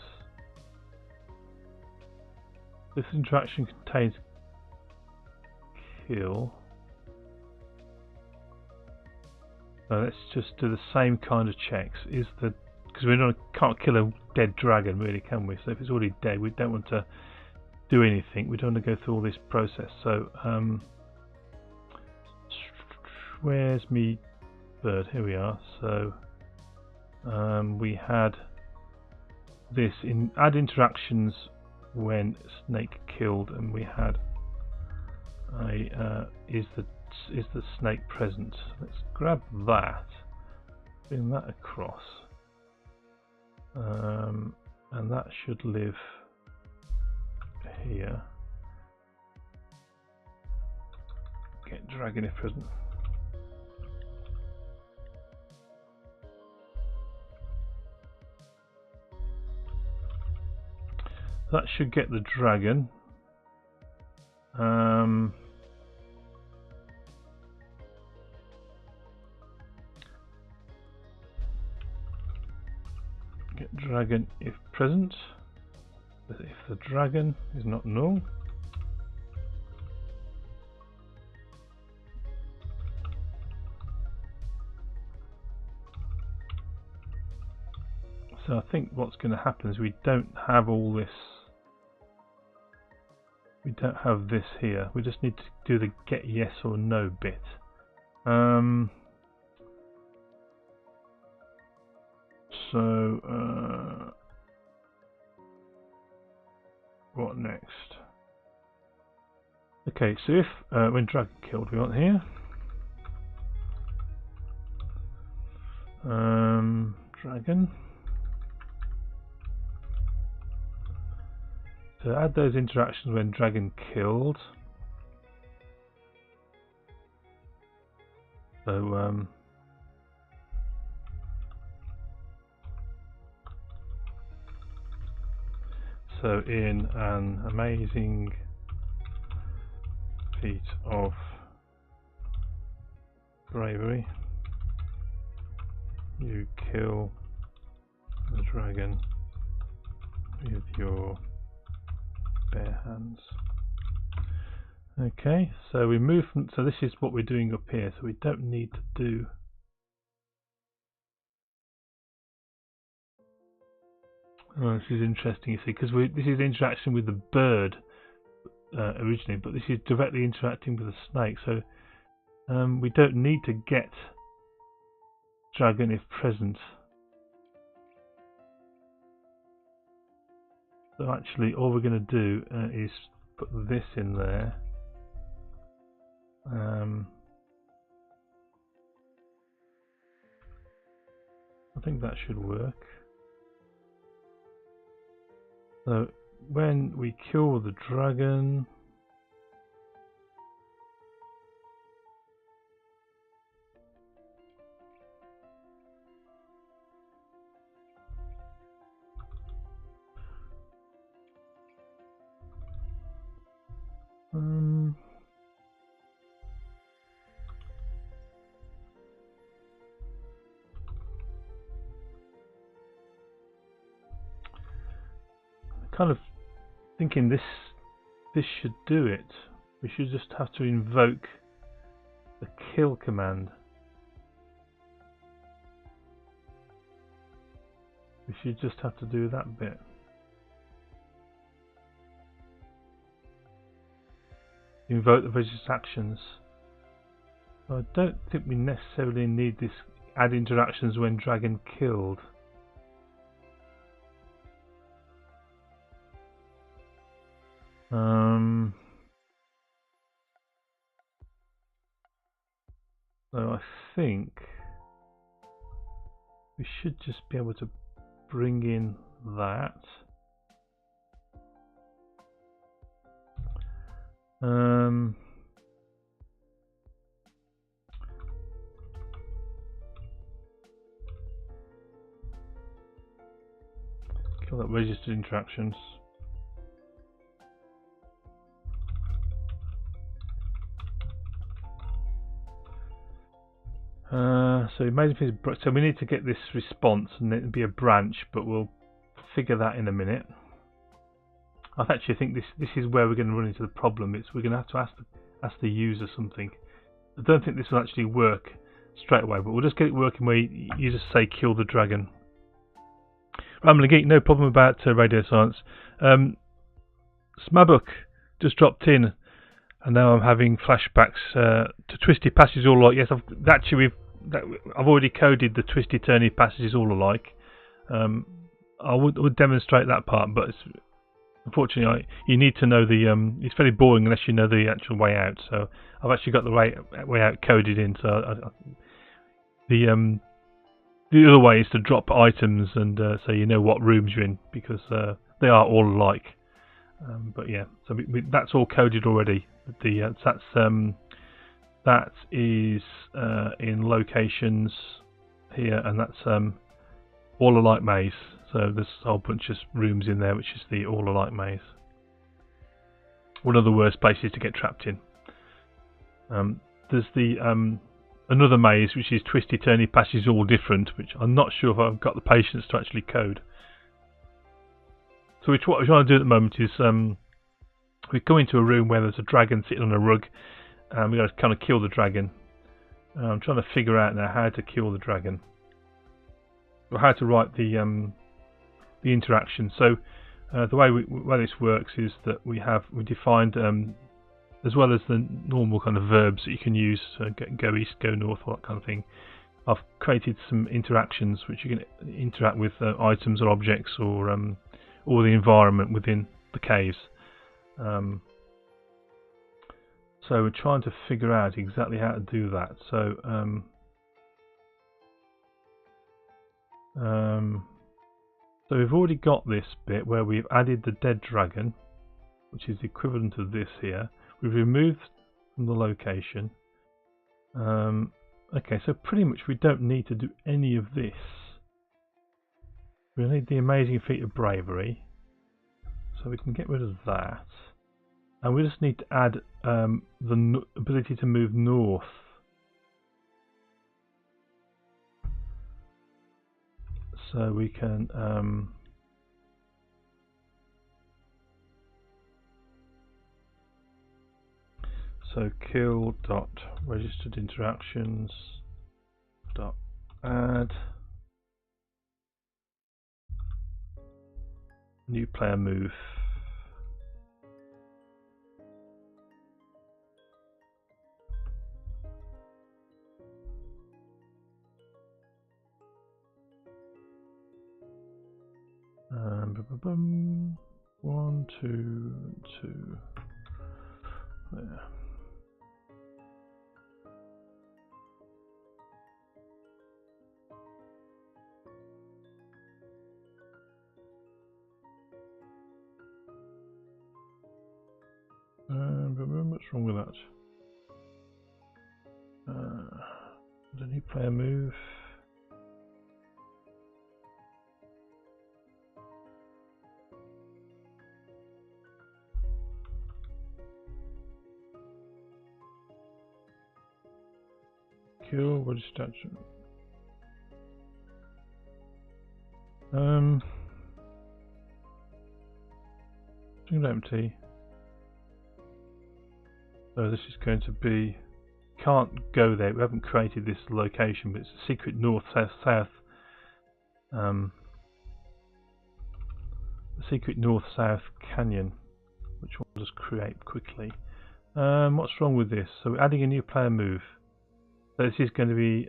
This interaction contains kill. So let's just do the same kind of checks. Is the because we can't kill a dead dragon, really, can we? So if it's already dead, we don't want to do anything. We don't want to go through all this process. So where's me bird? Here we are. So we had this in add interactions when snake killed, and we had a is the snake present. Let's grab that, bring that across, and that should live here. Get dragon if present. That should get the dragon. Get dragon if present. But if the dragon is not null, so I think what's going to happen is we don't have all this. We don't have this here. We just need to do the get yes or no bit. what next? Okay, so if when dragon killed, we want here dragon. So add those interactions when dragon killed. So so in an amazing feat of bravery, you kill the dragon with your bare hands. Okay, so we move from, so this is what we're doing up here, so we don't need to do this is interesting, you see, because this is interaction with the bird originally, but this is directly interacting with the snake, so we don't need to get dragon if present. So actually all we're going to do is put this in there. I think that should work. So when we kill the dragon, kind of thinking this should do it. We should just have to invoke the kill command. We should just have to do that bit. Invoke the various actions. I don't think we necessarily need this add interactions when dragon killed. So I think we should just be able to bring in that. Kill that registered interactions. So amazing, so we need to get this response and it'll be a branch, but we'll figure that in a minute. I actually think this is where we're going to run into the problem. We're going to have to ask the user something. I don't think this will actually work straight away, but we'll just get it working where you just say kill the dragon. Rambling Geek, no problem about radio science. Smabuk just dropped in, and now I'm having flashbacks to twisty passages all alike. Yes, I've already coded the twisty turny passages all alike. I would demonstrate that part, but unfortunately you need to know the it's very boring unless you know the actual way out. So I've actually got the way out coded in. So the other way is to drop items and so you know what rooms you're in, because they are all alike. But yeah, so that's all coded already. That is in locations here, and that's all alike maze. So there's a whole bunch of rooms in there, which is the all alike maze. One of the worst places to get trapped in. There's the another maze, which is twisty turny passages all different, which I'm not sure if I've got the patience to actually code. So what we're trying to do at the moment is we come into a room where there's a dragon sitting on a rug, and we got to kind of kill the dragon. I'm trying to figure out now how to kill the dragon, or how to write the interaction. So the way this works is that we defined as well as the normal kind of verbs that you can use, go east, go north, all that kind of thing. I've created some interactions which you can interact with items or objects or the environment within the caves. So we're trying to figure out exactly how to do that. So so we've already got this bit where we've added the dead dragon, which is the equivalent of this here. We've removed from the location. Okay, so pretty much we don't need to do any of this. We need the amazing feat of bravery, so we can get rid of that. And we just need to add the ability to move north. So we can so kill dot registered interactions dot add new player move. One, two, two. There. What's wrong with that? The new player move. Kill, what is statue? String empty. So this is going to be, can't go there, we haven't created this location, but it's a secret north, south, south. The secret north-south canyon, which we'll just create quickly. What's wrong with this? So we're adding a new player move. So this is going to be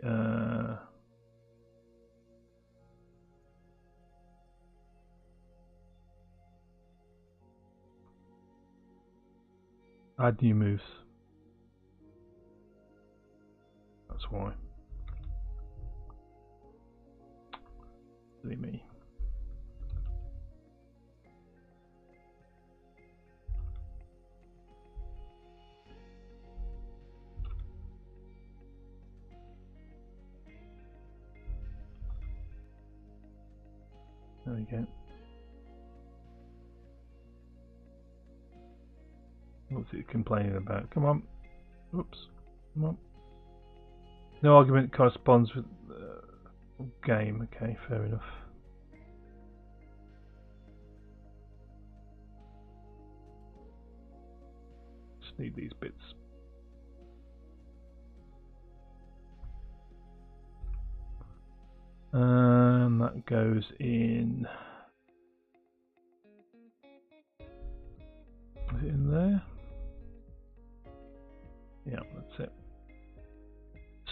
add new moves. That's why. Silly me. There we go. What's it complaining about? Come on. Oops. Come on. No argument corresponds with game. Okay, fair enough. Just need these bits. And that goes in. Is it in there? Yeah, that's it.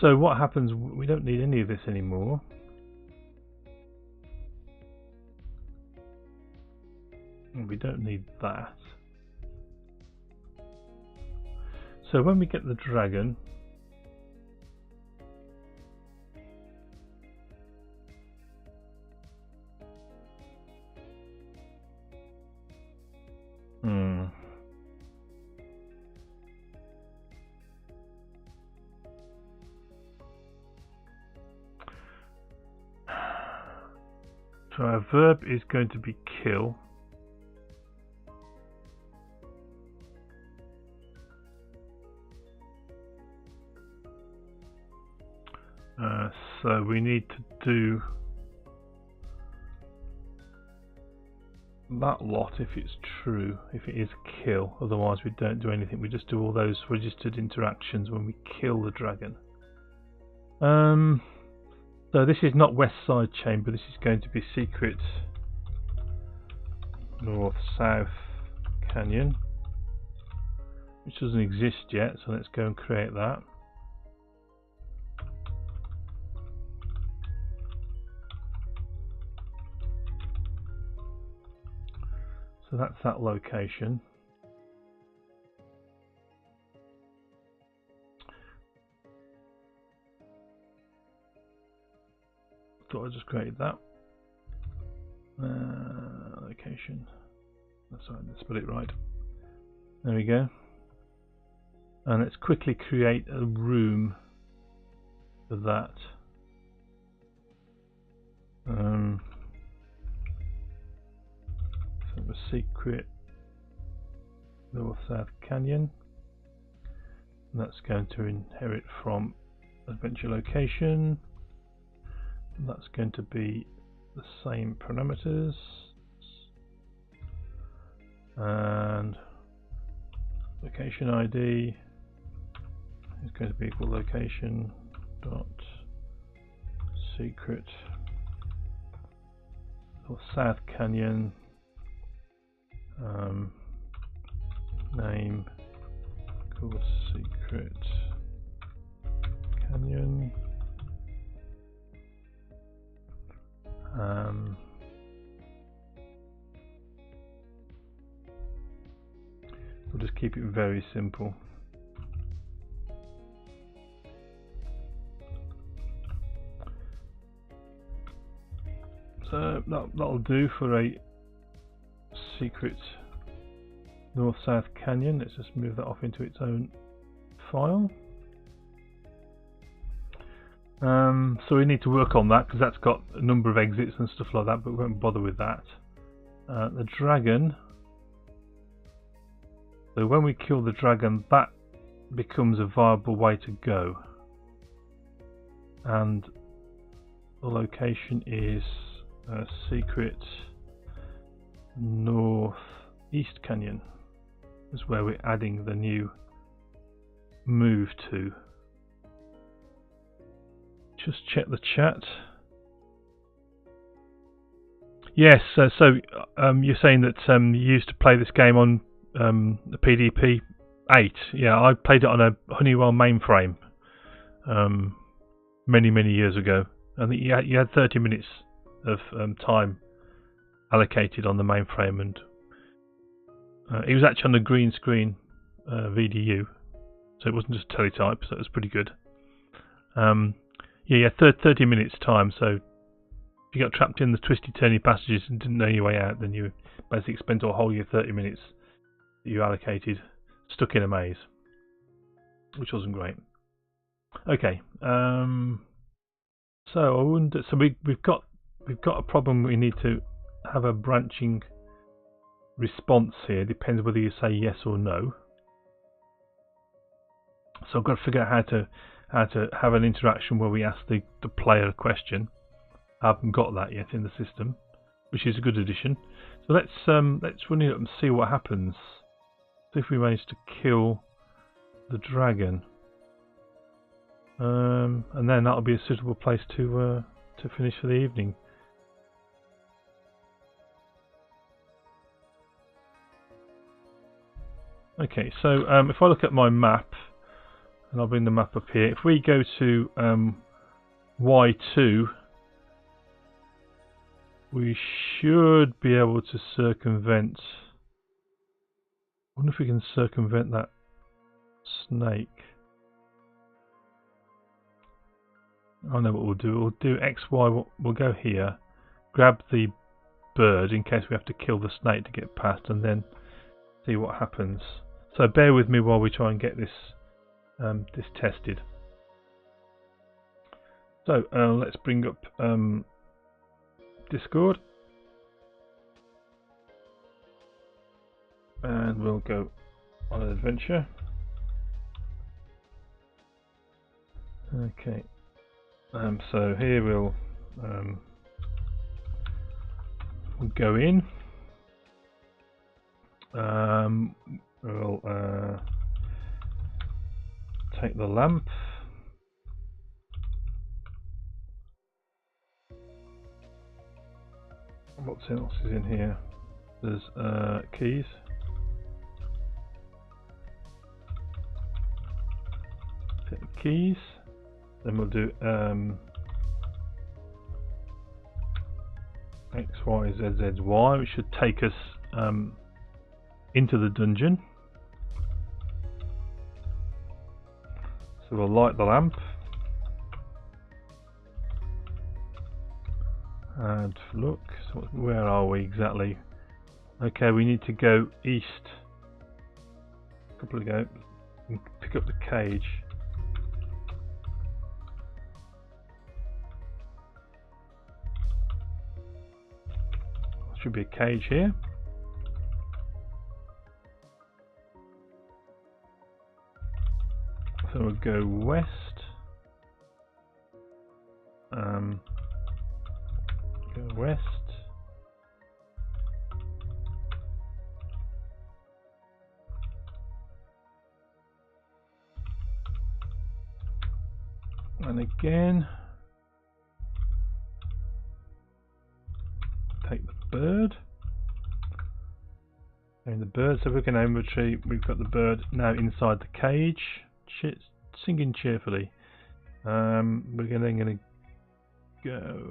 So what happens? We don't need any of this anymore. And we don't need that. So when we get the dragon, so our verb is going to be kill. So we need to do that lot if it's true, if it is kill, otherwise we don't do anything, we just do all those registered interactions when we kill the dragon. So this is not west side chamber, this is going to be secret north-south canyon, which doesn't exist yet, so let's go and create that. So So that's that location. Thought I just created that. Location. That's right, let's spell it right. There we go. And let's quickly create a room for that. So a secret North-South Canyon. And that's going to inherit from adventure location. And that's going to be the same parameters. And location ID is going to be equal location dot secret or South Canyon name called secret canyon. We'll just keep it very simple. So that'll do for a secret North-South Canyon. Let's just move that off into its own file. So we need to work on that because that's got a number of exits and stuff like that, but we won't bother with that. The dragon. So when we kill the dragon, that becomes a viable way to go. And the location is secret Northeast Canyon. Is where we're adding the new move to. Just check the chat. Yes, so you're saying that you used to play this game on the PDP 8. Yeah, I played it on a Honeywell mainframe many years ago. I think you had 30 minutes of time allocated on the mainframe, and it was actually on the green screen VDU, so it wasn't just teletype, so it was pretty good. Yeah, 30 minutes time, so if you got trapped in the twisty turny passages and didn't know your way out, then you basically spent a whole year 30 minutes that you allocated stuck in a maze, which wasn't great. Okay, so I wonder, so we've got a problem. We need to have a branching response here. Depends whether you say yes or no. So I've got to figure out how to have an interaction where we ask the player a question. I haven't got that yet in the system, which is a good addition. So let's run it up and see what happens. See if we manage to kill the dragon, and then that'll be a suitable place to finish for the evening. Okay, so if I look at my map, and I'll bring the map up here. If we go to Y2, we should be able to circumvent. I wonder if we can circumvent that snake. I know what we'll do. We'll do XY. We'll go here, grab the bird in case we have to kill the snake to get past, and then see what happens. So bear with me while we try and get this tested. So let's bring up Discord, and we'll go on an adventure. Okay, so here we'll go in. We'll take the lamp. What else is in here? There's keys. Take the keys. Then we'll do X, Y, Z, Z, Y, which should take us into the dungeon. So we'll light the lamp. And look, so where are we exactly? Okay, we need to go east. A couple of go and pick up the cage. There should be a cage here. So we'll go west. Go west. And again, take the bird. And the bird, so we're going to inventory. We've got the bird now inside the cage, singing cheerfully. We're then going to go.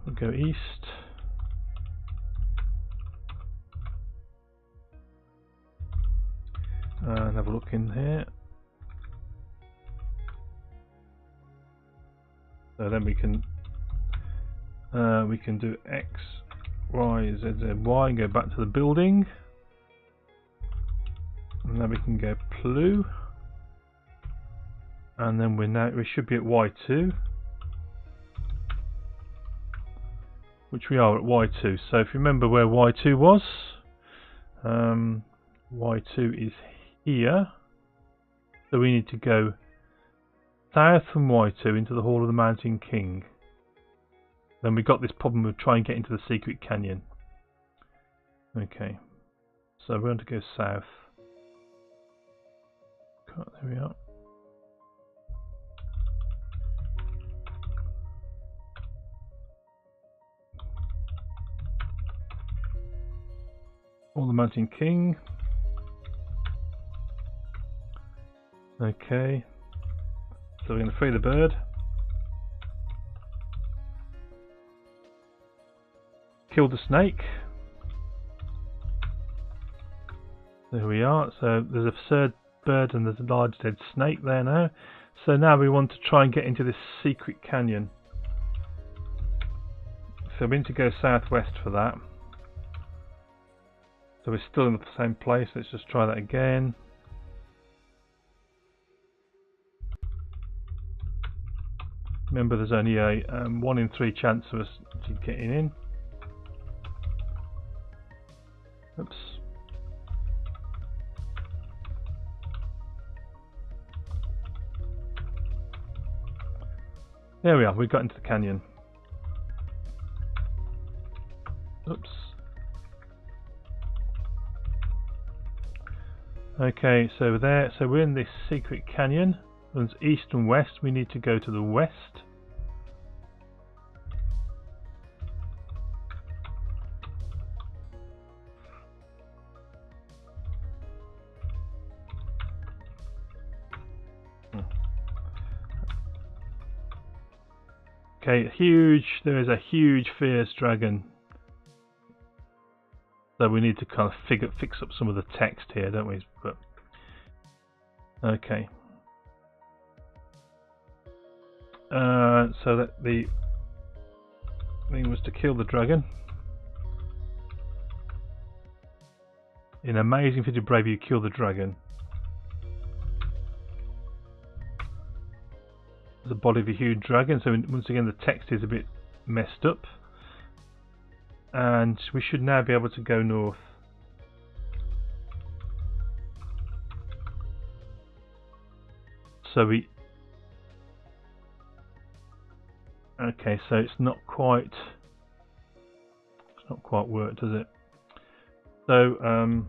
We'll go east. And have a look in here. So then we can do X, Y, Z, Z, Y and go back to the building. And then we can go Plu. And then we should be at Y2. Which we are at Y2. So if you remember where Y2 was, Y2 is here. So we need to go south from Y2 into the Hall of the Mountain King. Then we got this problem of trying to get into the secret canyon. Okay, so we're going to go south. There we are. Hall of the Mountain King. Okay. So we're going to free the bird. Kill the snake. There we are. So there's a third bird and there's a large dead snake there now. So now we want to try and get into this secret canyon. So we need to go southwest for that. So we're still in the same place. Let's just try that again. Remember, there's only a 1 in 3 chance of us getting in. Oops. There we are. We got into the canyon. Oops. Okay, so there. So we're in this secret canyon. There's east and west. We need to go to the west. Okay, there is a huge fierce dragon. So we need to kind of fix up some of the text here, don't we? But okay. So that the thing was to kill the dragon. In Amazing Feat of Bravery, you kill the dragon. The body of a huge dragon. So once again, the text is a bit messed up, and we should now be able to go north. So okay, so it's not quite worked, does it? So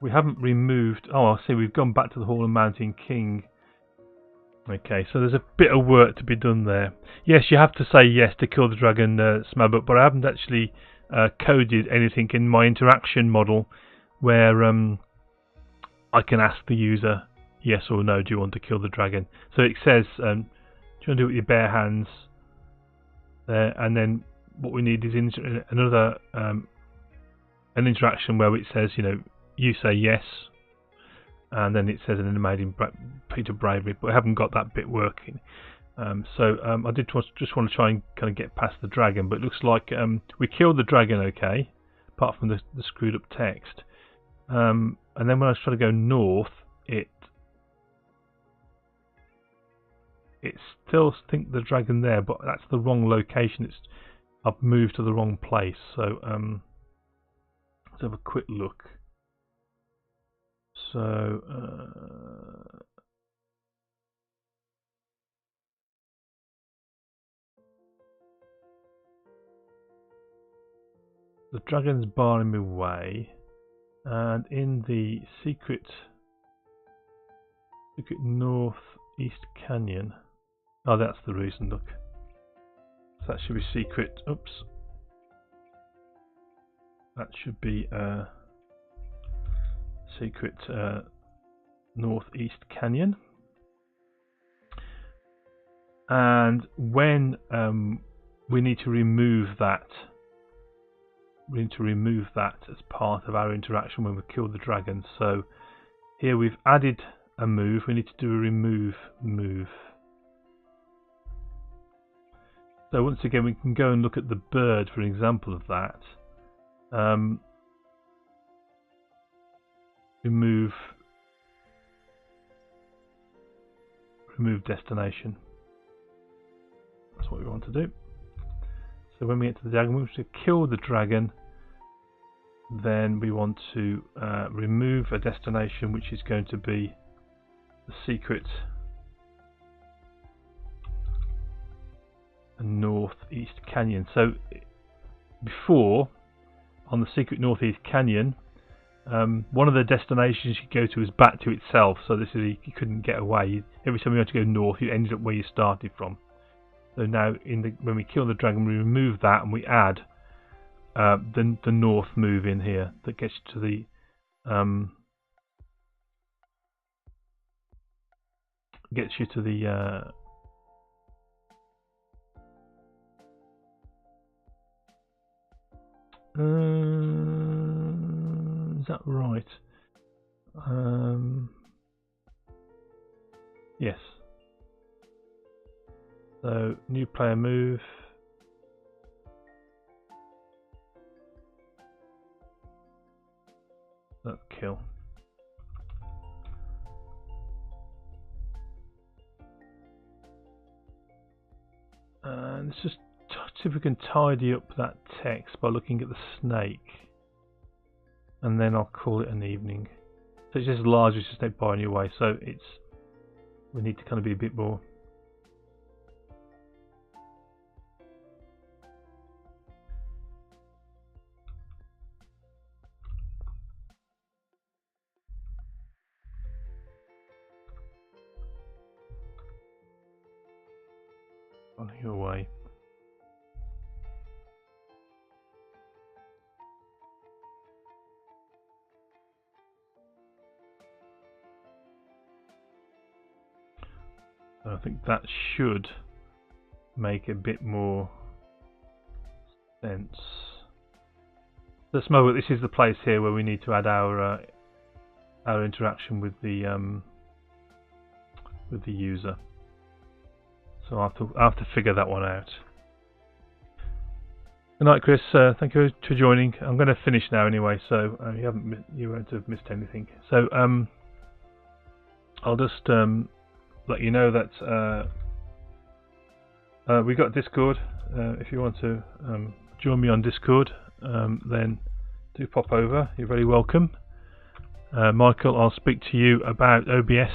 we haven't removed. Oh, I see. We've gone back to the Hall of Mountain King. Okay, so there's a bit of work to be done there. Yes, you have to say yes to kill the dragon, Smabut, but I haven't actually coded anything in my interaction model where I can ask the user yes or no. Do you want to kill the dragon? So it says, do you want to do it with your bare hands? there, and then what we need is another an interaction where it says, you say yes, and then it says an animated feat of bravery, but we haven't got that bit working. So I just want to try and kind of get past the dragon, but it looks like we killed the dragon okay, apart from the screwed up text. And then when I was trying to go north, it still thinks the dragon there, but that's the wrong location. I've moved to the wrong place. So let's have a quick look. So the dragon's barring me way, and in the secret northeast canyon. Oh, that's the reason. Look, so that should be secret. Oops, that should be secret northeast canyon. And when we need to remove that. We need to remove that as part of our interaction when we kill the dragon. So here we've added a move. We need to do a remove move. So once again, we can go and look at the bird for an example of that. Remove destination. That's what we want to do. So when we get to the dragon, we want to kill the dragon. Then we want to remove a destination, which is going to be the secret northeast canyon. So before, on the secret northeast canyon, one of the destinations you go to is back to itself. So this is, you couldn't get away. Every time you had to go north, you ended up where you started from. So now, when we kill the dragon, we remove that and we add the north move in here that gets you to the is that right? Yes. So new player move. That's kill. And let's just see if we can tidy up that text by looking at the snake. And then I'll call it an evening. So it's just large, it's just by on your way. So we need to kind of be a bit more. On your way. I think that should make a bit more sense. Let's move. This is the place here where we need to add our interaction with the user. So I have to figure that one out. Good night, Chris. Thank you for joining. I'm going to finish now anyway, so you won't have missed anything. So I'll just let you know that we got Discord. If you want to join me on Discord, then do pop over. You're very welcome. Michael, I'll speak to you about OBS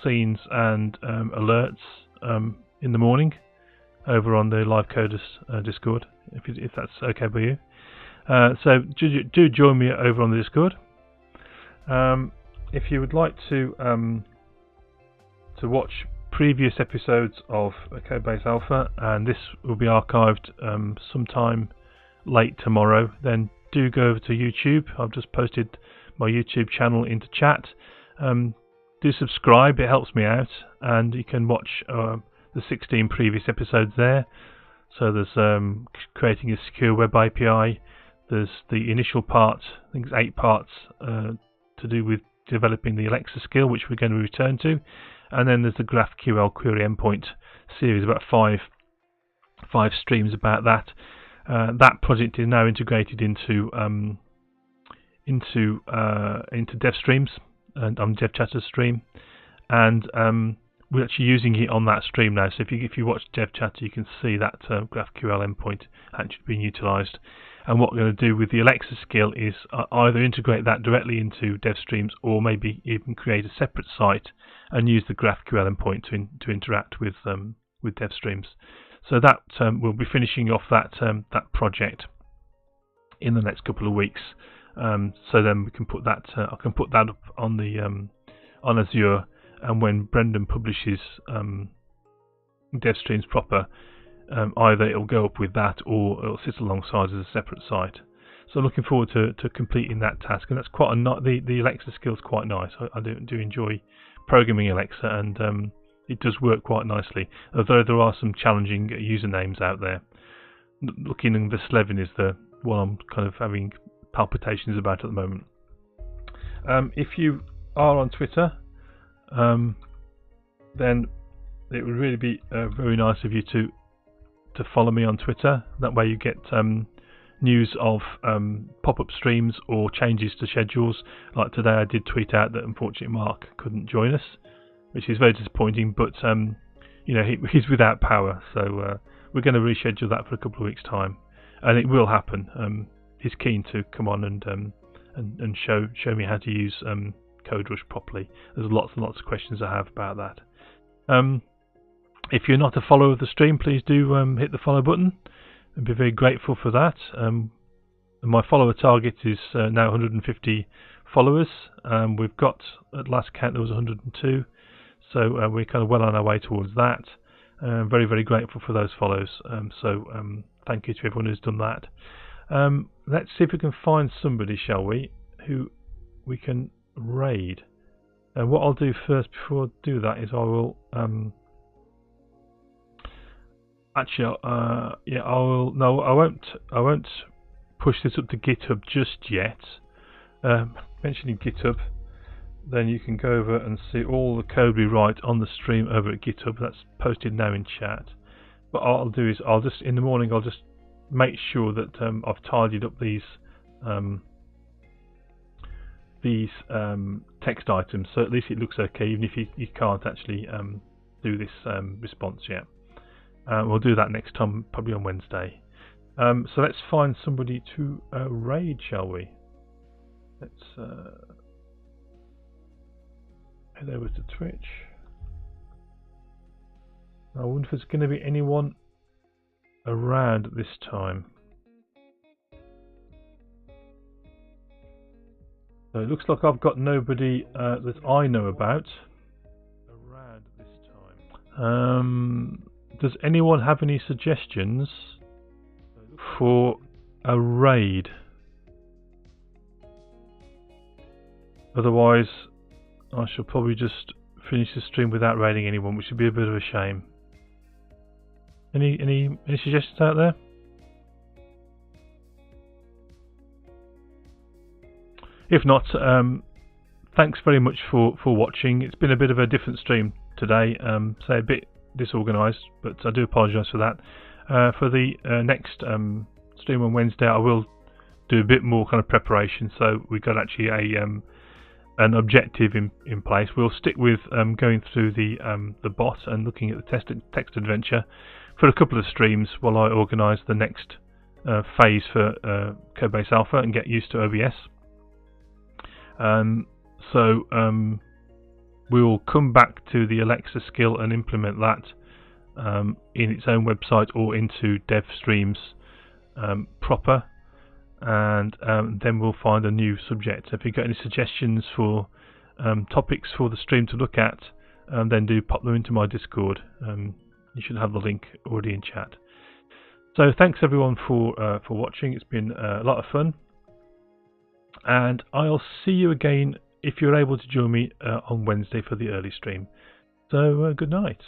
scenes and alerts in the morning over on the Live Coders Discord, if that's okay by you. So do join me over on the Discord. If you would like to watch previous episodes of Codebase Alpha, and this will be archived sometime late tomorrow, then do go over to YouTube. I've just posted my YouTube channel into chat. Do subscribe, it helps me out, and you can watch the 16 previous episodes there. So there's creating a secure web API. There's the initial part, I think it's 8 parts to do with developing the Alexa skill, which we're going to return to, and then there's the GraphQL query endpoint series, about five streams about that. That project is now integrated into DevStreams and on DevChatter stream, and we're actually using it on that stream now. So if you watch DevChatter, you can see that GraphQL endpoint actually being utilised. And what we're going to do with the Alexa skill is either integrate that directly into DevStreams, or maybe even create a separate site and use the GraphQL endpoint to interact with DevStreams. So that we'll be finishing off that project in the next couple of weeks. So then we can put that. I can put that up on the on Azure, and when Brendan publishes DevStreams proper, either it'll go up with that or it'll sit alongside as a separate site. So looking forward to completing that task, and that's quite the Alexa skill is quite nice. I do enjoy programming Alexa, and it does work quite nicely, although there are some challenging usernames out there. Looking in the Slevin is the one I'm kind of having palpitations about at the moment. If you are on Twitter, then it would really be very nice of you to follow me on Twitter. That way you get news of pop-up streams or changes to schedules. Like today I did tweet out that unfortunately Mark couldn't join us, which is very disappointing, but you know, he's without power, so we're going to reschedule that for a couple of weeks' time, and it will happen. He's keen to come on and show me how to use CodeRush properly. There's lots and lots of questions I have about that. If you're not a follower of the stream, please do hit the follow button. I'd be very grateful for that. My follower target is now 150 followers. We've got, at last count, there was 102. So we're kind of well on our way towards that. Very, very grateful for those follows. Thank you to everyone who's done that. Let's see if we can find somebody, shall we, who we can raid. What I'll do first before I do that is I will I won't push this up to GitHub just yet. Mentioning GitHub, then you can go over and see all the code we write on the stream over at GitHub. That's posted now in chat. But what I'll do is in the morning I'll just make sure that I've tidied up these text items, so at least it looks okay, even if you can't actually do this response yet. We'll do that next time, probably on Wednesday. So let's find somebody to raid, shall we? Let's head over to Twitch. I wonder if there's going to be anyone around at this time. So it looks like I've got nobody that I know about around at this time. Does anyone have any suggestions for a raid? Otherwise, I shall probably just finish the stream without raiding anyone, which would be a bit of a shame. Any suggestions out there? If not, thanks very much for watching. It's been a bit of a different stream today, so a bit disorganised, but I do apologise for that. For the next stream on Wednesday, I will do a bit more kind of preparation, so we've got actually an objective in place. We'll stick with going through the bot and looking at the text adventure for a couple of streams while I organise the next phase for Codebase Alpha and get used to OBS. We'll come back to the Alexa skill and implement that in its own website or into DevStreams proper, and then we'll find a new subject. So if you've got any suggestions for topics for the stream to look at, then do pop them into my Discord. You should have the link already in chat. So thanks everyone for watching. It's been a lot of fun, and I'll see you again if you're able to join me on Wednesday for the early stream. So good night.